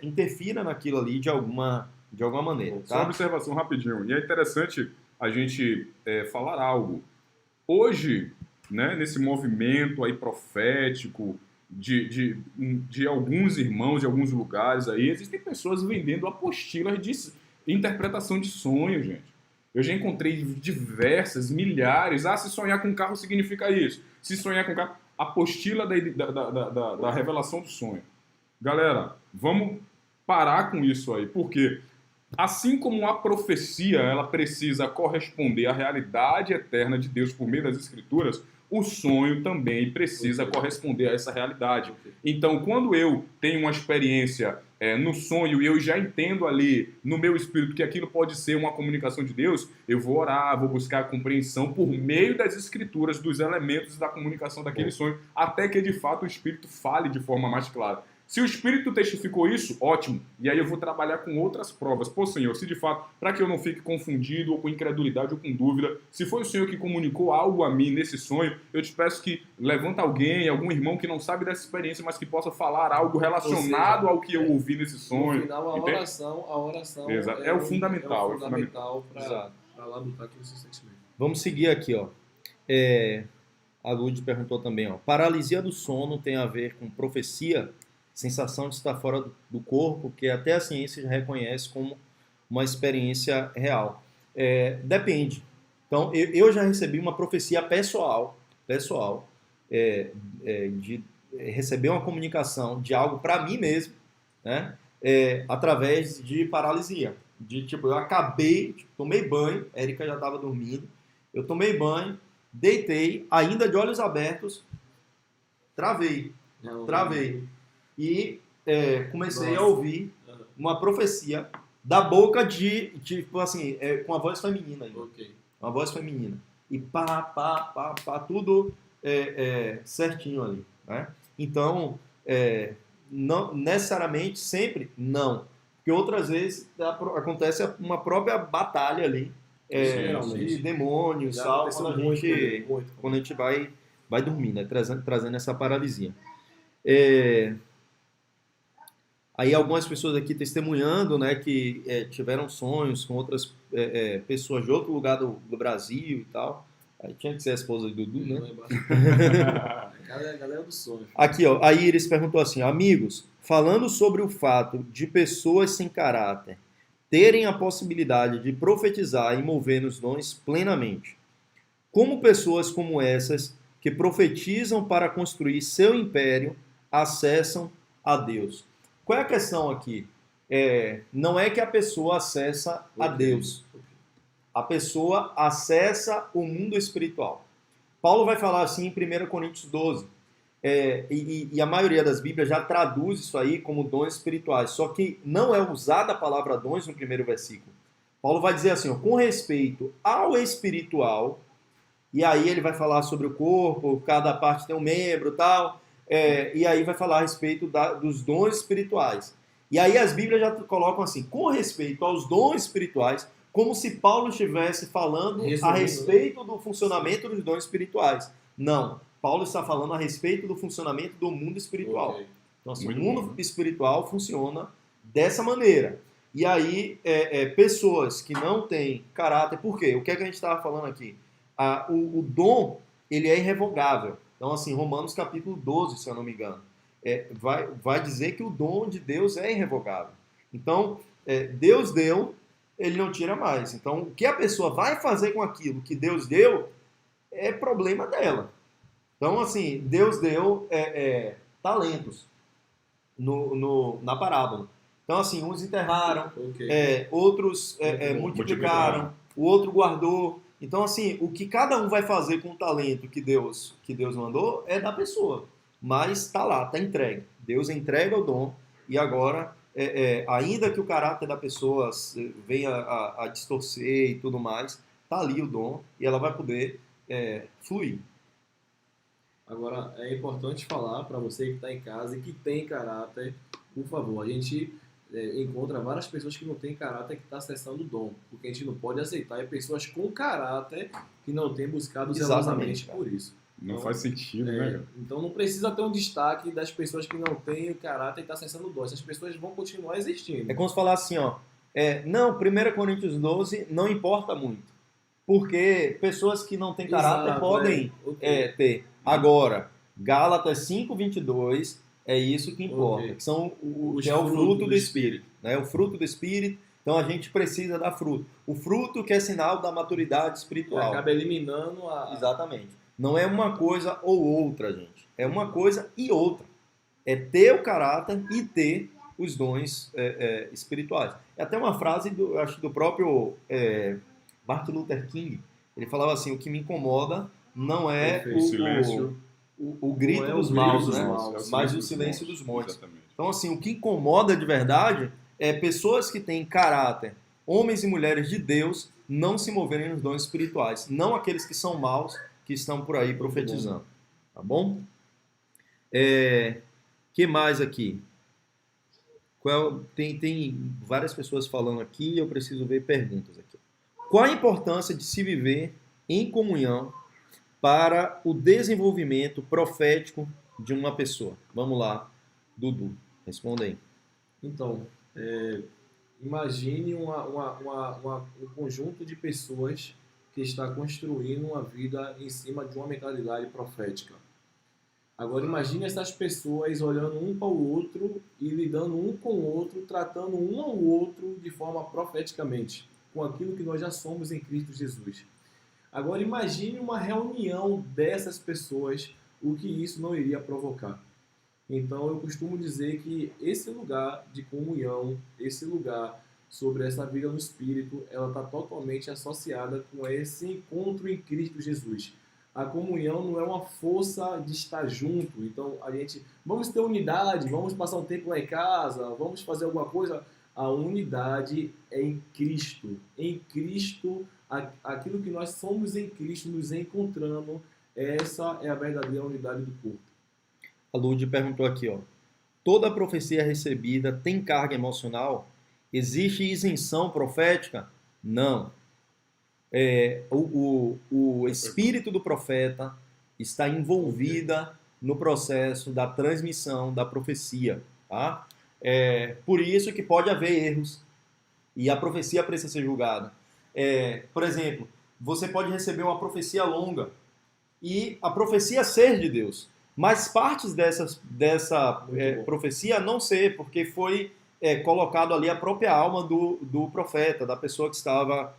[SPEAKER 1] interfira naquilo ali de alguma maneira.
[SPEAKER 4] Só uma
[SPEAKER 1] Tá?
[SPEAKER 4] observação rapidinho. E é interessante a gente falar algo. Hoje, né, nesse movimento aí profético de alguns irmãos de alguns lugares aí, existem pessoas vendendo apostilas de interpretação de sonho, gente. Eu já encontrei diversas, milhares. Se sonhar com carro significa isso. Se sonhar com carro... Apostila da revelação do sonho. Galera, vamos parar com isso aí. Por quê? Assim como a profecia ela precisa corresponder à realidade eterna de Deus por meio das Escrituras, o sonho também precisa corresponder a essa realidade. Então, quando eu tenho uma experiência no sonho e eu já entendo ali no meu espírito que aquilo pode ser uma comunicação de Deus, eu vou orar, vou buscar a compreensão por meio das Escrituras, dos elementos da comunicação daquele sonho, até que de fato o Espírito fale de forma mais clara. Se o Espírito testificou isso, ótimo. E aí eu vou trabalhar com outras provas. Pô, Senhor, se de fato, para que eu não fique confundido ou com incredulidade ou com dúvida, se foi o Senhor que comunicou algo a mim nesse sonho, eu te peço que levanta alguém, algum irmão que não sabe dessa experiência, mas que possa falar algo relacionado ao que eu ouvi nesse sonho.
[SPEAKER 2] No final, a
[SPEAKER 4] Entende?
[SPEAKER 2] oração
[SPEAKER 4] Exato. É o fundamental,
[SPEAKER 2] É o fundamental
[SPEAKER 1] Exato.
[SPEAKER 2] para lá lutar com esse sentimento.
[SPEAKER 1] Vamos seguir aqui, ó. A Lud perguntou também, ó. Paralisia do sono tem a ver com profecia, sensação de estar fora do corpo, que até a ciência já reconhece como uma experiência real. Depende. Então, eu já recebi uma profecia pessoal, de receber uma comunicação de algo para mim mesmo, né? Através de paralisia. Eu acabei, tomei banho, a Erika já estava dormindo, eu tomei banho, deitei, ainda de olhos abertos, travei. E comecei a ouvir uma profecia da boca tipo assim, com a voz feminina ainda.
[SPEAKER 2] Ok.
[SPEAKER 1] Uma voz feminina. E pá, tudo certinho ali. Né? Então, não necessariamente, sempre, não. Porque outras vezes acontece uma própria batalha ali de demônios, tal, quando a gente vai dormir, né? Trazendo essa paralisia. Aí algumas pessoas aqui testemunhando, né, que tiveram sonhos com outras pessoas de outro lugar do Brasil e tal. Aí tinha que ser a esposa do Dudu, né?
[SPEAKER 2] Galera do sonho.
[SPEAKER 1] Aqui, ó, a Iris perguntou assim, amigos, falando sobre o fato de pessoas sem caráter terem a possibilidade de profetizar e mover nos dons plenamente, como pessoas como essas que profetizam para construir seu império acessam a Deus? Qual é a questão aqui? Não é que a pessoa acessa a Deus. A pessoa acessa o mundo espiritual. Paulo vai falar assim em 1 Coríntios 12. E a maioria das Bíblias já traduz isso aí como dons espirituais. Só que não é usada a palavra dons no primeiro versículo. Paulo vai dizer assim, ó, com respeito ao espiritual, e aí ele vai falar sobre o corpo, cada parte tem um membro e tal, e aí vai falar a respeito dos dons espirituais. E aí as Bíblias já colocam assim, com respeito aos dons espirituais, como se Paulo estivesse falando a respeito do funcionamento dos dons espirituais. Não, Paulo está falando a respeito do funcionamento do mundo espiritual.
[SPEAKER 2] Okay.
[SPEAKER 1] Então, assim,
[SPEAKER 4] Muito
[SPEAKER 1] o mundo
[SPEAKER 4] bom.
[SPEAKER 1] espiritual funciona dessa maneira. E aí, pessoas que não têm caráter, por quê? O que é que a gente estava falando aqui? O dom, ele é irrevogável. Então, assim, Romanos capítulo 12, se eu não me engano, vai dizer que o dom de Deus é irrevogável. Então, Deus deu, ele não tira mais. Então, o que a pessoa vai fazer com aquilo que Deus deu é problema dela. Então, assim, Deus deu talentos na parábola. Então, assim, uns enterraram,
[SPEAKER 2] Ok.
[SPEAKER 1] outros
[SPEAKER 2] Muito bom.
[SPEAKER 1] multiplicaram, o outro guardou. Então, assim, o que cada um vai fazer com o talento que Deus mandou é da pessoa. Mas está lá, está entregue. Deus entrega o dom e agora, ainda que o caráter da pessoa venha a distorcer e tudo mais, está ali o dom e ela vai poder fluir.
[SPEAKER 2] Agora, é importante falar para você que está em casa e que tem caráter, por favor, a gente encontra várias pessoas que não têm caráter que estão acessando o dom, porque a gente não pode aceitar pessoas com caráter que não têm buscado
[SPEAKER 1] Exatamente,
[SPEAKER 2] zelosamente
[SPEAKER 1] cara.
[SPEAKER 2] por isso.
[SPEAKER 4] Não
[SPEAKER 2] Então,
[SPEAKER 4] faz sentido, né, cara?
[SPEAKER 2] Então não precisa ter um destaque das pessoas que não têm o caráter e estão acessando o dom. Essas pessoas vão continuar existindo.
[SPEAKER 1] É como se falar assim, ó. Não, 1 Coríntios 12 não importa muito. Porque pessoas que não têm caráter
[SPEAKER 2] Exato,
[SPEAKER 1] podem
[SPEAKER 2] ok.
[SPEAKER 1] ter. Agora, Gálatas 5:22 é isso que importa.
[SPEAKER 2] Ok.
[SPEAKER 1] Que são
[SPEAKER 2] Os
[SPEAKER 1] que é o
[SPEAKER 2] frutos
[SPEAKER 1] fruto
[SPEAKER 2] do
[SPEAKER 1] do Espírito. Né? O fruto do Espírito. Então a gente precisa dar fruto. O fruto que é sinal da maturidade espiritual.
[SPEAKER 2] Acaba eliminando a...
[SPEAKER 1] Exatamente. Não é uma coisa ou outra, gente. É uma coisa e outra. É ter o caráter e ter os dons espirituais. É até uma frase, acho, do próprio Martin Luther King. Ele falava assim, o que me incomoda não é
[SPEAKER 2] Perfeito.
[SPEAKER 4] O silêncio.
[SPEAKER 1] o grito
[SPEAKER 2] Não é o
[SPEAKER 1] dos
[SPEAKER 2] grito
[SPEAKER 1] maus,
[SPEAKER 2] dos
[SPEAKER 1] né?
[SPEAKER 2] maus,
[SPEAKER 1] Mas o silêncio
[SPEAKER 4] maus.
[SPEAKER 1] dos montes.
[SPEAKER 4] Exatamente.
[SPEAKER 1] Então, assim, o que incomoda de verdade é pessoas que têm caráter, homens e mulheres de Deus, não se moverem nos dons espirituais. Não aqueles que são maus, que estão por aí profetizando. Tá bom? Que mais aqui? Tem várias pessoas falando aqui e eu preciso ver perguntas aqui. Qual a importância de se viver em comunhão para o desenvolvimento profético de uma pessoa? Vamos lá, Dudu, responda aí.
[SPEAKER 2] Então, imagine um conjunto de pessoas que está construindo uma vida em cima de uma mentalidade profética. Agora, imagine essas pessoas olhando um para o outro e lidando um com o outro, tratando um ao outro de forma profeticamente, com aquilo que nós já somos em Cristo Jesus. Agora, imagine uma reunião dessas pessoas, o que isso não iria provocar. Então, eu costumo dizer que esse lugar de comunhão, esse lugar sobre essa vida no Espírito, ela está totalmente associada com esse encontro em Cristo Jesus. A comunhão não é uma força de estar junto. Então, vamos ter unidade, vamos passar um tempo lá em casa, vamos fazer alguma coisa. A unidade é em Cristo. Em Cristo, aquilo que nós somos em Cristo, nos encontrando, essa é a verdadeira unidade do corpo.
[SPEAKER 1] A Lud perguntou aqui, ó. Toda profecia recebida tem carga emocional? Existe isenção profética? Não. O espírito do profeta está envolvida no processo da transmissão da profecia, tá? Por isso que pode haver erros e a profecia precisa ser julgada. Por exemplo, você pode receber uma profecia longa e a profecia ser de Deus, mas partes dessa profecia não ser, porque foi colocado ali a própria alma do profeta, da pessoa que estava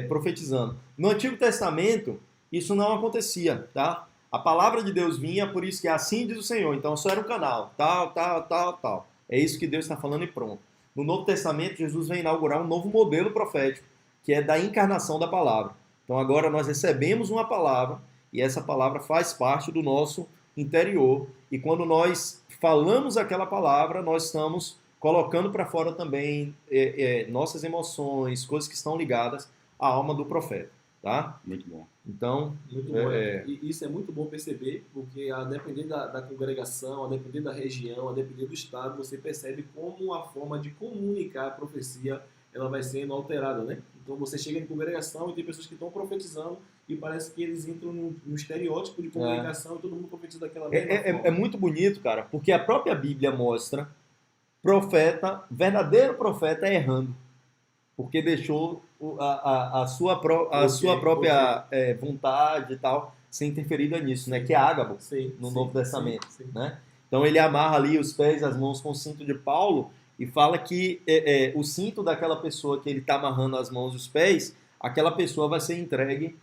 [SPEAKER 1] profetizando. No Antigo Testamento, isso não acontecia, tá? A palavra de Deus vinha, por isso que assim diz o Senhor. Então, só era um canal, tal. É isso que Deus está falando e pronto. No Novo Testamento, Jesus vem inaugurar um novo modelo profético, que é da encarnação da palavra. Então, agora nós recebemos uma palavra e essa palavra faz parte do nosso interior. E quando nós falamos aquela palavra, nós estamos colocando para fora também nossas emoções, coisas que estão ligadas à alma do profeta, tá?
[SPEAKER 4] Muito bom.
[SPEAKER 1] Então,
[SPEAKER 2] muito bom. E isso é muito bom perceber, porque a depender da congregação, a depender da região, a depender do estado, você percebe como a forma de comunicar a profecia ela vai sendo alterada, né? Então você chega em congregação e tem pessoas que estão profetizando e parece que eles entram no estereótipo de comunicação e todo mundo profetiza daquela mesma forma.
[SPEAKER 1] É muito bonito, cara, porque a própria Bíblia mostra verdadeiro profeta errando, porque deixou a sua própria vontade e tal ser interferida nisso, né? Que é Ágabo, no Novo Testamento, né? Então ele amarra ali os pés e as mãos com o cinto de Paulo e fala que o cinto daquela pessoa que ele está amarrando as mãos e os pés, aquela pessoa vai ser entregue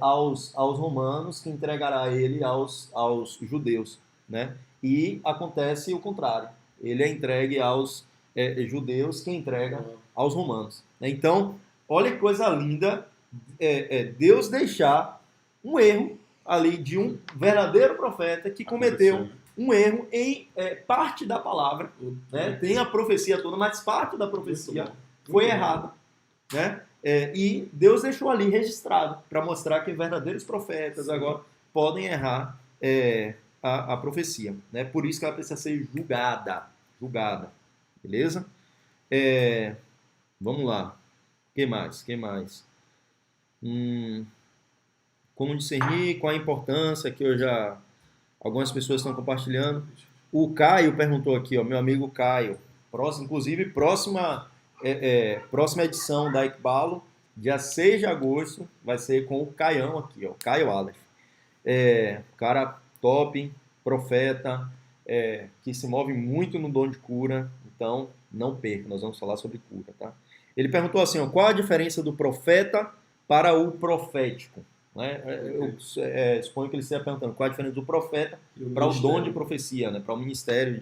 [SPEAKER 1] aos romanos, que entregará ele aos judeus, né? E acontece o contrário. Ele é entregue aos judeus que entrega aos romanos. Então, olha que coisa linda Deus deixar um erro ali de um verdadeiro profeta que cometeu um erro em parte da palavra, né? Tem a profecia toda, mas parte da profecia foi errada, né? E Deus deixou ali registrado para mostrar que verdadeiros profetas agora podem errar a profecia, né? Por isso que ela precisa ser julgada, beleza? Vamos lá. Que mais? Como discernir, qual a importância que algumas pessoas estão compartilhando. O Caio perguntou aqui, ó, meu amigo Caio, inclusive próxima edição da Ecbalo, dia 6 de agosto, vai ser com o Caião aqui, ó, Caio Aleph. Cara top, profeta, que se move muito no dom de cura, então não perca, nós vamos falar sobre cura, tá? Ele perguntou assim, ó, qual a diferença do profeta para o profético? Né? Eu suponho que ele esteja perguntando qual a diferença do profeta para o dom de profecia, né? Para o ministério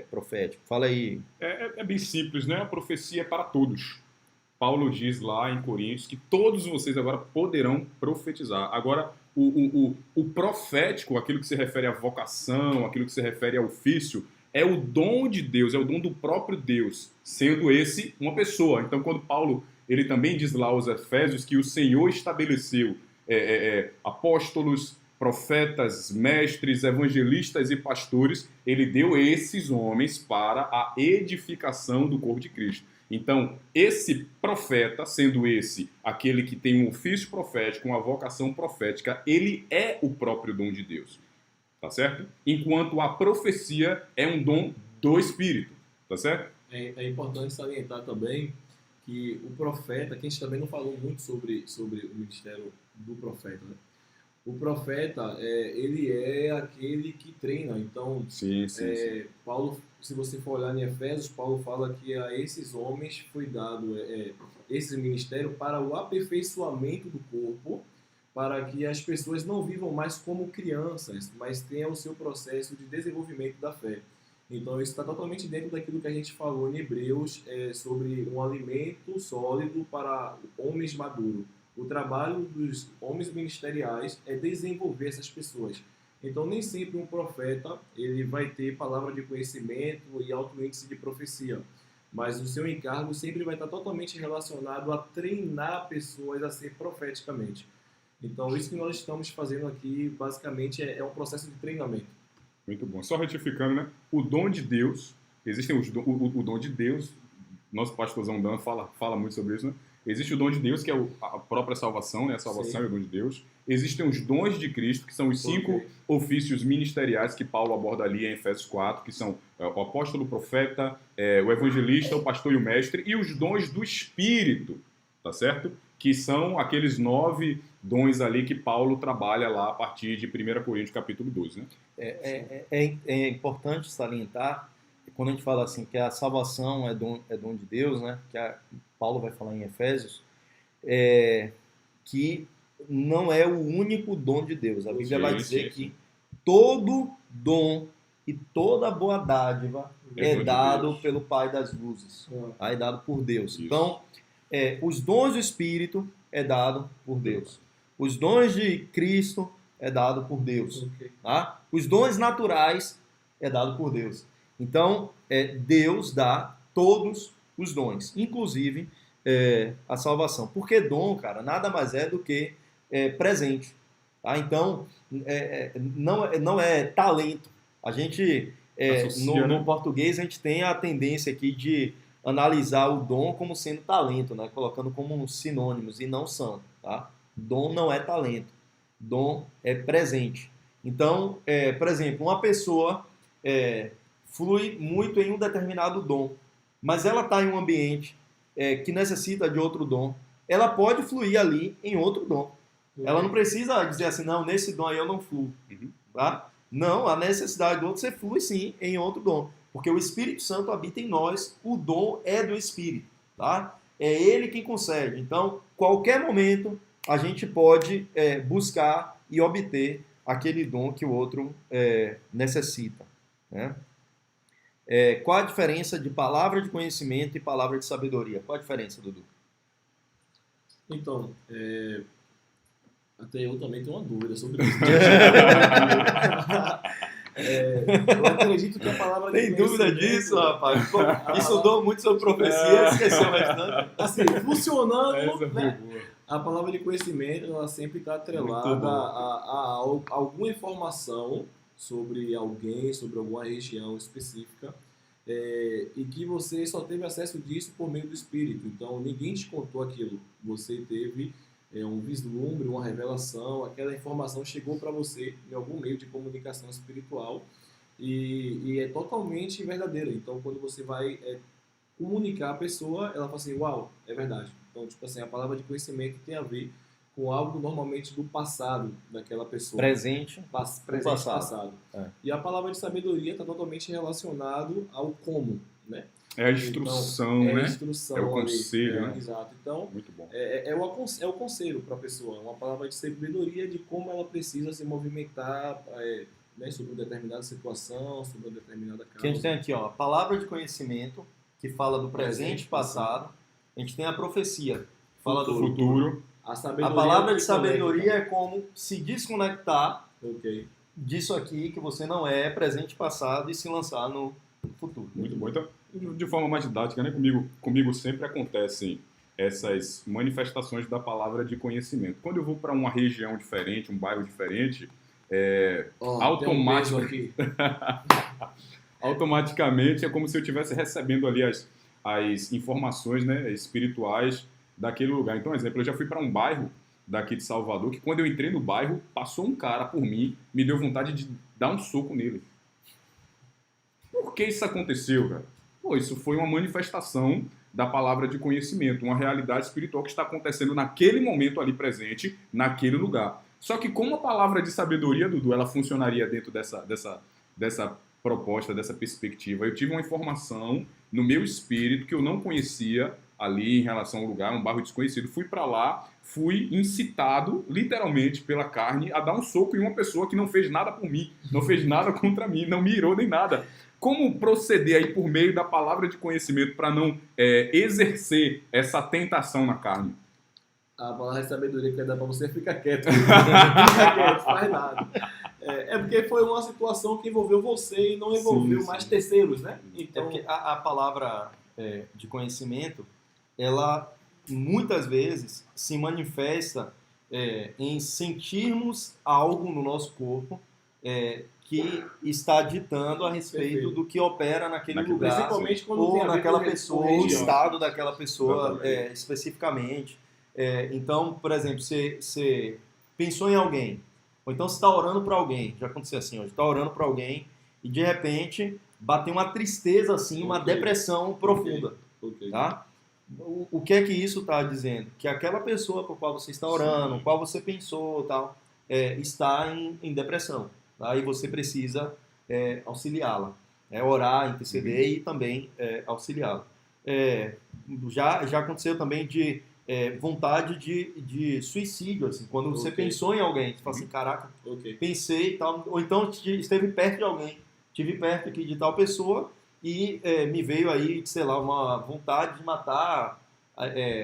[SPEAKER 1] profético. Fala aí.
[SPEAKER 4] É bem simples, né? A profecia é para todos. Paulo diz lá em Coríntios que todos vocês agora poderão profetizar. Agora, o profético, aquilo que se refere à vocação, aquilo que se refere ao ofício, é o dom de Deus, é o dom do próprio Deus, sendo esse uma pessoa. Então, quando Paulo ele também diz lá aos Efésios que o Senhor estabeleceu apóstolos, profetas, mestres, evangelistas e pastores, ele deu esses homens para a edificação do corpo de Cristo. Então, esse profeta, sendo esse aquele que tem um ofício profético, uma vocação profética, ele é o próprio dom de Deus, tá certo? Enquanto a profecia é um dom do Espírito, tá certo?
[SPEAKER 2] É importante salientar também que o profeta, que a gente também não falou muito sobre o ministério do profeta, né? O profeta, ele é aquele que treina. Então,
[SPEAKER 4] sim.
[SPEAKER 2] Paulo, se você for olhar em Efésios, Paulo fala que a esses homens foi dado esse ministério para o aperfeiçoamento do corpo, para que as pessoas não vivam mais como crianças, mas tenham o seu processo de desenvolvimento da fé. Então, isso está totalmente dentro daquilo que a gente falou em Hebreus sobre um alimento sólido para homens maduros. O trabalho dos homens ministeriais é desenvolver essas pessoas. Então, nem sempre um profeta ele vai ter palavra de conhecimento e alto índice de profecia, mas o seu encargo sempre vai estar totalmente relacionado a treinar pessoas a ser profeticamente. Então, isso que nós estamos fazendo aqui, basicamente, é um processo de treinamento.
[SPEAKER 4] Muito bom. Só retificando, né? O dom de Deus, existem o dom de Deus, nosso pastorzão Dan fala muito sobre isso, né? Existe o dom de Deus, que é a própria salvação, né? A salvação é o dom de Deus. Existem os dons de Cristo, que são os 5 ofícios ministeriais que Paulo aborda ali em Efésios 4, que são o apóstolo, o profeta, o evangelista, o pastor e o mestre, e os dons do Espírito, tá certo? Que são aqueles 9 dons ali que Paulo trabalha lá a partir de 1 Coríntios capítulo 12, né?
[SPEAKER 1] É importante salientar, quando a gente fala assim, que a salvação é dom de Deus, né? Que Paulo vai falar em Efésios, que não é o único dom de Deus. A Bíblia vai dizer que todo dom e toda boa dádiva é dado pelo Pai das luzes. É dado por Deus. Isso. Então, os dons do Espírito é dado por Deus. Os dons de Cristo é dado por Deus. Tá? Os dons naturais é dado por Deus. Então, Deus dá todos os dons, inclusive a salvação. Porque dom, cara, nada mais é do que presente. Tá? Então, não é talento. A gente, no português, a gente tem a tendência aqui de analisar o dom como sendo talento, né? Colocando como sinônimos, e não são. Tá? Dom não é talento. Dom é presente. Então, por exemplo, uma pessoa flui muito em um determinado dom, mas ela está em um ambiente que necessita de outro dom, ela pode fluir ali em outro dom. Ela não precisa dizer assim, não, nesse dom aí eu não fluo. Tá? Não, a necessidade do outro, você flui sim em outro dom, porque o Espírito Santo habita em nós, o dom é do Espírito. Tá? É Ele quem concede. Então, qualquer momento, a gente pode buscar e obter aquele dom que o outro necessita. Né? Qual a diferença de palavra de conhecimento e palavra de sabedoria? Qual a diferença, Dudu?
[SPEAKER 2] Então, até eu também tenho uma dúvida sobre isso. Eu acredito que a palavra de
[SPEAKER 1] Tem dúvida
[SPEAKER 2] conhecimento-
[SPEAKER 1] disso, rapaz? Pô,
[SPEAKER 2] A
[SPEAKER 1] estudou muito sobre profecia, esqueceu o restante.
[SPEAKER 2] Assim, funcionando,
[SPEAKER 4] Essa foi
[SPEAKER 2] né?
[SPEAKER 4] boa.
[SPEAKER 2] A palavra de conhecimento, ela sempre está
[SPEAKER 4] Muito
[SPEAKER 2] atrelada
[SPEAKER 4] bom.
[SPEAKER 2] a alguma informação sobre alguém, sobre alguma região específica, e que você só teve acesso disso por meio do Espírito. Então, ninguém te contou aquilo. Você teve um vislumbre, uma revelação, aquela informação chegou para você em algum meio de comunicação espiritual e é totalmente verdadeira. Então, quando você vai comunicar a pessoa, ela fala assim, uau, é verdade. Então, tipo assim, a palavra de conhecimento tem a ver com algo normalmente do passado daquela pessoa.
[SPEAKER 1] Presente.
[SPEAKER 2] Presente
[SPEAKER 1] passado.
[SPEAKER 2] passado.
[SPEAKER 1] É.
[SPEAKER 2] E a palavra de sabedoria está totalmente relacionado ao como, né?
[SPEAKER 4] É a instrução,
[SPEAKER 2] Então,
[SPEAKER 4] né?
[SPEAKER 2] a instrução
[SPEAKER 4] É o
[SPEAKER 2] ali.
[SPEAKER 4] conselho, né?
[SPEAKER 2] Exato. Então,
[SPEAKER 4] Muito bom.
[SPEAKER 2] é o conselho para a pessoa, uma palavra de sabedoria de como ela precisa se movimentar né, sobre uma determinada situação, sobre uma determinada causa.
[SPEAKER 1] Que a gente tem aqui, ó, a palavra de conhecimento, que fala do presente e passado. A gente tem a profecia, que fala do futuro.
[SPEAKER 4] Futuro.
[SPEAKER 2] A
[SPEAKER 1] A
[SPEAKER 2] sabedoria
[SPEAKER 1] palavra
[SPEAKER 2] que
[SPEAKER 1] de sabedoria é como se desconectar
[SPEAKER 2] conecta. Ok.
[SPEAKER 1] disso aqui que você não é, presente e passado, e se lançar no futuro.
[SPEAKER 4] Muito bom. Então, de forma mais didática, né? Comigo sempre acontecem essas manifestações da palavra de conhecimento. Quando eu vou para uma região diferente, um bairro diferente,
[SPEAKER 2] Automático aqui.
[SPEAKER 4] automaticamente é como se eu estivesse recebendo ali as informações, né, espirituais daquele lugar. Então, exemplo, eu já fui para um bairro daqui de Salvador que quando eu entrei no bairro, passou um cara por mim, me deu vontade de dar um soco nele. Por que isso aconteceu, cara? Pô, isso foi uma manifestação da palavra de conhecimento, uma realidade espiritual que está acontecendo naquele momento ali presente, naquele lugar. Só que como a palavra de sabedoria, Dudu, ela funcionaria dentro dessa proposta, dessa perspectiva? Eu tive uma informação no meu espírito que eu não conhecia ali em relação ao lugar, um bairro desconhecido. Fui para lá, fui incitado, literalmente, pela carne a dar um soco em uma pessoa que não fez nada por mim, não fez nada contra mim, não me irou nem nada. Como proceder aí por meio da palavra de conhecimento para não exercer essa tentação na carne?
[SPEAKER 2] A palavra de sabedoria que vai dar pra você fica quieto. Fica quieto, faz nada. Porque foi uma situação que envolveu você e não envolveu
[SPEAKER 4] Sim,
[SPEAKER 2] mais
[SPEAKER 4] sim.
[SPEAKER 2] terceiros, né?
[SPEAKER 1] É
[SPEAKER 2] Então,
[SPEAKER 1] porque a palavra de conhecimento, ela muitas vezes se manifesta em sentirmos algo no nosso corpo que está ditando a respeito
[SPEAKER 2] Perfeito.
[SPEAKER 1] do que opera naquele
[SPEAKER 4] Naquele
[SPEAKER 1] lugar,
[SPEAKER 2] principalmente quando tem
[SPEAKER 1] ou
[SPEAKER 2] a ver
[SPEAKER 1] naquela
[SPEAKER 2] com
[SPEAKER 1] pessoa, ou o
[SPEAKER 2] religião.
[SPEAKER 1] estado daquela pessoa
[SPEAKER 4] Exatamente.
[SPEAKER 1] especificamente. Então, por exemplo, você pensou em alguém, ou então você está orando para alguém, já aconteceu assim, você está orando para alguém e de repente bateu uma tristeza assim, uma
[SPEAKER 2] Ok.
[SPEAKER 1] depressão profunda,
[SPEAKER 2] Ok.
[SPEAKER 1] tá? O que é que isso está dizendo? Que aquela pessoa por qual você está orando,
[SPEAKER 4] Sim.
[SPEAKER 1] qual você pensou, tal, está em depressão, tá? E você precisa auxiliá-la, orar, interceder e também auxiliá-la. Já aconteceu também de vontade de suicídio, assim, quando você
[SPEAKER 2] Ok.
[SPEAKER 1] pensou em alguém, você fala assim, caraca,
[SPEAKER 2] Ok.
[SPEAKER 1] pensei e tal, ou então esteve perto de alguém, estive perto aqui de tal pessoa e me veio aí, sei lá, uma vontade de matar,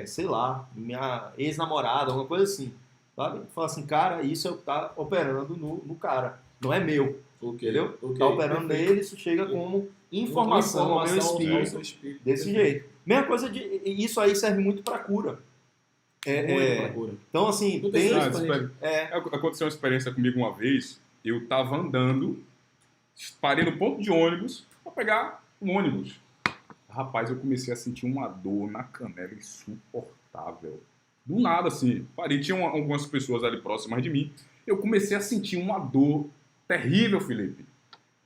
[SPEAKER 1] sei lá, minha ex-namorada, alguma coisa assim, sabe? Fala assim, cara, isso é o que tá operando no cara, não é meu,
[SPEAKER 2] Ok.
[SPEAKER 1] entendeu?
[SPEAKER 2] Ok.
[SPEAKER 1] Tá operando
[SPEAKER 2] Perfeito.
[SPEAKER 1] nele, isso chega como informação ao meu
[SPEAKER 2] ao
[SPEAKER 1] espírito,
[SPEAKER 2] seu espírito.
[SPEAKER 1] desse
[SPEAKER 2] Perfeito.
[SPEAKER 1] jeito. Mesma coisa isso aí serve muito para cura.
[SPEAKER 2] Muito pra cura.
[SPEAKER 1] Então, assim,
[SPEAKER 2] Tudo
[SPEAKER 1] tem...
[SPEAKER 2] isso
[SPEAKER 4] Aconteceu uma experiência comigo uma vez. Eu tava andando, parei no ponto de ônibus para pegar um ônibus. Rapaz, eu comecei a sentir uma dor na canela insuportável. Do nada, assim. Parei, tinham algumas pessoas ali próximas de mim. Eu comecei a sentir uma dor terrível, Felipe.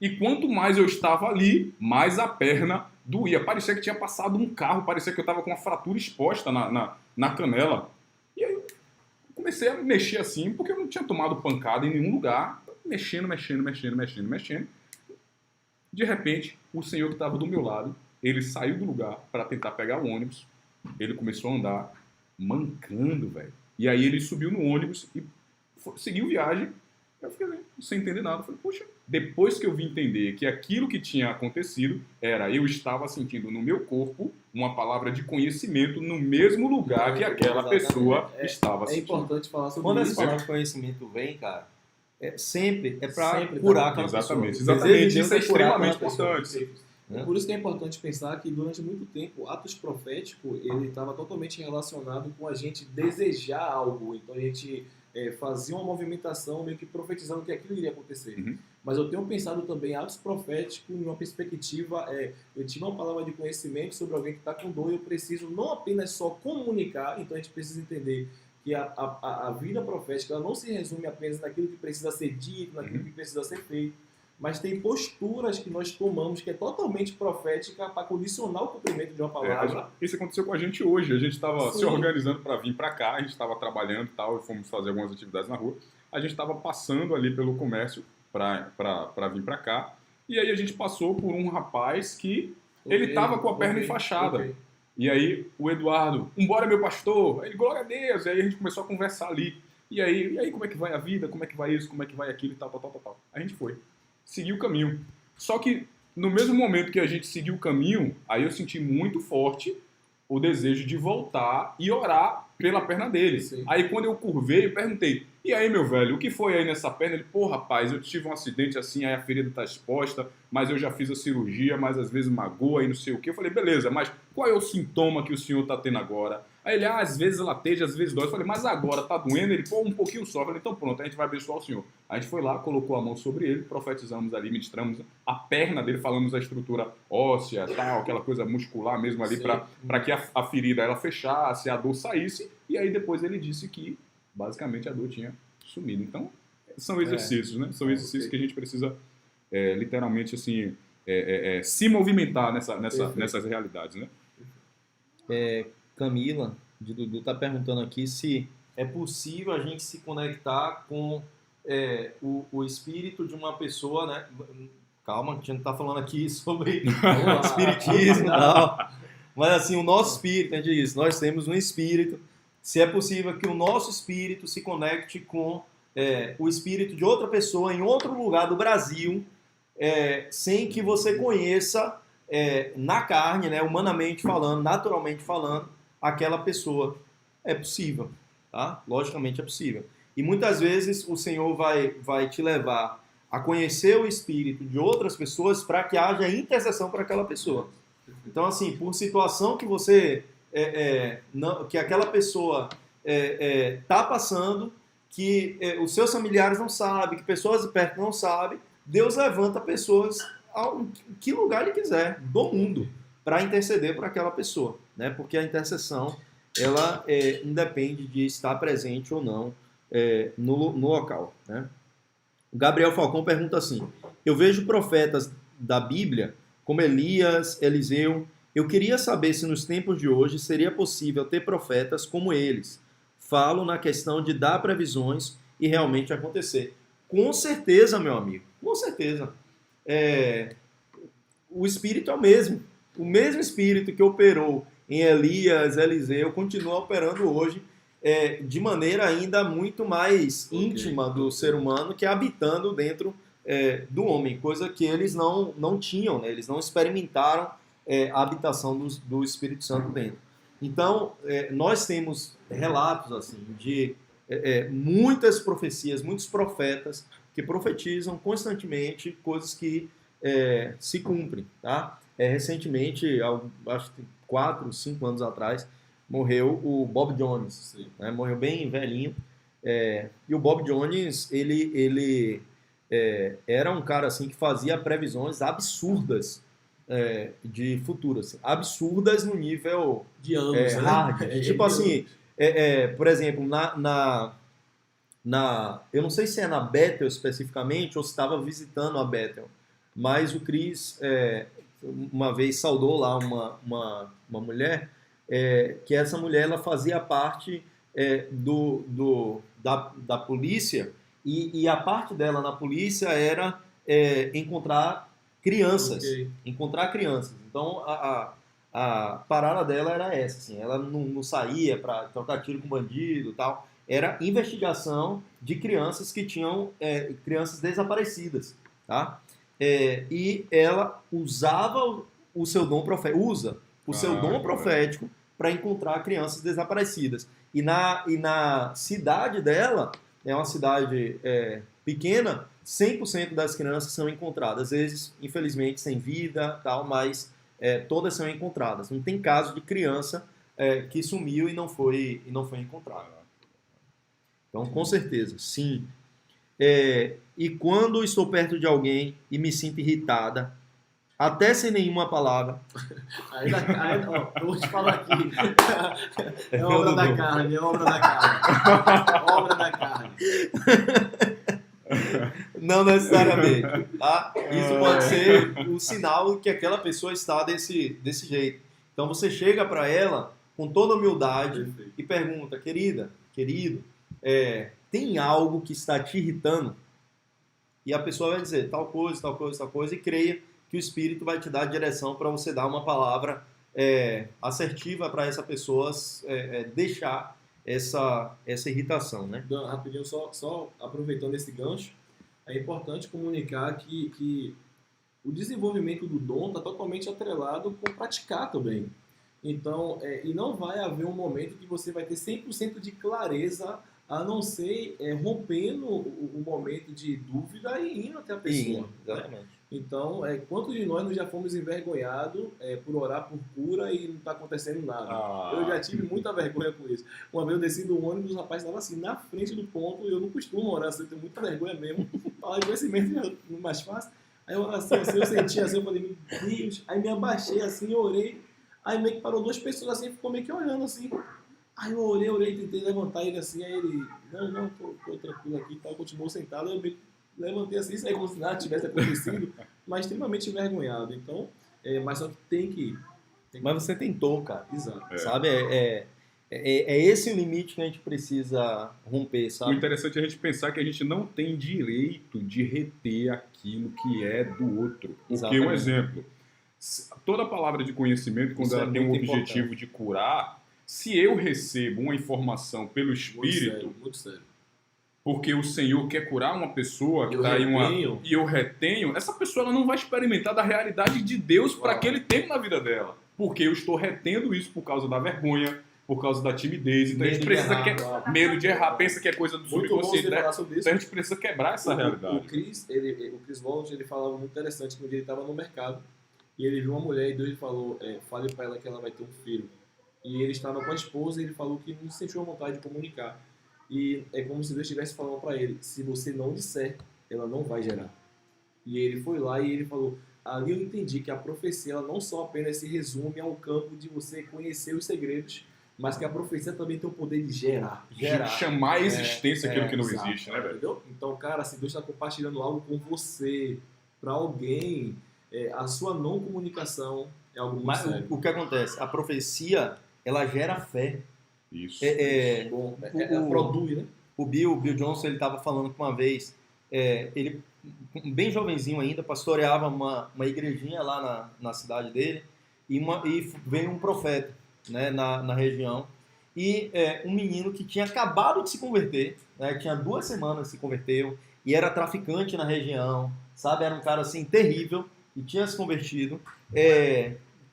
[SPEAKER 4] E quanto mais eu estava ali, mais a perna doía. Parecia que tinha passado um carro, parecia que eu estava com uma fratura exposta na canela. E aí eu comecei a mexer assim, porque eu não tinha tomado pancada em nenhum lugar. Mexendo. De repente, o senhor que estava do meu lado, ele saiu do lugar para tentar pegar o ônibus. Ele começou a andar mancando, velho. E aí ele subiu no ônibus e seguiu viagem. Eu fiquei sem entender nada. Eu falei, poxa, depois que eu vim entender que aquilo que tinha acontecido era eu estava sentindo no meu corpo uma palavra de conhecimento no mesmo lugar que aquela
[SPEAKER 1] Exatamente.
[SPEAKER 4] pessoa estava
[SPEAKER 2] É
[SPEAKER 4] sentindo.
[SPEAKER 2] importante falar sobre
[SPEAKER 1] Quando essa
[SPEAKER 2] isso.
[SPEAKER 1] palavra de conhecimento vem, cara, sempre é para
[SPEAKER 2] Sempre
[SPEAKER 1] curar
[SPEAKER 2] dá-
[SPEAKER 1] aquela
[SPEAKER 4] Exatamente,
[SPEAKER 1] pessoa. O
[SPEAKER 4] exatamente.
[SPEAKER 1] desejo de Deus
[SPEAKER 4] Isso é
[SPEAKER 1] é curar aquela
[SPEAKER 4] extremamente
[SPEAKER 1] pessoa.
[SPEAKER 4] importante.
[SPEAKER 1] Né?
[SPEAKER 2] Por isso que é importante pensar que durante muito tempo o Atos Profético ele estava totalmente relacionado com a gente desejar algo. Então a gente fazia uma movimentação meio que profetizando que aquilo iria acontecer.
[SPEAKER 4] Uhum.
[SPEAKER 2] Mas eu tenho pensado também Atos Profético em uma perspectiva, eu tive uma palavra de conhecimento sobre alguém que está com dor e eu preciso não apenas só comunicar, então a gente precisa entender que a vida profética ela não se resume apenas naquilo que precisa ser dito, naquilo que precisa ser feito, mas tem posturas que nós tomamos que é totalmente profética para condicionar o cumprimento de uma palavra.
[SPEAKER 4] Isso aconteceu com a gente hoje. A gente estava
[SPEAKER 2] Sim.
[SPEAKER 4] se organizando para vir para cá, a gente estava trabalhando e tal, e fomos fazer algumas atividades na rua. A gente estava passando ali pelo comércio para vir para cá, e aí a gente passou por um rapaz que ele estava com a perna enfaixada.
[SPEAKER 2] Ok.
[SPEAKER 4] E aí o Eduardo, embora meu pastor, aí ele, glória a Deus, e aí a gente começou a conversar ali. E aí como é que vai a vida, como é que vai isso, como é que vai aquilo e tal. A gente foi, seguiu o caminho. Só que no mesmo momento que a gente seguiu o caminho, aí eu senti muito forte o desejo de voltar e orar pela perna dele.
[SPEAKER 2] Sim.
[SPEAKER 4] Aí quando eu curvei, eu perguntei, e aí meu velho, o que foi aí nessa perna? Ele, pô rapaz, eu tive um acidente assim, aí a ferida tá exposta, mas eu já fiz a cirurgia, mas às vezes magoa e não sei o que. Eu falei, beleza, mas qual é o sintoma que o senhor tá tendo agora? Aí ele, às vezes lateja, às vezes dói. Eu falei, mas agora tá doendo? Ele, pô, um pouquinho só. Eu falei, então pronto, a gente vai abençoar o senhor. A gente foi lá, colocou a mão sobre ele, profetizamos ali, ministramos a perna dele, falamos a estrutura óssea, tal, aquela coisa muscular mesmo ali,
[SPEAKER 2] Sim.
[SPEAKER 4] para que a ferida ela fechasse, a dor saísse. E aí depois ele disse que basicamente a dor tinha sumido. Então, são exercícios, né? São exercícios que a gente precisa literalmente assim se movimentar nessas realidades, né?
[SPEAKER 1] Camila, de Dudu, está perguntando aqui se é possível a gente se conectar com o espírito de uma pessoa, né? Calma, a gente não está falando aqui sobre espiritismo e tal. Mas assim, o nosso espírito, a gente diz, nós temos um espírito. Se é possível que o nosso espírito se conecte com o espírito de outra pessoa em outro lugar do Brasil, sem que você conheça na carne, né, humanamente falando, naturalmente falando, aquela pessoa. É possível, tá? Logicamente é possível. E muitas vezes o Senhor vai te levar a conhecer o espírito de outras pessoas para que haja intercessão para aquela pessoa. Então, assim, por situação que você, que aquela pessoa está passando, que os seus familiares não sabem, que pessoas de perto não sabem, Deus levanta pessoas em que lugar Ele quiser, do mundo, para interceder por aquela pessoa, né? Porque a intercessão, ela independe de estar presente ou não no local, né? O Gabriel Falcão pergunta assim, eu vejo profetas da Bíblia, como Elias, Eliseu, eu queria saber se nos tempos de hoje seria possível ter profetas como eles. Falo na questão de dar previsões e realmente acontecer. Com certeza, meu amigo, com certeza. O Espírito é o mesmo. O mesmo Espírito que operou em Elias, Eliseu, continua operando hoje de maneira ainda muito mais íntima do ser humano, que é habitando dentro do homem, coisa que eles não tinham, né? Eles não experimentaram a habitação do Espírito Santo dentro. Então, nós temos relatos assim de muitas profecias, muitos profetas que profetizam constantemente coisas que se cumprem. Tá? Recentemente, acho que 4, 5 anos atrás, morreu o Bob Jones. Né? Morreu bem velhinho. E o Bob Jones, ele era um cara assim, que fazia previsões absurdas de futuro. Assim, absurdas no nível
[SPEAKER 2] de anos,
[SPEAKER 1] hard.
[SPEAKER 2] né?
[SPEAKER 1] Tipo assim, por exemplo, eu não sei se é na Bethel especificamente ou se estava visitando a Bethel, mas o Chris uma vez saudou lá uma mulher, que essa mulher ela fazia parte da polícia e a parte dela na polícia era encontrar crianças.
[SPEAKER 2] Okay.
[SPEAKER 1] Encontrar crianças. Então a parada dela era essa, assim, ela não saía para trocar tiro com bandido e tal. era investigação de crianças que tinham crianças desaparecidas, tá? E ela usava o seu dom profético, usa o seu dom profético para encontrar crianças desaparecidas. E na cidade dela, é uma cidade pequena, 100% das crianças são encontradas. Às vezes, infelizmente, sem vida, tal, mas todas são encontradas. Não tem caso de criança que sumiu e não foi encontrada. Então, com certeza, sim. E quando estou perto de alguém e me sinto irritada, até sem nenhuma palavra.
[SPEAKER 2] Ó, eu vou te falar aqui. É obra da carne, é obra da carne. Obra da carne.
[SPEAKER 1] Não necessariamente, tá? Isso pode ser um sinal que aquela pessoa está desse jeito. Então você chega para ela com toda humildade e pergunta, querida, querido, tem algo que está te irritando? E a pessoa vai dizer tal coisa, tal coisa, tal coisa, e creia que o Espírito vai te dar a direção para você dar uma palavra assertiva para essa pessoa deixar essa irritação, né?
[SPEAKER 2] Dan, rapidinho, só aproveitando esse gancho, é importante comunicar que o desenvolvimento do dom está totalmente atrelado com praticar também. Então, e não vai haver um momento que você vai ter 100% de clareza, a não ser rompendo o momento de dúvida e indo até a pessoa.
[SPEAKER 1] Exatamente.
[SPEAKER 2] Então, quantos de nós já fomos envergonhados por orar por cura e não está acontecendo nada? Eu já tive muita vergonha com isso. Uma vez eu desci do ônibus, o rapaz estava assim, na frente do ponto, e eu não costumo orar assim, eu tenho muita vergonha mesmo. Falar de conhecimento é mais fácil. Aí a oração assim, eu senti assim, eu falei, meu Deus. Aí me abaixei assim, orei. Aí meio que parou 2 pessoas assim, ficou meio que olhando assim. Aí eu orei, tentei levantar ele assim, aí ele, não, tô tranquilo aqui e tal, continuou sentado, eu meio que levantei assim, isso aí como se nada tivesse acontecido, mas extremamente envergonhado. Então, mas só que tem que...
[SPEAKER 1] Mas você tentou, cara.
[SPEAKER 2] Exato.
[SPEAKER 1] Sabe? É esse o limite que a gente precisa romper, sabe?
[SPEAKER 4] O interessante é a gente pensar que a gente não tem direito de reter aquilo que é do outro. Porque,
[SPEAKER 1] Exatamente.
[SPEAKER 4] um exemplo, toda palavra de conhecimento, quando
[SPEAKER 1] Isso
[SPEAKER 4] ela tem um
[SPEAKER 1] muito
[SPEAKER 4] objetivo
[SPEAKER 1] importante.
[SPEAKER 4] de curar, se eu recebo uma informação pelo Espírito,
[SPEAKER 2] Muito sério.
[SPEAKER 4] porque o Senhor quer curar uma pessoa que
[SPEAKER 2] Eu
[SPEAKER 4] está aí
[SPEAKER 2] retenho.
[SPEAKER 4] e eu retenho, essa pessoa ela não vai experimentar da realidade de Deus para aquele tempo na vida dela. Porque eu estou retendo isso por causa da vergonha, por causa da timidez. Então a gente precisa medo de errar, pensa que é coisa do
[SPEAKER 2] Muito bom você
[SPEAKER 4] subconsciente.
[SPEAKER 2] falar sobre isso.
[SPEAKER 4] Então a gente precisa quebrar essa realidade.
[SPEAKER 2] O Chris Vogt, ele falava muito interessante que um dia ele estava no mercado e ele viu uma mulher e Deus lhe falou, fale para ela que ela vai ter um filho. E ele estava com a esposa e ele falou que não sentiu a vontade de comunicar. E é como se Deus estivesse falando para ele, se você não disser, ela não vai gerar. E ele foi lá e ele falou, ali eu entendi que a profecia ela não só apenas se resume ao campo de você conhecer os segredos, mas que a profecia também tem o poder de gerar.
[SPEAKER 4] De chamar a existência aquilo que não
[SPEAKER 2] Exato,
[SPEAKER 4] existe, né, velho?
[SPEAKER 2] entendeu? Então, cara, se Deus está compartilhando algo com você, para alguém, a sua não comunicação é algo muito
[SPEAKER 1] Mas
[SPEAKER 2] sério.
[SPEAKER 1] o que acontece? A profecia, ela gera fé.
[SPEAKER 4] Isso.
[SPEAKER 2] Bom, ela produz, né?
[SPEAKER 1] O Bill Johnson, ele estava falando que uma vez, ele, bem jovenzinho ainda, pastoreava uma igrejinha lá na cidade dele, e veio um profeta, né, na região, e um menino que tinha acabado de se converter, né, tinha 2 semanas se converteu, e era traficante na região, sabe? Era um cara assim terrível, e tinha se convertido,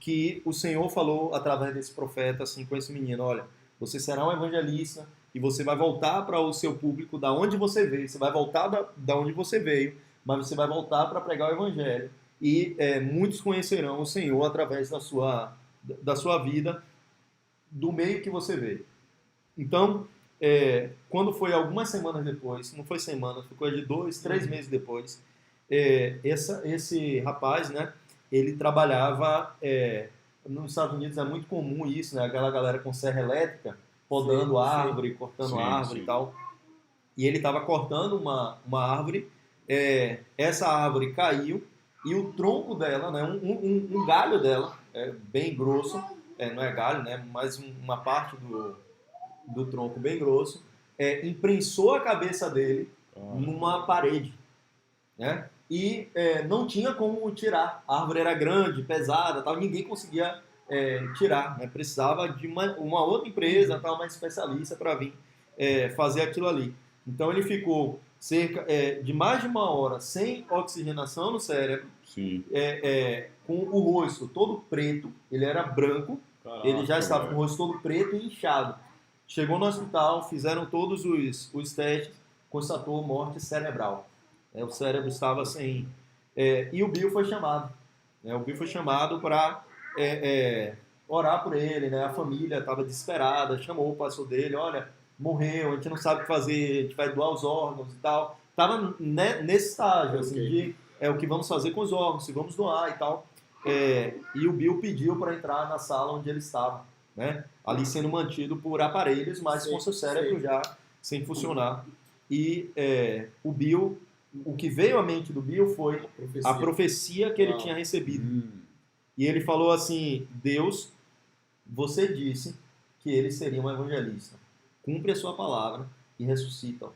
[SPEAKER 1] que o Senhor falou através desse profeta assim com esse menino, olha, você será um evangelista e você vai voltar para o seu público da onde você veio, você vai voltar da onde você veio, mas você vai voltar para pregar o evangelho e muitos conhecerão o Senhor através da sua vida, do meio que você veio. Então, quando foi algumas semanas depois, não foi semanas, foi coisa de 2, 3 meses depois, esse rapaz, né, ele trabalhava, nos Estados Unidos é muito comum isso, né, aquela galera com serra elétrica, podando árvore, cortando árvore e tal, e ele estava cortando uma árvore, essa árvore caiu, e o tronco dela, né, um galho dela, bem grosso, não é galho, né, mas uma parte do tronco bem grosso, imprensou a cabeça dele numa parede, né? E não tinha como tirar. A árvore era grande, pesada, tal, ninguém conseguia tirar, né? Precisava de uma outra empresa, tal, uma especialista para vir. fazer aquilo ali. Então ele ficou cerca de mais de uma hora sem oxigenação no cérebro,
[SPEAKER 4] Sim.
[SPEAKER 1] com o rosto todo preto, ele era branco, ele já estava com o
[SPEAKER 4] velho.
[SPEAKER 1] rosto todo preto e inchado. Chegou no hospital, fizeram todos os testes, constatou morte cerebral. O cérebro estava sem... e o Bill foi chamado. O Bill foi chamado para orar por ele, né? A família estava desesperada, chamou o pastor dele, olha, morreu, a gente não sabe o que fazer, a gente vai doar os órgãos e tal. Estava nesse estágio, assim, de o que vamos fazer com os órgãos, se vamos doar e tal. E o Bill pediu para entrar na sala onde ele estava, né? Ali sendo mantido por aparelhos, mas com seu cérebro já sem funcionar. E o Bill, o que veio à mente do Bill foi a profecia que ele tinha recebido. E ele falou assim, Deus, você disse que ele seria um evangelista. Cumpre a sua palavra e ressuscita.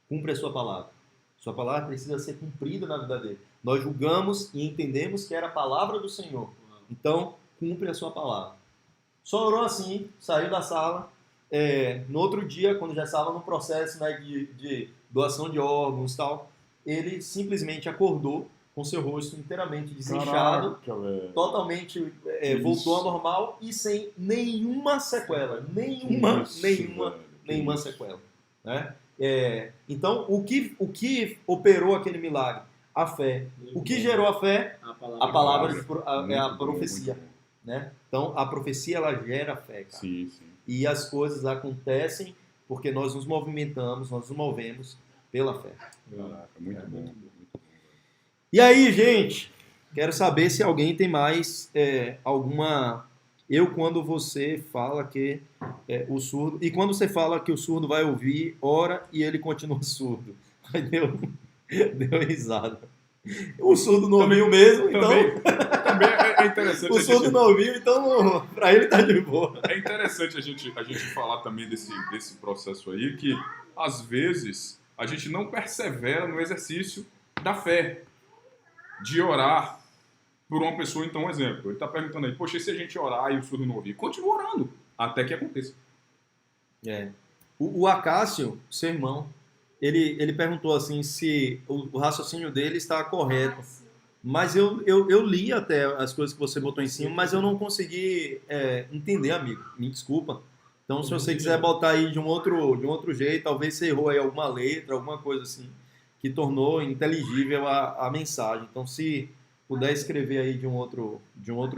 [SPEAKER 1] Cumpre a sua palavra. Sua palavra precisa ser cumprida na vida dele. Nós julgamos e entendemos que era a palavra do Senhor. Então, cumpre a sua palavra. Só orou assim, saiu da sala. No outro dia, quando já estava no processo, né, de doação de órgãos e tal, ele simplesmente acordou com seu rosto inteiramente desinchado, totalmente voltou ao normal e sem nenhuma sequela. Nenhuma sequela. Né? Então, o que operou aquele milagre? A fé. O que gerou a fé? A palavra, a profecia. Né? Então, a profecia, ela gera fé, cara.
[SPEAKER 4] Sim, sim.
[SPEAKER 1] E as coisas acontecem porque nós nos movimentamos, nós nos movemos pela fé.
[SPEAKER 4] Caraca, muito bom.
[SPEAKER 1] E aí, gente, quero saber se alguém tem mais alguma... quando você fala que o surdo... E quando você fala que o surdo vai ouvir, ora e ele continua surdo. Aí deu risada. O surdo não ouviu mesmo, então...
[SPEAKER 4] Também é interessante...
[SPEAKER 1] O surdo não ouviu, então pra ele tá de boa.
[SPEAKER 4] É interessante a gente falar também desse processo aí, que às vezes a gente não persevera no exercício da fé, de orar por uma pessoa. Então, um exemplo, ele está perguntando aí, poxa, e se a gente orar e o surdo não ouvir? Continua orando, até que aconteça.
[SPEAKER 1] O Acácio, seu irmão, ele perguntou assim se o raciocínio dele está correto. Mas eu li até as coisas que você botou em cima, mas eu não consegui entender, amigo. Me desculpa. Então, se você quiser botar aí de um outro jeito, talvez você errou aí alguma letra, alguma coisa assim, que tornou inteligível a mensagem. Então, se puder escrever aí de um outro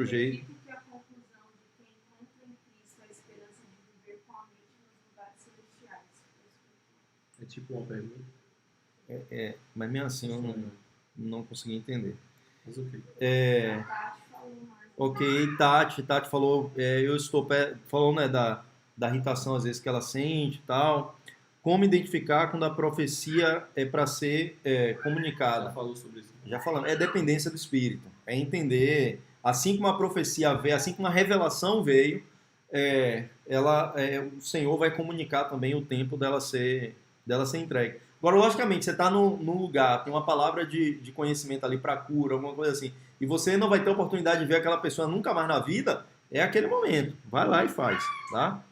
[SPEAKER 1] jeito.
[SPEAKER 3] Que a conclusão de quem encontra em Cristo a esperança de viver com a mente nos lugares celestiais.
[SPEAKER 2] É tipo uma pergunta.
[SPEAKER 1] Mas mesmo assim eu não consegui entender.
[SPEAKER 2] Mas o quê?
[SPEAKER 3] A Tati falou mais.
[SPEAKER 1] Ok, Tati falou, eu estou falando da irritação às vezes que ela sente e tal. Como identificar quando a profecia é para ser comunicada?
[SPEAKER 2] Já falou sobre isso.
[SPEAKER 1] Já falamos, é dependência do Espírito. É entender, assim como a profecia veio, assim como a revelação veio, o Senhor vai comunicar também o tempo dela ser entregue. Agora, logicamente, você está num lugar, tem uma palavra de conhecimento ali para cura, alguma coisa assim, e você não vai ter oportunidade de ver aquela pessoa nunca mais na vida, é aquele momento. Vai lá e faz, tá?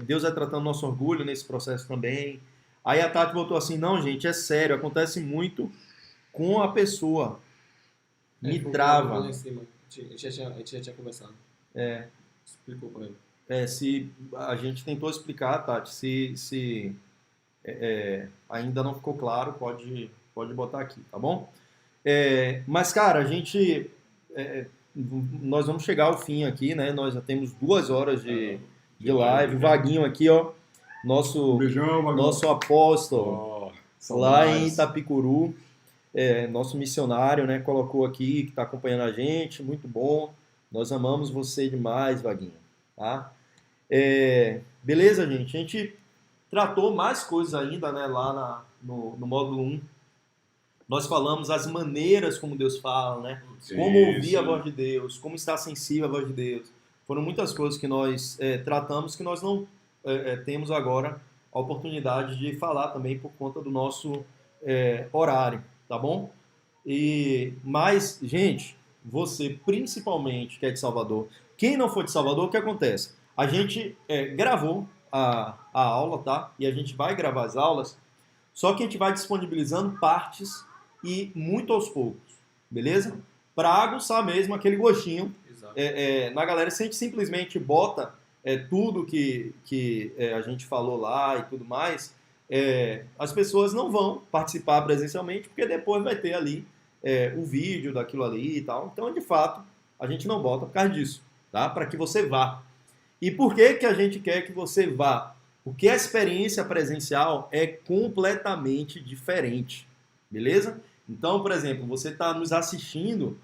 [SPEAKER 1] Deus vai tratando nosso orgulho nesse processo também. Aí a Tati botou assim, não, gente, é sério, acontece muito com a pessoa. Me trava.
[SPEAKER 2] Lá em cima. A gente já tinha conversado. Explicou pra ele.
[SPEAKER 1] Se a gente tentou explicar, Tati, se ainda não ficou claro, pode botar aqui, tá bom? Mas, cara, nós vamos chegar ao fim aqui, né? Nós já temos 2 horas de live. O Vaguinho aqui, ó, nosso apóstolo, lá em Itapicuru, nosso missionário, né? Colocou aqui, que está acompanhando a gente, muito bom. Nós amamos você demais, Vaguinho, tá? Beleza, gente? A gente tratou mais coisas ainda, né, lá no módulo 1. Nós falamos as maneiras como Deus fala, né? Como ouvir a voz de Deus, como estar sensível à voz de Deus. Foram muitas coisas que nós tratamos que nós não temos agora a oportunidade de falar também por conta do nosso horário, tá bom? Mas, gente, você principalmente que é de Salvador, quem não for de Salvador, o que acontece? A gente gravou a aula, tá? E a gente vai gravar as aulas, só que a gente vai disponibilizando partes e muito aos poucos, beleza? Para aguçar mesmo aquele gostinho
[SPEAKER 2] Exato.
[SPEAKER 1] na galera. Se a gente simplesmente bota tudo que a gente falou lá e tudo mais, as pessoas não vão participar presencialmente, porque depois vai ter ali o vídeo daquilo ali e tal. Então, de fato, a gente não bota por causa disso, tá? Para que você vá. E por que que a gente quer que você vá? Porque a experiência presencial é completamente diferente, beleza? Então, por exemplo, você está nos assistindo,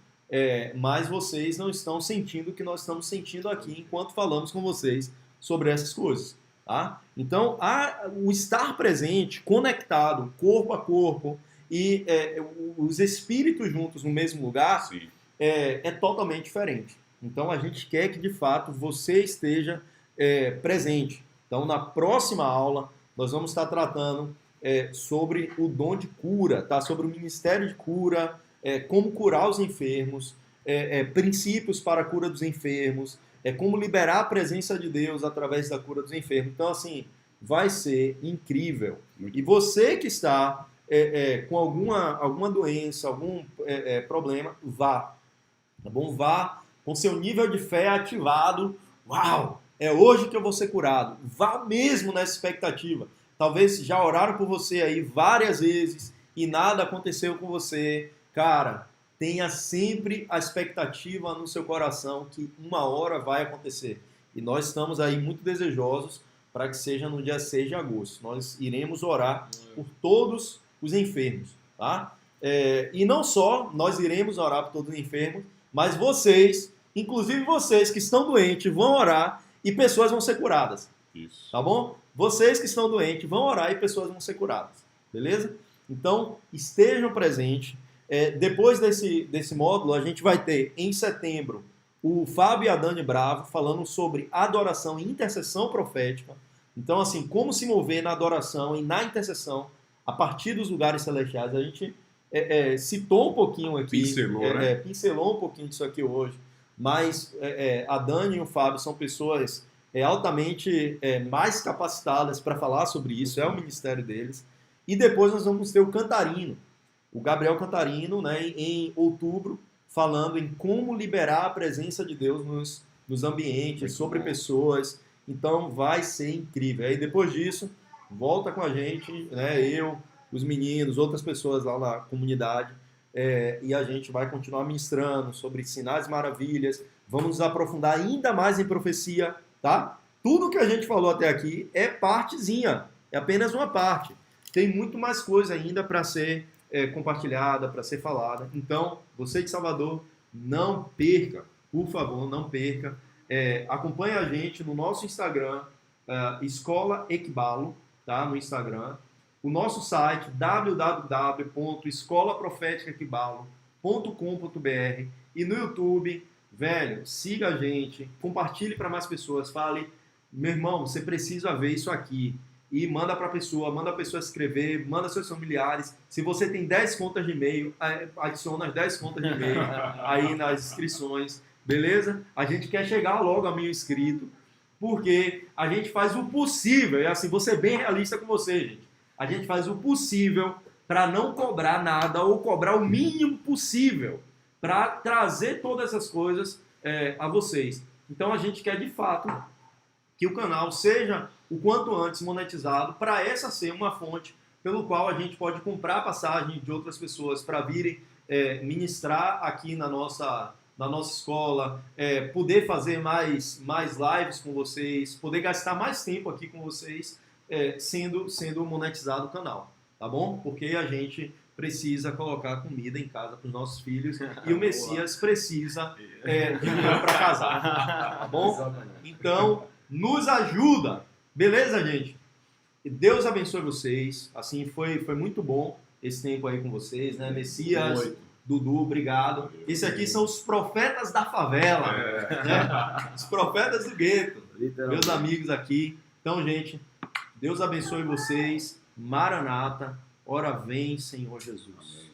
[SPEAKER 1] mas vocês não estão sentindo o que nós estamos sentindo aqui enquanto falamos com vocês sobre essas coisas, tá? Então, o estar presente, conectado, corpo a corpo, e os espíritos juntos no mesmo lugar
[SPEAKER 4] Sim.
[SPEAKER 1] é totalmente diferente. Então, a gente quer que, de fato, você esteja presente. Então, na próxima aula, nós vamos estar tratando sobre o dom de cura, tá? Sobre o ministério de cura, como curar os enfermos, princípios para a cura dos enfermos, como liberar a presença de Deus através da cura dos enfermos. Então, assim, vai ser incrível.
[SPEAKER 4] Muito
[SPEAKER 1] E você que está com alguma doença, algum problema, vá. Tá bom? Vá com seu nível de fé ativado. Uau! É hoje que eu vou ser curado. Vá mesmo nessa expectativa. Talvez já oraram por você aí várias vezes e nada aconteceu com você. Cara, tenha sempre a expectativa no seu coração que uma hora vai acontecer. E nós estamos aí muito desejosos para que seja no dia 6 de agosto. Nós iremos orar por todos os enfermos, tá? E não só nós iremos orar por todos os enfermos, mas vocês, inclusive vocês que estão doentes, vão orar e pessoas vão ser curadas.
[SPEAKER 4] Isso.
[SPEAKER 1] Tá bom? Vocês que estão doentes vão orar e pessoas vão ser curadas. Beleza? Então, estejam presentes. Depois desse módulo, a gente vai ter, em setembro, o Fábio e a Dani Bravo falando sobre adoração e intercessão profética. Então, assim, como se mover na adoração e na intercessão a partir dos lugares celestiais. A gente citou um pouquinho aqui.
[SPEAKER 4] Pincelou, né?
[SPEAKER 1] Pincelou um pouquinho disso aqui hoje. Mas a Dani e o Fábio são pessoas altamente mais capacitadas para falar sobre isso, é o ministério deles. E depois nós vamos ter o Cantarino, o Gabriel Cantarino, né, em outubro, falando em como liberar a presença de Deus nos ambientes,
[SPEAKER 4] Muito
[SPEAKER 1] sobre
[SPEAKER 4] bom.
[SPEAKER 1] pessoas. Então vai ser incrível. Aí depois disso, volta com a gente, né, eu, os meninos, outras pessoas lá na comunidade, e a gente vai continuar ministrando sobre sinais e maravilhas. Vamos nos aprofundar ainda mais em profecia, tá? Tudo que a gente falou até aqui é partezinha, é apenas uma parte. Tem muito mais coisa ainda para ser compartilhada, para ser falada. Então, você de Salvador, não perca, por favor, não perca. Acompanhe a gente no nosso Instagram, Escola Equibalo, tá? No Instagram. O nosso site, www.escolaprofeticaequibalo.com.br, e no YouTube, velho, siga a gente, compartilhe para mais pessoas, fale, meu irmão, você precisa ver isso aqui, e manda a pessoa escrever, manda seus familiares. Se você tem 10 contas de e-mail, adiciona as 10 contas de e-mail aí nas inscrições, beleza? A gente quer chegar logo a 1.000 inscritos, porque a gente faz o possível, e assim, vou ser bem realista com você, gente. A gente faz o possível para não cobrar nada ou cobrar o mínimo possível para trazer todas essas coisas a vocês. Então a gente quer de fato que o canal seja o quanto antes monetizado, para essa ser uma fonte pelo qual a gente pode comprar passagem de outras pessoas para virem ministrar aqui na nossa escola, poder fazer mais lives com vocês, poder gastar mais tempo aqui com vocês, sendo monetizado o canal, tá bom? Porque a gente precisa colocar comida em casa para os nossos filhos e o Messias precisa de dinheiro para casar, tá bom? Então, nos ajuda, beleza, gente? E Deus abençoe vocês, assim, foi muito bom esse tempo aí com vocês, né? Messias, Dudu, obrigado. Esses aqui são os profetas da favela, né? Os profetas do gueto, meus amigos aqui. Então, gente, Deus abençoe vocês. Maranata, ora vem, Senhor Jesus.